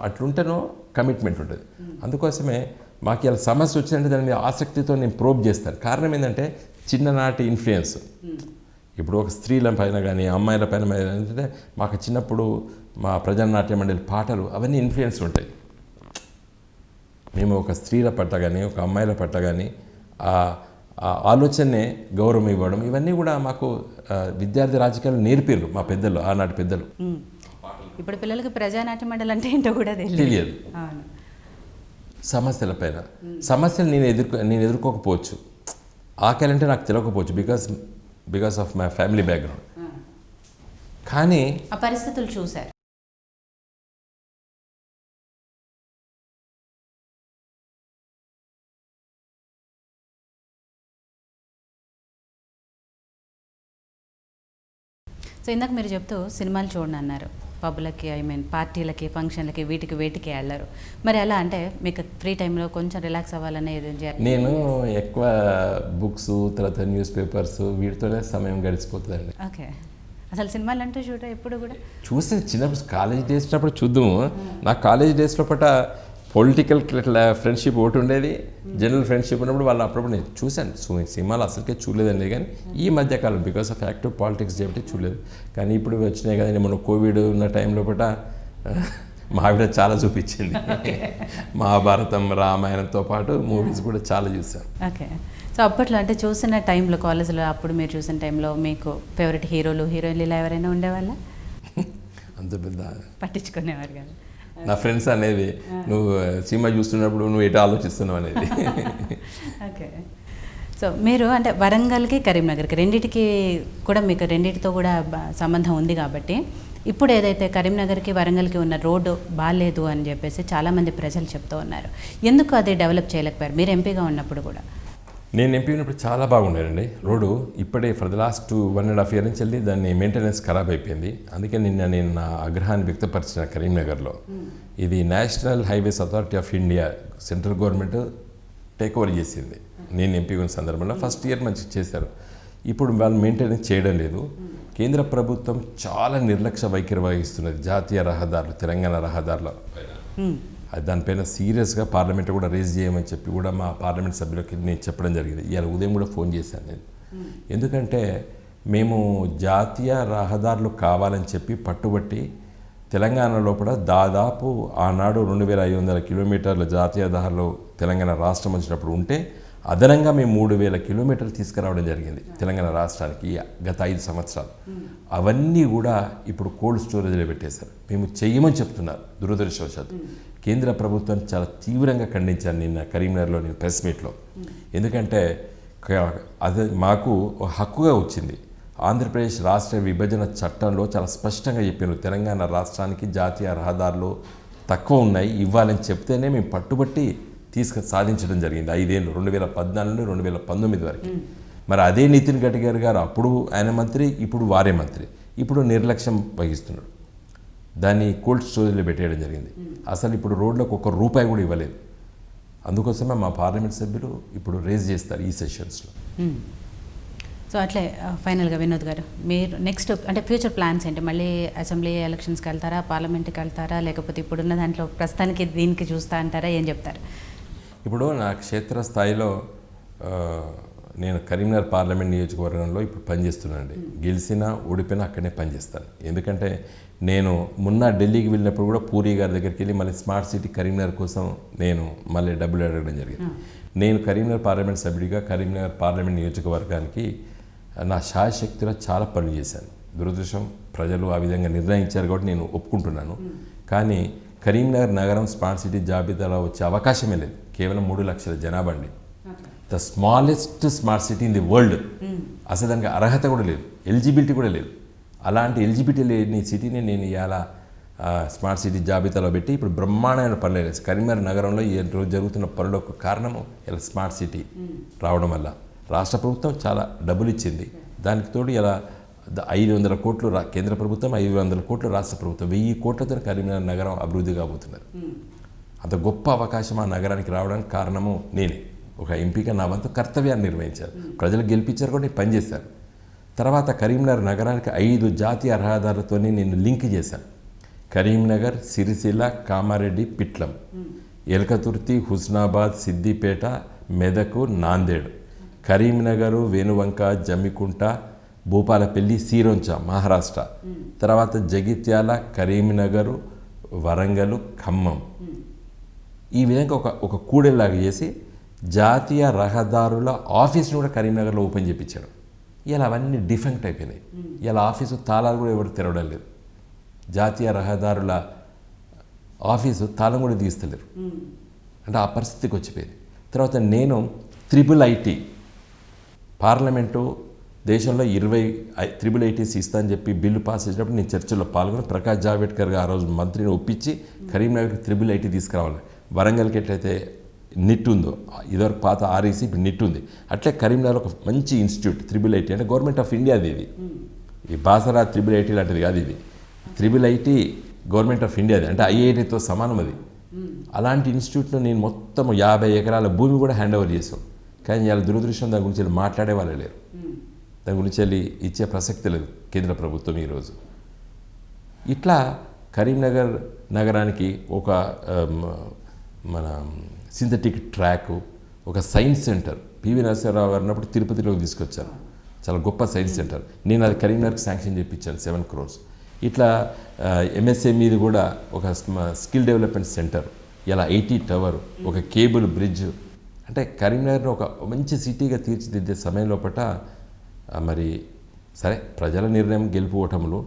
అట్లుంటేనో కమిట్మెంట్ ఉంటుంది. అందుకోసమే మాకు ఇలా సమస్య వచ్చిందంటే దాని మీద ఆసక్తితో నేను ప్రోబ్ చేస్తాను. కారణం ఏంటంటే చిన్ననాటి ఇన్ఫ్లుయెన్స్. ఇప్పుడు ఒక స్త్రీల పైన కానీ అమ్మాయిల పైన ఏంటంటే మాకు చిన్నప్పుడు మా ప్రజానాట్య మండలి పాటలు అవన్నీ ఇన్ఫ్లుయెన్స్ ఉంటాయి. మేము ఒక స్త్రీల పట్ల కానీ ఒక అమ్మాయిల పట్ల కానీ ఆ ఆలోచనే గౌరవం ఇవ్వడం, ఇవన్నీ కూడా మాకు విద్యార్థి రాజకీయాలు నేర్పారు మా పెద్దలు, ఆనాటి పెద్దలు. ఇప్పుడు పిల్లలకి ప్రజానాట్య మండలి అంటే ఏంటో కూడా తెలియదు. సమస్యల పైన సమస్యలు నేను ఎదుర్కోకపోవచ్చు, ఆకలి అంటే నాకు తెలియకపోవచ్చు, because of my family background. కానీ ఆ పరిస్థితులు చూశారు. సో ఇందాక మీరు చెప్తూ సినిమాలు చూడండి అన్నారు. పబ్బులకి, పార్టీలకి, ఫంక్షన్లకి, వేటికి వెళ్ళారు. మరి ఎలా అంటే మీకు ఫ్రీ టైంలో కొంచెం రిలాక్స్ అవ్వాలనేది? నేను ఎక్కువ బుక్స్, తర్వాత న్యూస్ పేపర్స్, వీటితోనే సమయం గడిచిపోతుందండి. ఓకే. అసలు సినిమాలు అంటే ఎప్పుడు కూడా చూస్తే చిన్నప్పుడు కాలేజ్ డేస్ అప్పుడు చూద్దాము. నా కాలేజ్ డేస్లో పట పొలిటికల్ ఫ్రెండ్షిప్ ఒకటి ఉండేది, జనరల్ ఫ్రెండ్షిప్ ఉన్నప్పుడు వాళ్ళు అప్పుడప్పుడు నేను చూశాను. సినిమాలు అసలుకే చూడలేదండి. కానీ ఈ మధ్యకాలం బికాస్ ఆఫ్ యాక్టివ్ పాలిటిక్స్ చేయబట్టి చూడలేదు. కానీ ఇప్పుడు వచ్చినాయి కదండి, మన కోవిడ్ ఉన్న టైంలో పట మా ఆవిడ చాలా చూపించింది. మహాభారతం, రామాయణంతో పాటు మూవీస్ కూడా చాలా చూసాను. ఓకే. సో అప్పట్లో అంటే చూసిన టైంలో కాలేజ్లో అప్పుడు మీరు చూసిన టైంలో మీకు ఫేవరెట్ హీరోలు, హీరోయిన్లు ఇలా ఎవరైనా ఉండేవాళ్ళ? అంత పెద్ద పట్టించుకునేవారు కదా. నా ఫ్రెండ్స్ అనేది నువ్వు సినిమా చూస్తున్నప్పుడు నువ్వు ఎటు ఆలోచిస్తున్నావు అనేది. ఓకే. సో మీరు అంటే వరంగల్కి, కరీంనగర్కి రెండింటికి కూడా మీకు రెండింటితో కూడా సంబంధం ఉంది కాబట్టి ఇప్పుడు ఏదైతే కరీంనగర్కి, వరంగల్కి ఉన్న రోడ్డు బాగాలేదు అని చెప్పేసి చాలామంది ప్రజలు చెప్తూ ఉన్నారు. ఎందుకు అది డెవలప్ చేయలేకపోయారు మీరు ఎంపీగా ఉన్నప్పుడు కూడా? నేను ఎంపీ ఉన్నప్పుడు చాలా బాగుండేనండి రోడ్డు. ఇప్పుడే ఫర్ ద లాస్ట్ 1.5 years నుంచి వెళ్ళి దాన్ని మెయింటెనెన్స్ ఖరాబ్ అయిపోయింది. అందుకే నేను నా ఆగ్రహాన్ని వ్యక్తపరిచిన కరీంనగర్లో. ఇది national highways authority of India, central government take over చేసింది నేను ఎంపీ ఉన్న సందర్భంలో. ఫస్ట్ ఇయర్ మంచిగా చేశారు. ఇప్పుడు వాళ్ళు మెయింటెనెన్స్ చేయడం లేదు. కేంద్ర ప్రభుత్వం చాలా నిర్లక్ష్య వైఖరి వహిస్తున్నది జాతీయ రహదారులు, తెలంగాణ రహదారుల దానిపైన సీరియస్గా పార్లమెంట్ కూడా రేజ్ చేయమని చెప్పి కూడా మా పార్లమెంట్ సభ్యులకి నేను చెప్పడం జరిగింది. ఇవాళ ఉదయం కూడా ఫోన్ చేశాను నేను. ఎందుకంటే మేము జాతీయ రహదారులు కావాలని చెప్పి పట్టుబట్టి తెలంగాణ లోపల దాదాపు ఆనాడు 2500 కిలోమీటర్ల జాతీయ రహదారులు తెలంగాణ రాష్ట్రం వచ్చినప్పుడు ఉంటే అదనంగా మేము 3000 కిలోమీటర్లు తీసుకురావడం జరిగింది తెలంగాణ రాష్ట్రానికి గత 5 సంవత్సరాలు. అవన్నీ కూడా ఇప్పుడు కోల్డ్ స్టోరేజ్లో పెట్టేశారు. మేము చెయ్యమని చెప్తున్నారు. దురదృష్టవశాత్తు కేంద్ర ప్రభుత్వాన్ని చాలా తీవ్రంగా ఖండించాను నిన్న కరీంనగర్లో నేను ప్రెస్ మీట్లో. ఎందుకంటే అది మాకు హక్కుగా వచ్చింది. ఆంధ్రప్రదేశ్ రాష్ట్ర విభజన చట్టంలో చాలా స్పష్టంగా చెప్పారు తెలంగాణ రాష్ట్రానికి జాతీయ రహదారులు తక్కువ ఉన్నాయి, ఇవ్వాలని చెప్తేనే మేము పట్టుబట్టి సాధించడం జరిగింది. 5 ఏళ్ళు 2014 నుండి 2019 వరకు. మరి అదే నితిన్ గడ్కరీ గారు అప్పుడు ఆయన మంత్రి, ఇప్పుడు వారే మంత్రి, ఇప్పుడు నిర్లక్ష్యం వహిస్తున్నాడు. దాన్ని కోల్డ్ స్టోరేజ్లో పెట్టేయడం జరిగింది. అసలు ఇప్పుడు రోడ్లకు ₹1 కూడా ఇవ్వలేదు. అందుకోసమే మా పార్లమెంట్ సభ్యులు ఇప్పుడు రేజ్ చేస్తారు ఈ సెషన్స్లో. సో అట్లే ఫైనల్గా వినోద్ గారు, మీరు నెక్స్ట్ అంటే ఫ్యూచర్ ప్లాన్స్ ఏంటి? మళ్ళీ అసెంబ్లీ ఎలక్షన్స్కి వెళ్తారా, పార్లమెంట్కి వెళ్తారా, లేకపోతే ఇప్పుడున్న దాంట్లో ప్రస్తుతానికి దీనికి చూస్తా అంటారా, ఏం చెప్తారు? ఇప్పుడు నా క్షేత్రస్థాయిలో నేను కరీంనగర్ పార్లమెంట్ నియోజకవర్గంలో ఇప్పుడు పనిచేస్తున్నానండి. గెలిచినా ఓడిపోయినా అక్కడనే పనిచేస్తాను. ఎందుకంటే నేను మొన్న ఢిల్లీకి వెళ్ళినప్పుడు కూడా పూరి గారి దగ్గరికి వెళ్ళి మళ్ళీ స్మార్ట్ సిటీ కరీంనగర్ కోసం నేను మళ్ళీ డబ్బులు అడగడం జరిగింది. నేను కరీంనగర్ పార్లమెంట్ సభ్యుడిగా కరీంనగర్ పార్లమెంట్ నియోజకవర్గానికి నా శాయశక్తిలో చాలా పనులు చేశాను. దురదృష్టం ప్రజలు ఆ విధంగా నిర్ణయించారు కాబట్టి నేను ఒప్పుకుంటున్నాను. కానీ కరీంనగర్ నగరం స్మార్ట్ సిటీ జాబితాలో వచ్చే అవకాశమే లేదు. కేవలం 3 లక్షల జనాభా అండి. The smallest smart city in the world. అసలు దానికి అర్హత కూడా లేదు, ఎలిజిబిలిటీ కూడా లేదు. అలాంటి ఎలిజిబిలిటీ లేని సిటీని నేను ఇవాళ స్మార్ట్ సిటీ జాబితాలో పెట్టి ఇప్పుడు బ్రహ్మాండమైన పనులు వేసి కరీంనగర్ నగరంలో ఈ రోజు జరుగుతున్న పనులకు కారణము ఇలా స్మార్ట్ సిటీ రావడం వల్ల. రాష్ట్ర ప్రభుత్వం చాలా డబ్బులు ఇచ్చింది. దానికి తోడు ఇలా 500 కోట్లు కేంద్ర ప్రభుత్వం, 500 కోట్లు రాష్ట్ర ప్రభుత్వం, 1000 కోట్లతో కరీంనగర్ నగరం అభివృద్ధి కాబోతున్నారు. అంత గొప్ప అవకాశం ఆ నగరానికి రావడానికి కారణము నేనే. ఒక ఎంపీగా నా వంతు కర్తవ్యాన్ని నిర్వహించారు. ప్రజలు గెలిపించారు కూడా నేను పనిచేశాను. తర్వాత కరీంనగర్ నగరానికి 5 జాతీయ రహదారులతో నేను లింక్ చేశాను. కరీంనగర్, సిరిసిల్ల, కామారెడ్డి, పిట్లం, ఎలకతుర్తి, హుస్నాబాద్, సిద్దిపేట, మెదకు, నాందేడ్, కరీంనగరు, వేనువంక, జమ్మికుంట, భూపాలపల్లి, సీరొంచ మహారాష్ట్ర, తర్వాత జగిత్యాల, కరీంనగరు, వరంగల్, ఖమ్మం. ఈ విధంగా ఒక కూడెల్లాగా చేసి జాతీయ రహదారుల ఆఫీస్ని కూడా కరీంనగర్లో ఓపెన్ చేయించాడు. ఇలా అవన్నీ డిఫెక్ట్ అయిపోయినాయి. ఇలా ఆఫీసు తాళాలు కూడా ఎవరు తెరవడం లేదు. జాతీయ రహదారుల ఆఫీసు తాళం కూడా తీస్తలేరు. అంటే ఆ పరిస్థితికి వచ్చిపోయింది. తర్వాత నేను IIIT పార్లమెంటు దేశంలో 20 IIITs ఇస్తా అని చెప్పి బిల్లు పాస్ చేసినప్పుడు నేను చర్చలో పాల్గొని ప్రకాష్ జావడేకర్ ఆ రోజు మంత్రిని ఒప్పించి కరీంనగర్కి IIIT తీసుకురావాలి. వరంగల్కి ఎట్లయితే నిట్ ఉందో, ఇదివరకు పాత REC ఇప్పుడు నిట్ ఉంది, అట్లే కరీంనగర్ ఒక మంచి ఇన్స్టిట్యూట్ IIIT అంటే గవర్నమెంట్ ఆఫ్ ఇండియాది. ఇది ఈ బాసరా IIIT లాంటిది కాదు. ఇది IIIT గవర్నమెంట్ ఆఫ్ ఇండియాది, అంటే IITతో సమానం అది. అలాంటి ఇన్స్టిట్యూట్లో నేను మొత్తం 50 ఎకరాల భూమి కూడా హ్యాండ్ ఓవర్ చేసాం. కానీ ఇవాళ దురదృష్టం దాని గురించి మాట్లాడే వాళ్ళు లేరు. దాని గురించి ఇచ్చే ప్రసక్తి లేదు కేంద్ర ప్రభుత్వం ఈరోజు. ఇట్లా కరీంనగర్ నగరానికి ఒక మన సింథటిక్ ట్రాక్, ఒక సైన్స్ సెంటర్ పివి నరసింహారావు గారు ఉన్నప్పుడు తిరుపతిలోకి తీసుకొచ్చారు. చాలా గొప్ప సైన్స్ సెంటర్. నేను అది కరీంనగర్కి శాంక్షన్ చేయించాను 7 crores. ఇట్లా MSMEది కూడా ఒక స్కిల్ డెవలప్మెంట్ సెంటర్, ఇలా 80 టవర్, ఒక కేబుల్ బ్రిడ్జ్. అంటే కరీంనగర్ని ఒక మంచి సిటీగా తీర్చిదిద్దే సమయంలో మరి సరే ప్రజల నిర్ణయం గెలుపు ఓటములు.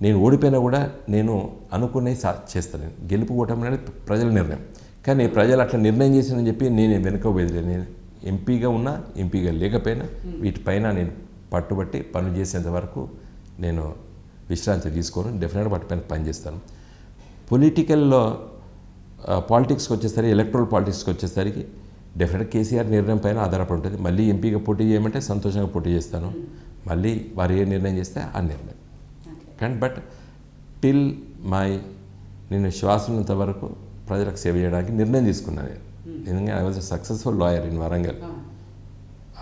నేను ఓడిపోయినా కూడా నేను అనుకునే చేస్తాను. గెలుపు ఓటములు అనేది ప్రజల నిర్ణయం. కానీ ప్రజలు అట్లా నిర్ణయం చేసిందని చెప్పి నేను వెనుకపోయేది. నేను ఎంపీగా ఉన్నా ఎంపీగా లేకపోయినా వీటిపైన నేను పట్టుబట్టి పనులు చేసేంత వరకు నేను విశ్రాంతి తీసుకోను. డెఫినెట్గా వాటిపైన పనిచేస్తాను. పొలిటికల్లో పాలిటిక్స్కి వచ్చేసరికి, ఎలక్ట్రల్ పాలిటిక్స్కి వచ్చేసరికి డెఫినెట్గా కేసీఆర్ నిర్ణయం పైన ఆధారపడి ఉంటుంది. మళ్ళీ ఎంపీగా పోటీ చేయమంటే సంతోషంగా పోటీ చేస్తాను. మళ్ళీ వారు ఏ నిర్ణయం చేస్తే ఆ నిర్ణయం. కానీ బట్ టిల్ నేను శ్వాస ఉన్నంత వరకు ప్రజలకు సేవ చేయడానికి నిర్ణయం తీసుకున్నాను. ఎందుకంటే I was a successful lawyer in Warangal.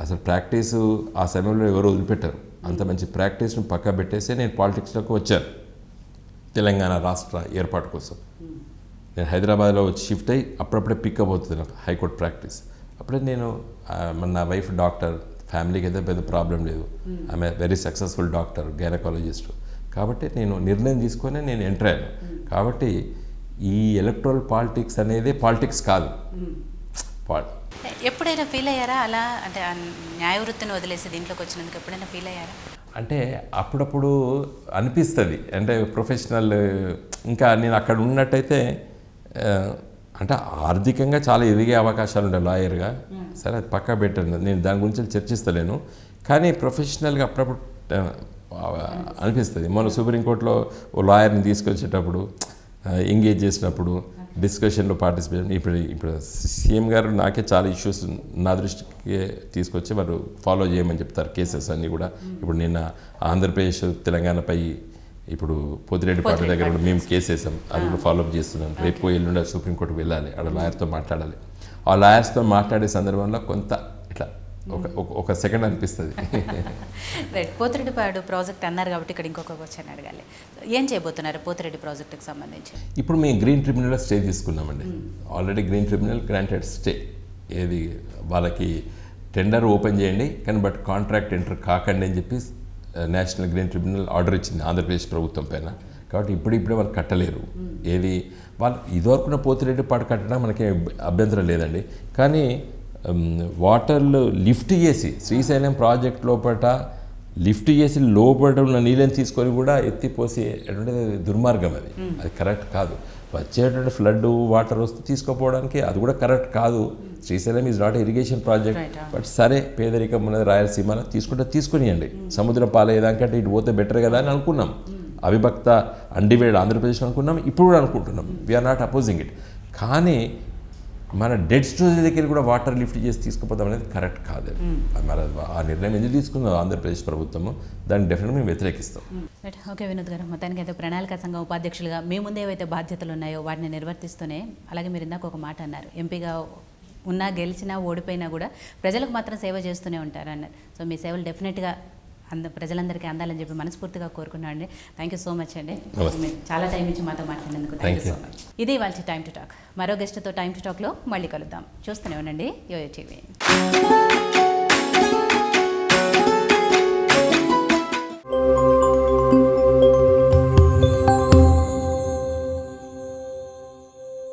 అసలు ప్రాక్టీసు ఆ సమయంలో ఎవరు వదిలిపెట్టారు. అంత మంచి ప్రాక్టీస్ను పక్కా పెట్టేసి నేను పాలిటిక్స్లోకి వచ్చాను తెలంగాణ రాష్ట్ర ఏర్పాటు కోసం. నేను హైదరాబాద్లో వచ్చి షిఫ్ట్ అయ్యి అప్పుడప్పుడే పికప్ అవుతుంది నాకు హైకోర్టు ప్రాక్టీస్. అప్పుడే నేను నా వైఫ్ డాక్టర్, ఫ్యామిలీకి అయితే పెద్ద ప్రాబ్లం లేదు. ఆమె వెరీ సక్సెస్ఫుల్ డాక్టర్, గైనకాలజిస్ట్. కాబట్టి నేను నిర్ణయం తీసుకొని నేను ఎంటర్ అయ్యాను. కాబట్టి ఈ ఎలక్ట్రల్ పాలిటిక్స్ అనేది పాలిటిక్స్ కాదు. ఎప్పుడైనా ఫీల్ అయ్యారా అలా? అంటే న్యాయవృత్తిని వదిలేసి దీంట్లోకి వచ్చినందుకు ఎప్పుడైనా ఫీల్ అయ్యారా? అంటే అప్పుడప్పుడు అనిపిస్తుంది. అంటే ప్రొఫెషనల్ ఇంకా నేను అక్కడ ఉన్నట్టయితే అంటే ఆర్థికంగా చాలా ఎదిగే అవకాశాలు ఉండే లాయర్గా. సరే అది పక్కా పెట్టండి, నేను దాని గురించి చర్చిస్తలేను. కానీ ప్రొఫెషనల్గా అప్పుడప్పుడు అనిపిస్తుంది. మొన్న సుప్రీంకోర్టులో ఓ లాయర్ని తీసుకొచ్చేటప్పుడు ఎంగేజ్ చేసినప్పుడు డిస్కషన్లో పార్టిసిపేట్. ఇప్పుడు సీఎం గారు నాకే చాలా ఇష్యూస్ నా దృష్టికి తీసుకొచ్చి వారు ఫాలో చేయమని చెప్తారు కేసెస్ అన్నీ కూడా. ఇప్పుడు నిన్న ఆంధ్రప్రదేశ్ తెలంగాణపై ఇప్పుడు పోతిరెడ్డి పార్టీ దగ్గర కూడా మేము కేసు వేసాం. అది కూడా ఫాలోఅప్ చేస్తున్నాం. రేపు ఎల్లుండి సుప్రీంకోర్టుకు వెళ్ళాలి, అక్కడ లాయర్తో మాట్లాడాలి. ఆ లాయర్స్తో మాట్లాడే సందర్భంలో కొంత ఇట్లా ఒక సెకండ్ అనిపిస్తుంది. రైట్. పోతిరెడ్డిపాడు ప్రాజెక్ట్ అన్నారు కాబట్టి ఇక్కడ ఇంకొక క్వశ్చన్ అడగాలి. ఏం చేయబోతున్నారు పోతిరెడ్డి ప్రాజెక్టుకి సంబంధించి? ఇప్పుడు మేము గ్రీన్ ట్రిబ్యునల్లో స్టే తీసుకున్నామండి. Already green tribunal granted stay. ఏది వాళ్ళకి టెండర్ ఓపెన్ చేయండి కానీ బట్ కాంట్రాక్ట్ ఎంటర్ కాకండి అని చెప్పి నేషనల్ గ్రీన్ ట్రిబ్యునల్ ఆర్డర్ ఇచ్చింది ఆంధ్రప్రదేశ్ ప్రభుత్వం పైన. కాబట్టి ఇప్పుడే వాళ్ళు కట్టలేరు. ఏది వాళ్ళు ఇదివరకున్న పోతిరెడ్డిపాడు కట్టడం మనకి అభ్యంతరం లేదండి. కానీ వాటర్లు లిఫ్ట్ చేసి శ్రీశైలం ప్రాజెక్ట్ లోపల లిఫ్ట్ చేసి లోపల ఉన్న నీళ్ళని తీసుకొని కూడా ఎత్తిపోసి ఎటువంటి దుర్మార్గం. అది కరెక్ట్ కాదు. వచ్చేటువంటి ఫ్లడ్ వాటర్ వస్తే తీసుకోపోవడానికి అది కూడా కరెక్ట్ కాదు. Srisailam is not irrigation project. But సరే పేదరికం ఉన్నది రాయలసీమలో తీసుకునియండి. సముద్రం పాలయ్యేదానికంటే ఇటు పోతే బెటర్ కదా అని అనుకున్నాం. మన డెడ్ స్టోరేజ్ దగ్గర కూడా వాటర్ లిఫ్ట్ చేసి తీసుకుపోతాం అనేది కరెక్ట్ కాదు. మరి ఆ నిర్ణయం ఎందుకు తీసుకుందో ఆంధ్రప్రదేశ్ ప్రభుత్వము, దాన్ని డెఫినెట్గా మేము వ్యతిరేకిస్తాం. ఓకే వినోద్ గారు, మొత్తానికి అయితే ప్రణాళిక సంఘం ఉపాధ్యక్షులుగా మీ ముందు ఏవైతే బాధ్యతలు ఉన్నాయో వాటిని నిర్వర్తిస్తూనే, అలాగే మీరు ఇందాక ఒక మాట అన్నారు, ఎంపీగా ఉన్నా గెలిచినా ఓడిపోయినా కూడా ప్రజలకు మాత్రం సేవ చేస్తూనే ఉంటారు అన్నారు. సో మీ సేవలు డెఫినెట్గా ప్రజలందరికీ అందాలని చెప్పి మనస్ఫూర్తిగా కోరుకున్నాను అండి. థ్యాంక్ యూ సో మచ్ అండి. మీరు చాలా టైం ఇచ్చి మాతో మాట్లాడినందుకు థ్యాంక్ యూ సో మచ్. ఇది వాళ్ళ టైమ్ టు టాక్. మరో గెస్ట్తో టైమ్ టు టాక్లో మళ్ళీ కలుద్దాం. చూస్తూనే ఉండండి యోయో టీవీ.